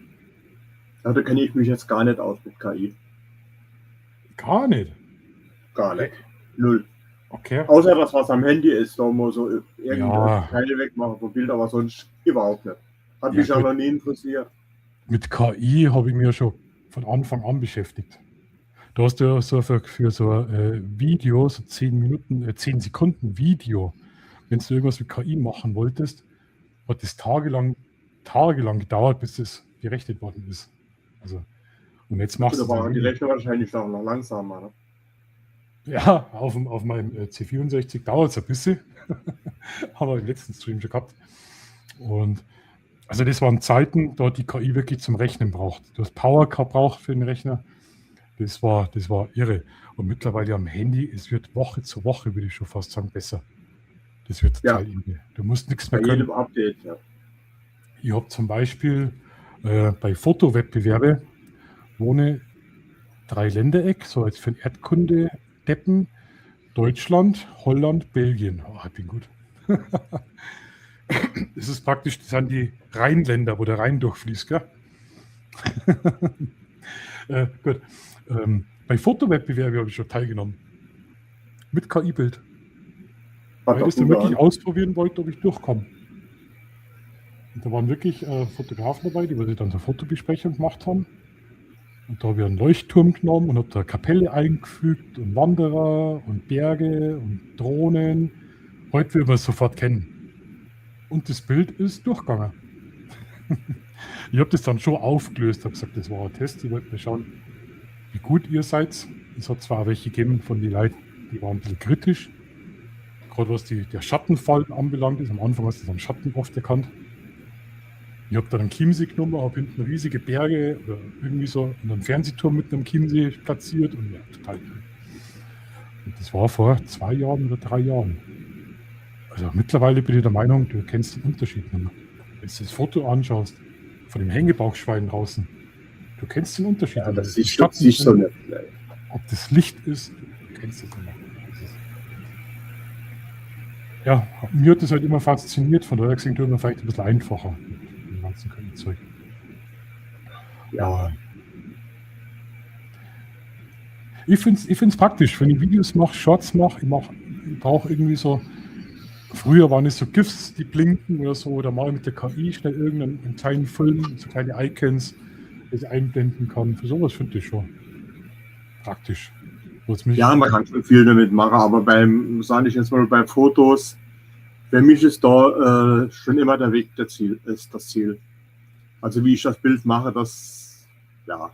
Ja, da kenne ich mich jetzt gar nicht aus mit KI. Gar nicht. Gar nicht. Null. Okay. Außer das, was am Handy ist, da muss so Ja. irgendeine Teile wegmachen vom Bild, aber sonst überhaupt nicht. Hat Ja, mich auch gut. noch nie interessiert. Mit KI habe ich mir schon von Anfang an beschäftigt. Da hast du ja so für so ein Video, so 10 Sekunden Video, wenn du irgendwas mit KI machen wolltest, hat das tagelang gedauert, bis das gerechnet worden ist. Also, und jetzt machst Da du waren die es. Rechner wahrscheinlich auch noch langsamer. Ne? Ja, auf meinem C64 dauert es ein bisschen. Haben wir im letzten Stream schon gehabt. Und also das waren Zeiten, da hat die KI wirklich zum Rechnen braucht. Du hast Power gebraucht für den Rechner. Das war irre. Und mittlerweile am Handy, es wird Woche zu Woche, würde ich schon fast sagen, besser. Das wird total irre. Du musst nichts Bei mehr können. jedem Update, ja. Ich habe zum Beispiel bei Fotowettbewerbe wohne 3 Ländereck, so als für ein Erdkunde-Deppen, Deutschland, Holland, Belgien. Oh, ich bin gut. Das ist praktisch, das sind die Rheinländer, wo der Rhein durchfließt, gell? Gut. Bei Fotowettbewerben habe ich schon teilgenommen. Mit KI-Bild. Hat Weil doch ich das dann gut wirklich an. ausprobieren wollte, ob ich durchkomme. Und da waren wirklich Fotografen dabei, die dann so Fotobesprechung gemacht haben. Und da habe ich einen Leuchtturm genommen und habe da eine Kapelle eingefügt und Wanderer und Berge und Drohnen. Heute will man es sofort kennen. Und das Bild ist durchgegangen. Ich habe das dann schon aufgelöst, habe gesagt, das war ein Test. Ich wollte mal schauen, wie gut ihr seid. Es hat zwar welche gegeben von den Leuten, die waren ein bisschen kritisch. Gerade was der Schattenfall anbelangt ist. Am Anfang hast du den Schatten oft erkannt. Ich habe dann einen Chiemsee genommen, habe hinten riesige Berge oder irgendwie so einen Fernsehturm mit einem Chiemsee platziert und ja, total cool. Und das war vor 2 Jahren oder 3 Jahren. Also mittlerweile bin ich der Meinung, du kennst den Unterschied nicht mehr. Wenn du das Foto anschaust, von dem Hängebauchschwein draußen, du kennst den Unterschied. Ja, nicht mehr. das ist Schatten sich so sind, nicht. ob das Licht ist, du kennst es nicht mehr. Das ist Ja, mir hat das halt immer fasziniert, von daher gesehen tut mir vielleicht ein bisschen einfacher mit dem ganzen KI-Zeug. Ja, Ich find's praktisch, wenn ich Videos mache, Shorts mache, ich brauche irgendwie so, früher waren es so GIFs, die blinken oder so, oder mal mit der KI schnell irgendeinen kleinen Film, so kleine Icons, das ich einblenden kann. Für sowas finde ich schon praktisch. ja, man kann schon viel damit machen, aber sage ich jetzt mal, bei Fotos, für mich ist da schon immer der Weg das Ziel. Also wie ich das Bild mache, ja.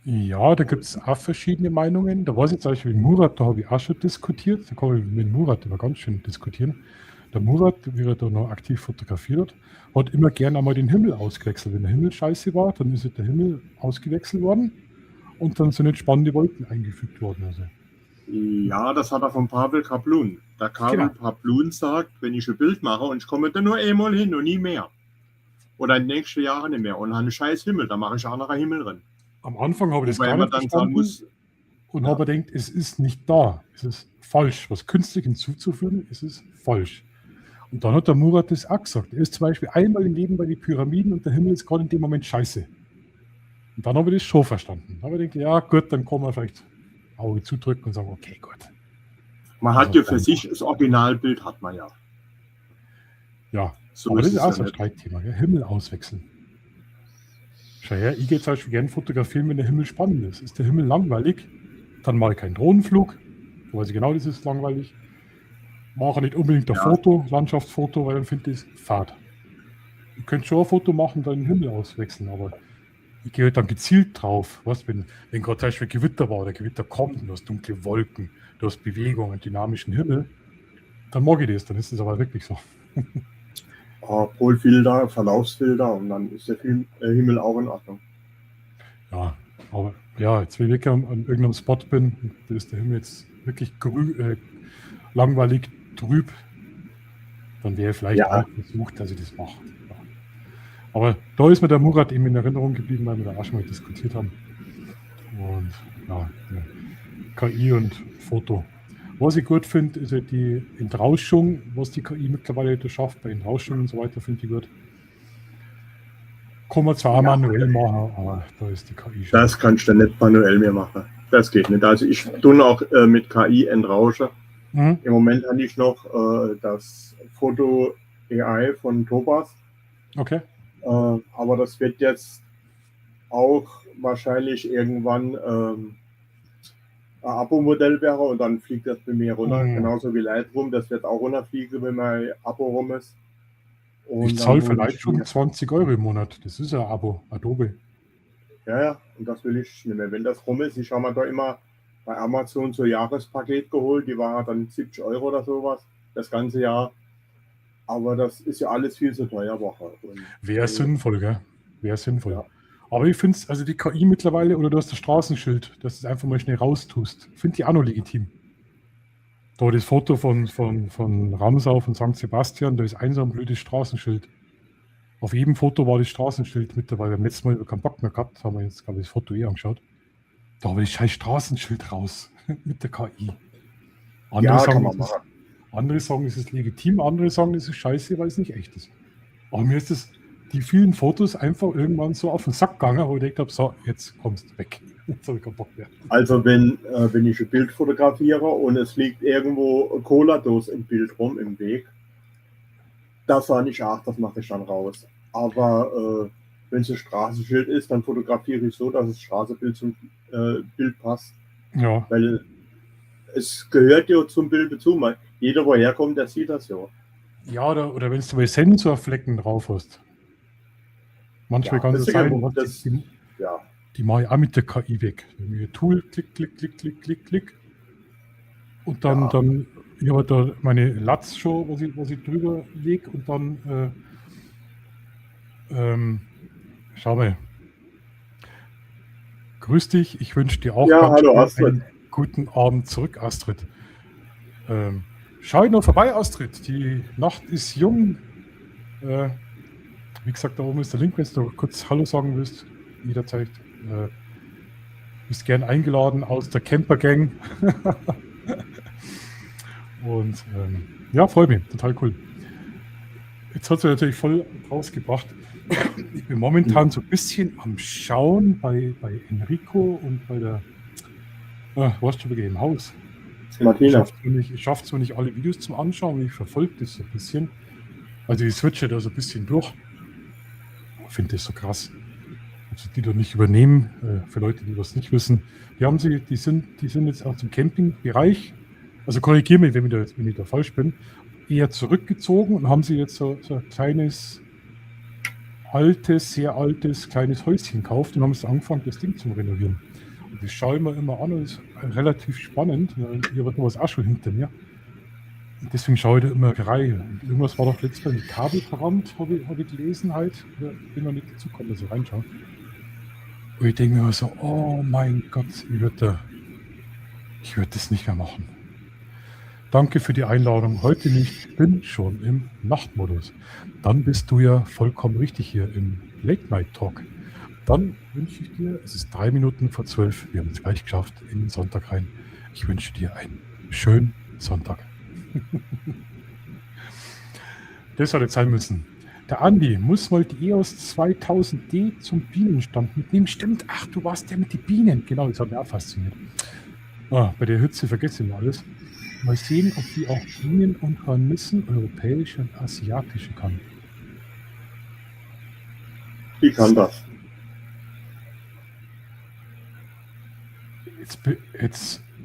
Ja, da gibt es auch verschiedene Meinungen. Da weiß ich zum Beispiel mit Murat, da habe ich auch schon diskutiert. Da kann ich mit Murat immer ganz schön diskutieren. Der Murat, wie er da noch aktiv fotografiert hat immer gerne einmal den Himmel ausgewechselt. Wenn der Himmel scheiße war, dann ist der Himmel ausgewechselt worden und dann sind jetzt spannende Wolken eingefügt worden. Also. Ja, das hat er von Pavel Kaplun. Der Pavel Kaplun sagt, wenn ich ein Bild mache und ich komme da nur einmal hin und nie mehr. Oder in den nächsten Jahren nicht mehr und habe einen scheiß Himmel, da mache ich auch noch einen Himmel drin. Am Anfang habe ich das Wobei gar man nicht dann sagen verstanden muss, und ja. habe gedacht, es ist nicht da. Es ist falsch. Was künstlich hinzuzufügen, ist es falsch. Und dann hat der Murat das auch gesagt. Er ist zum Beispiel einmal im Leben bei den Pyramiden und der Himmel ist gerade in dem Moment scheiße. Und dann habe ich das schon verstanden. Da habe ich gedacht, ja gut, dann kann man vielleicht Auge zudrücken und sagen, okay, gut. Man hat ja für sich das Originalbild, hat man ja. Ja, So aber das ist es auch ja so ein nicht. Streitthema, gell? Himmel auswechseln. Schau her, ich gehe zum Beispiel gerne fotografieren, wenn der Himmel spannend ist. Ist der Himmel langweilig, dann mache ich keinen Drohnenflug. Da weiß ich genau, das ist langweilig. Mache nicht unbedingt ein Ja. Foto, Landschaftsfoto, weil dann finde ich es fad. Ich könnte schon ein Foto machen, dann den Himmel auswechseln, aber ich gehe halt dann gezielt drauf. Weißt, wenn gerade zum Beispiel Gewitter war oder Gewitter kommt und du hast dunkle Wolken, du hast Bewegung, einen dynamischen Himmel, dann mag ich das, dann ist es aber wirklich so. Polfilter, Verlaufsfilter und dann ist der Himmel auch in Ordnung. Ja, aber ja, jetzt wenn ich wirklich an irgendeinem Spot bin, da ist der Himmel jetzt wirklich langweilig, trüb, dann wäre vielleicht Ja. auch versucht, dass ich das mache. Ja. Aber da ist mir der Murat eben in Erinnerung geblieben, weil wir da auch schon mal diskutiert haben. Und ja, KI und Foto. Was ich gut finde, ist halt die Entrauschung, was die KI mittlerweile da schafft, bei Entrauschung und so weiter, finde ich gut. Kann man zwar auch manuell machen, aber da ist die KI schon. Das kannst du nicht manuell mehr machen. Das geht nicht. Also ich tue auch mit KI entrausche. Mhm. Im Moment habe ich noch das Foto AI von Tobas. Okay. Aber das wird jetzt auch wahrscheinlich irgendwann ein Abo-Modell wäre und dann fliegt das bei mir runter. Mhm. Genauso wie Lightroom, das wird auch runterfliegen, wenn mein Abo rum ist. Und Ich dann zahle für hole ich Lightroom mir- 20 Euro im Monat. Das ist ein Abo, Adobe. Ja, und das will ich nicht mehr. Wenn das rum ist, ich habe mir da immer bei Amazon so ein Jahrespaket geholt, die war dann 70 Euro oder sowas, das ganze Jahr. Aber das ist ja alles viel zu teuer Woche. Und, Wäre sinnvoll, gell? Wäre sinnvoll. Ja. Aber ich finde es, also die KI mittlerweile, oder du hast das Straßenschild, dass du es einfach mal schnell raustust, finde ich auch noch legitim. Da das Foto von Ramsau, von St. Sebastian, da ist ein so ein blödes Straßenschild. Auf jedem Foto war das Straßenschild mittlerweile. Beim letzten Mal keinen Bock mehr gehabt, haben wir jetzt, glaube ich, das Foto angeschaut. Da habe ich scheiß Straßenschild raus mit der KI. ja, kann man machen. Andere sagen, es ist legitim, andere sagen, es ist scheiße, weil es nicht echt ist. Aber mir ist das, die vielen Fotos einfach irgendwann so auf den Sack gegangen, wo ich gedacht habe, so, jetzt kommst du weg. Jetzt habe ich keinen Bock mehr. Also wenn ich ein Bild fotografiere und es liegt irgendwo eine Cola-Dose im Bild rum im Weg, das sah nicht ach, das mache ich dann raus. Aber wenn es ein Straßenschild ist, dann fotografiere ich so, dass das Straßenbild zum Bild passt. Ja, Weil es gehört ja zum Bild dazu. Jeder, wo herkommt, der sieht das ja. ja oder wenn du bei Sensorflecken drauf hast. Manchmal Ja, kann es das ist ja sein, gut, das- Ja, die mache ich auch mit der KI weg. Wenn ich Tool, klick, klick, klick, klick, klick, klick. Und dann, Ja. dann ich habe da meine Latz schon, was ich drüber lege und dann schau mal. Grüß dich, ich wünsche dir auch Ja, ganz hallo, schnell Astrid. einen guten Abend zurück, Astrid. Schau nur vorbei, Astrid. Die Nacht ist jung. Wie gesagt, da oben ist der Link, wenn du kurz Hallo sagen willst, jederzeit. Bist gern eingeladen aus der Camper Gang. Und ja, freue mich, total cool. Jetzt hat sie natürlich voll rausgebracht. Ich bin momentan so ein bisschen am Schauen bei Enrico und bei der, was schon wieder im Haus. Martina. Ich schaffe zwar nicht alle Videos zum Anschauen, ich verfolge das so ein bisschen. Also ich switche da so ein bisschen durch. Ich finde das so krass. Also die da nicht übernehmen, für Leute, die das nicht wissen. Die sind jetzt auch zum Campingbereich, also korrigiere mich, wenn ich da falsch bin, eher zurückgezogen und haben sie jetzt so ein kleines, sehr altes, kleines Häuschen gekauft und haben jetzt angefangen, das Ding zu renovieren. Und das schaue ich mir immer an und das ist relativ spannend. Hier wird noch was auch schon hinter mir. Und deswegen schaue ich da immer rein. Und irgendwas war doch letztes Mal mit Kabel verrannt, habe ich gelesen halt. Ich bin noch nicht dazu gekommen, dass ich reinschaue. Und ich denke mir immer so, oh mein Gott, ich würde das nicht mehr machen. Danke für die Einladung. Heute nicht, ich bin schon im Nachtmodus. Dann bist du ja vollkommen richtig hier im Late Night Talk. Dann wünsche ich dir, es ist 3 Minuten vor 12, wir haben es gleich geschafft, in den Sonntag rein. Ich wünsche dir einen schönen Sonntag. Das hat jetzt sein müssen. Der Andi muss mal die EOS 2000D zum Bienenstand mitnehmen. Stimmt, ach, du warst der mit den Bienen. Genau, das hat mich auch fasziniert. Bei der Hitze vergesse ich mal alles. Mal sehen, ob die auch Bienen und Hornissen, europäische und asiatische kann. Die kann das.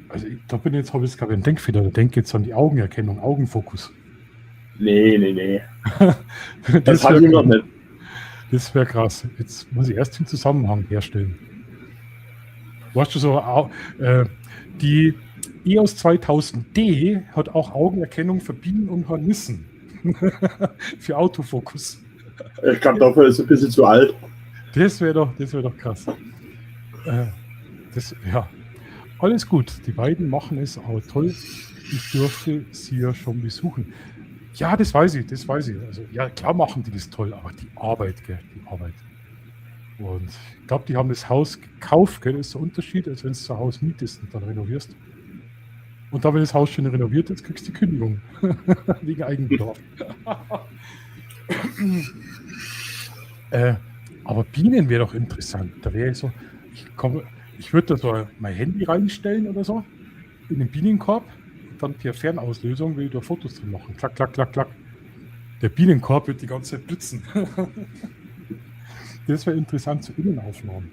Also habe ich jetzt gerade einen Denkfehler. Ich denke jetzt an die Augenerkennung, Augenfokus. Nee. Das habe ich noch nicht. Das wäre krass. Jetzt muss ich erst den Zusammenhang herstellen. Weißt du so, die EOS 2000D hat auch Augenerkennung für Bienen und Hornissen. Für Autofokus. Ich glaube, dafür ist es ein bisschen zu alt. Das wäre doch krass. Ja, alles gut. Die beiden machen es auch toll. Ich durfte sie ja schon besuchen. Ja, das weiß ich. Also, ja, klar machen die das toll, aber die Arbeit. Und ich glaube, die haben das Haus gekauft, gell? Das ist der Unterschied, als wenn du ein Haus mietest und dann renovierst. Und da, wenn das Haus schon renoviert ist, kriegst du die Kündigung. Wegen Eigenbedarf. Aber Bienen wäre doch interessant. Da wäre ich so, ich würde da so mein Handy reinstellen oder so, in den Bienenkorb. Dann per Fernauslösung will ich da Fotos drin machen. Klack, klack, klack, klack. Der Bienenkorb wird die ganze Zeit blitzen. Das wäre interessant zu Innenaufnahmen.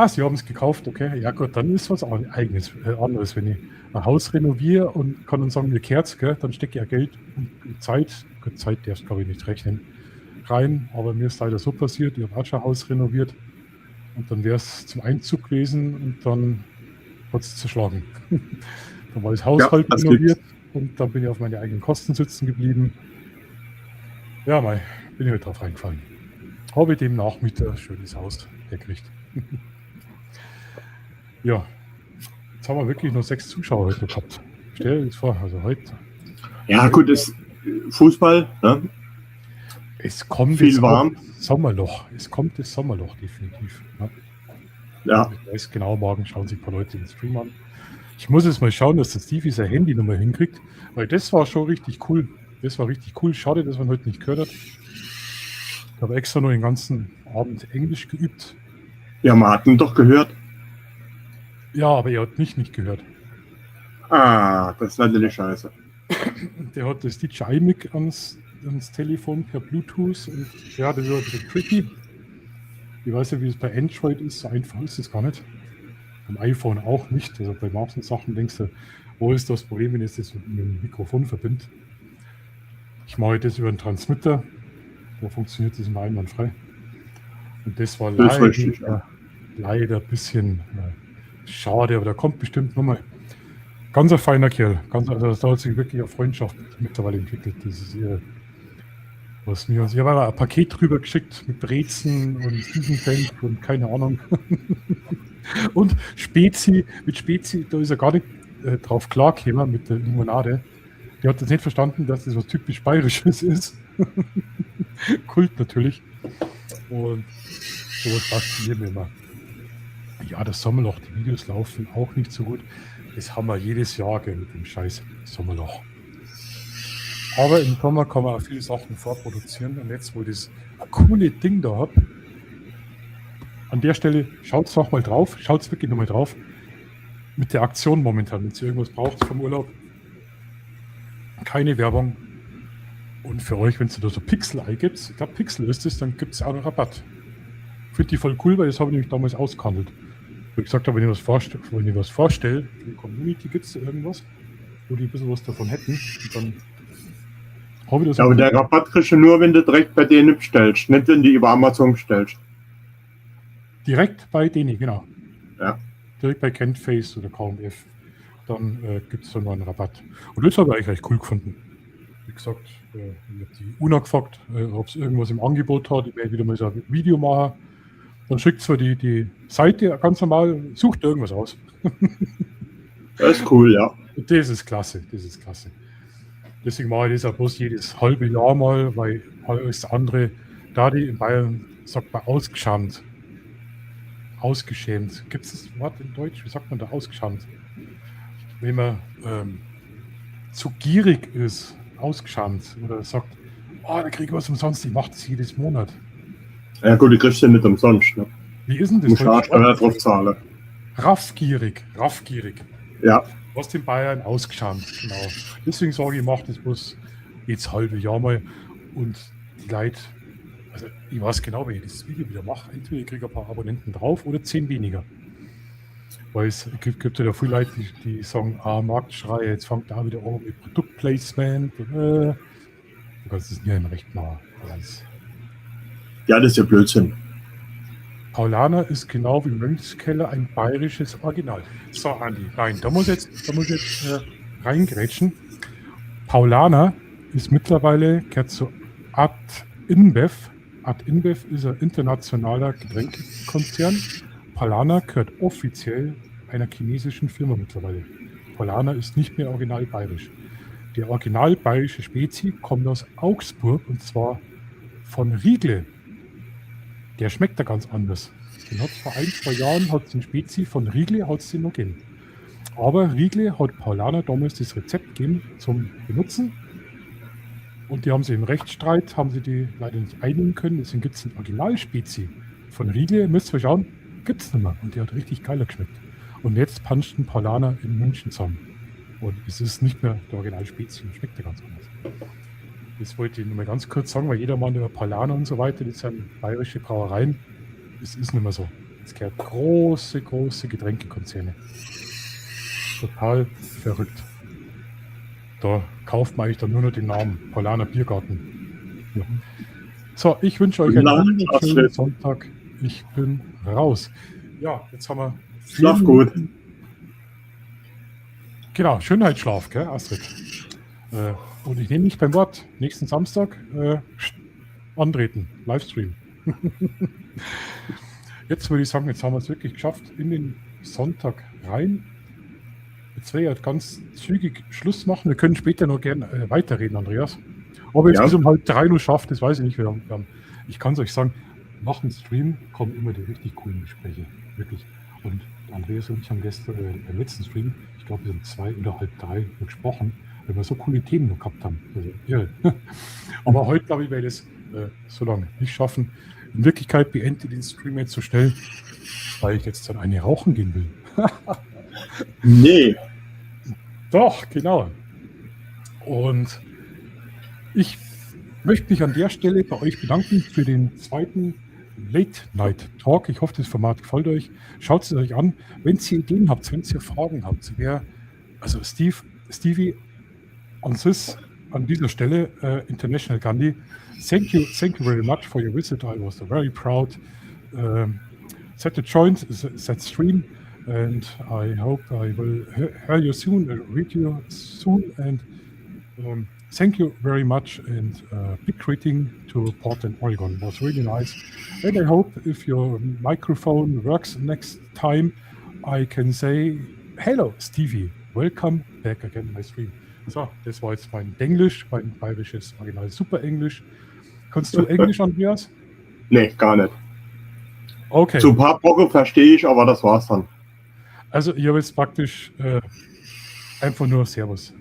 Sie haben es gekauft, okay. Ja gut, dann ist was anderes. Wenn ich ein Haus renoviere und kann dann sagen, mir kehrt's, gell, dann stecke ich ja Geld und Zeit, gut, Zeit darfst du glaube ich nicht rechnen, rein. Aber mir ist leider so passiert, ich habe auch schon ein Haus renoviert und dann wäre es zum Einzug gewesen und dann hat es zerschlagen. Dann war das Haus halt renoviert und dann bin ich auf meine eigenen Kosten sitzen geblieben. Ja, bin ich halt drauf reingefallen. Habe ich dem Nachmieter ein schönes Haus hergekriegt. Ja, jetzt haben wir wirklich nur 6 Zuschauer heute gehabt. Stell dir das vor, also heute. Ja, gut, ist Fußball, ne? Es kommt viel warm. Sommerloch. Es kommt das Sommerloch definitiv. Ne? Ja. Ich weiß genau, morgen schauen sich ein paar Leute den Stream an. Ich muss jetzt mal schauen, dass der Stevie sein Handy nochmal hinkriegt, weil das war schon richtig cool. Das war richtig cool. Schade, dass man heute nicht gehört hat. Ich habe extra nur den ganzen Abend Englisch geübt. Ja, man hat ihn doch gehört. Ja, aber er hat mich nicht gehört. Das ist natürlich scheiße. Der hat das DJI-Mic ans Telefon per Bluetooth und ja, das ist ein bisschen tricky. Ich weiß ja, wie es bei Android ist, so einfach ist es gar nicht. Am iPhone auch nicht. Also bei manchen Sachen denkst du, wo ist das Problem, wenn ich das mit dem Mikrofon verbinde? Ich mache das über einen Transmitter, da funktioniert das immer einwandfrei. Und das war leider ein bisschen schade, aber da kommt bestimmt nochmal. Ganz ein feiner Kerl. Also das hat sich wirklich eine Freundschaft mittlerweile entwickelt. Das ist ihre, was mir. Ich habe mal ein Paket drüber geschickt mit Brezen und Fliegenfeld und keine Ahnung. Und mit Spezi, da ist er gar nicht drauf klargekommen mit der Limonade. Der hat das nicht verstanden, dass das was typisch Bayerisches ist. Kult natürlich. Und sowas fasziniert mich immer. Ja, das Sommerloch, die Videos laufen auch nicht so gut. Das haben wir jedes Jahr gell, mit dem scheiß Sommerloch. Aber im Sommer kann man auch viele Sachen vorproduzieren. Und jetzt, wo ich das coole Ding da habe, an der Stelle schaut doch mal drauf, schaut wirklich nochmal drauf. Mit der Aktion momentan, wenn ihr irgendwas braucht vom Urlaub. Keine Werbung. Und für euch, wenn ihr da so Pixel eingibt, ich glaube Pixel ist es, dann gibt es auch einen Rabatt. Finde ich voll cool, weil das habe ich nämlich damals ausgehandelt. Wie gesagt habe, wenn ich was vorstelle, für die Community gibt es irgendwas, wo die ein bisschen was davon hätten. Und dann habe ich das. Ja, aber der Rabatt kriegst du nur, wenn du direkt bei denen bestellst, nicht wenn du über Amazon bestellst. Direkt bei denen, genau. Ja. Direkt bei Kentface oder KMF. Dann gibt es dann mal einen Rabatt. Und das habe ich eigentlich recht cool gefunden. Wie gesagt, ich habe die Una gefragt, ob es irgendwas im Angebot hat. Ich werde wieder mal so ein Video machen. Dann schickt zwar die Seite ganz normal, sucht irgendwas aus. Das ist cool, ja. Und das ist klasse, das ist klasse. Deswegen mache ich das auch bloß jedes halbe Jahr mal, weil alles andere, da die in Bayern sagt man ausgeschämt. Ausgeschämt. Gibt es das Wort in Deutsch? Wie sagt man da ausgeschämt? Wenn man zu gierig ist, ausgeschämt oder sagt, oh, da kriege ich was umsonst, ich mache das jedes Monat. Ja gut, die kriegst du ja nicht umsonst. Ne? Wie ist denn Du das? musst auch Steuer drauf zahlen. Raffgierig. Ja. Was in Bayern ausgeschämt, genau. Deswegen sage ich, ich mache das bloß jetzt halbe Jahr mal und die Leute, also ich weiß genau, wenn ich das Video wieder mache, entweder ich kriege ein paar Abonnenten drauf oder 10 weniger. Weil es gibt ja viele Leute, die sagen, Marktschrei, jetzt fängt da wieder an mit Produktplacement. Du kannst es nie ein Recht machen. Ja, das ist ja Blödsinn. Paulaner ist genau wie Mönchskeller ein bayerisches Original. So, Andi, nein, da muss jetzt reingrätschen. Paulaner ist mittlerweile, gehört zu Ad InBev. Ad InBev ist ein internationaler Getränkekonzern. Paulaner gehört offiziell einer chinesischen Firma mittlerweile. Paulaner ist nicht mehr original bayerisch. Der original bayerische Spezi kommt aus Augsburg und zwar von Riegle. Der schmeckt da ganz anders. Den hat vor 1-2 Jahren hat den Spezi von Riegle hat's den noch gegeben. Aber Riegle hat Paulaner damals das Rezept gegeben zum Benutzen. Und die haben sie im Rechtsstreit, haben sie die leider nicht einigen können. Deswegen gibt es einen Original-Spezi von Riegle, müsst ihr schauen, gibt es nicht mehr. Und der hat richtig geiler geschmeckt. Und jetzt puncht ein Paulaner in München zusammen. Und es ist nicht mehr der Original-Spezi und schmeckt ja ganz anders. Das wollte ich nur mal ganz kurz sagen, weil jeder Mann über Paulaner und so weiter, das sind bayerische Brauereien. Es ist nicht mehr so. Es gehört große Getränkekonzerne. Total verrückt. Da kauft man eigentlich dann nur noch den Namen Paulaner Biergarten. Ja. So, ich wünsche euch einen wunderschönen Sonntag. Ich bin raus. Ja, jetzt haben wir... Schlaf gut. Genau, Schönheitsschlaf, gell, Astrid? Und ich nehme mich beim Wort. Nächsten Samstag antreten, Livestream. Jetzt würde ich sagen, jetzt haben wir es wirklich geschafft in den Sonntag rein. Jetzt werde ich ganz zügig Schluss machen. Wir können später noch gerne weiterreden, Andreas. Ob ich es bis um 2:30 noch schafft, das weiß ich nicht. Ich kann es euch sagen, nach dem Stream kommen immer die richtig coolen Gespräche. Wirklich. Und Andreas und ich haben gestern im letzten Stream, ich glaube, wir haben 2 oder 2:30 gesprochen, weil wir so coole Themen noch gehabt haben. Also, irre. Aber heute, glaube ich, werde ich es so lange nicht schaffen. In Wirklichkeit beende ich den Stream jetzt so schnell, weil ich jetzt dann eine rauchen gehen will. Nee. Doch, genau. Und ich möchte mich an der Stelle bei euch bedanken für den zweiten Late Night Talk. Ich hoffe, das Format gefällt euch. Schaut es euch an. Wenn ihr Ideen habt, wenn ihr Fragen habt, also Stevie, an dieser Stelle, International Gandhi, thank you very much for your visit. I was very proud. Set to join that stream, and I hope I will hear you soon, read you soon, and thank you very much, and big greeting to Portland, Oregon. It was really nice. And I hope if your microphone works next time, I can say, hello, Stevie, welcome back again my stream. So, das war jetzt mein Englisch, mein bayerisches Original Super Englisch. Kannst du Englisch, Andreas? Nee, gar nicht. Okay. So ein paar Brocken verstehe ich, aber das war's dann. Also, ich habe jetzt praktisch einfach nur Servus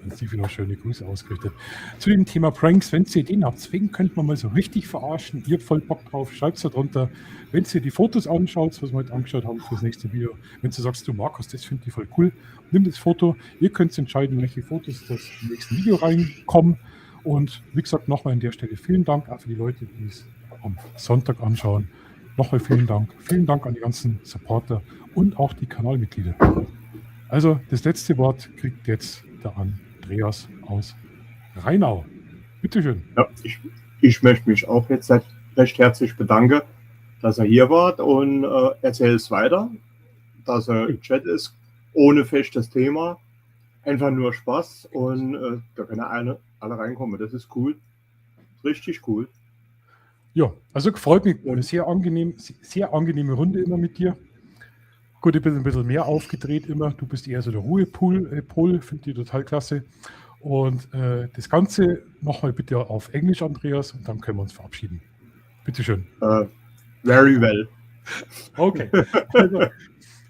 an Sie wieder schöne Grüße ausgerichtet. Zu dem Thema Pranks, wenn ihr Ideen habt, wen könnte man mal so richtig verarschen? Ihr habt voll Bock drauf, schreibt es da drunter. Wenn ihr die Fotos anschaut, was wir heute angeschaut haben fürs nächste Video, wenn du sagst, du Markus, das finde ich voll cool, nimm das Foto. Ihr könnt entscheiden, welche Fotos das im nächsten Video reinkommen. Und wie gesagt, nochmal an der Stelle vielen Dank auch für die Leute, die es am Sonntag anschauen. Nochmal vielen Dank. Vielen Dank an die ganzen Supporter und auch die Kanalmitglieder. Also das letzte Wort kriegt jetzt der Andreas aus Rheinau. Bitteschön. Ja, ich möchte mich auch jetzt recht herzlich bedanken, dass er hier wart und erzähl es weiter, dass er im Chat ist, ohne festes Thema, einfach nur Spaß und da können alle reinkommen. Das ist cool, richtig cool. Ja, also freut mich. Eine sehr angenehme Runde immer mit dir. Gut, ich bin ein bisschen mehr aufgedreht immer. Du bist eher so der Ruhepol, finde ich total klasse. Und das Ganze nochmal bitte auf Englisch, Andreas, und dann können wir uns verabschieden. Bitteschön. Very well. Okay. Also,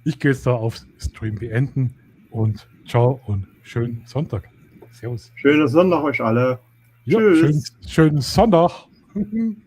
ich gehe jetzt da auf Stream beenden und ciao und schönen Sonntag. Servus. Schönen Sonntag euch alle. Ja, Tschüss. schönen Sonntag. Beenden.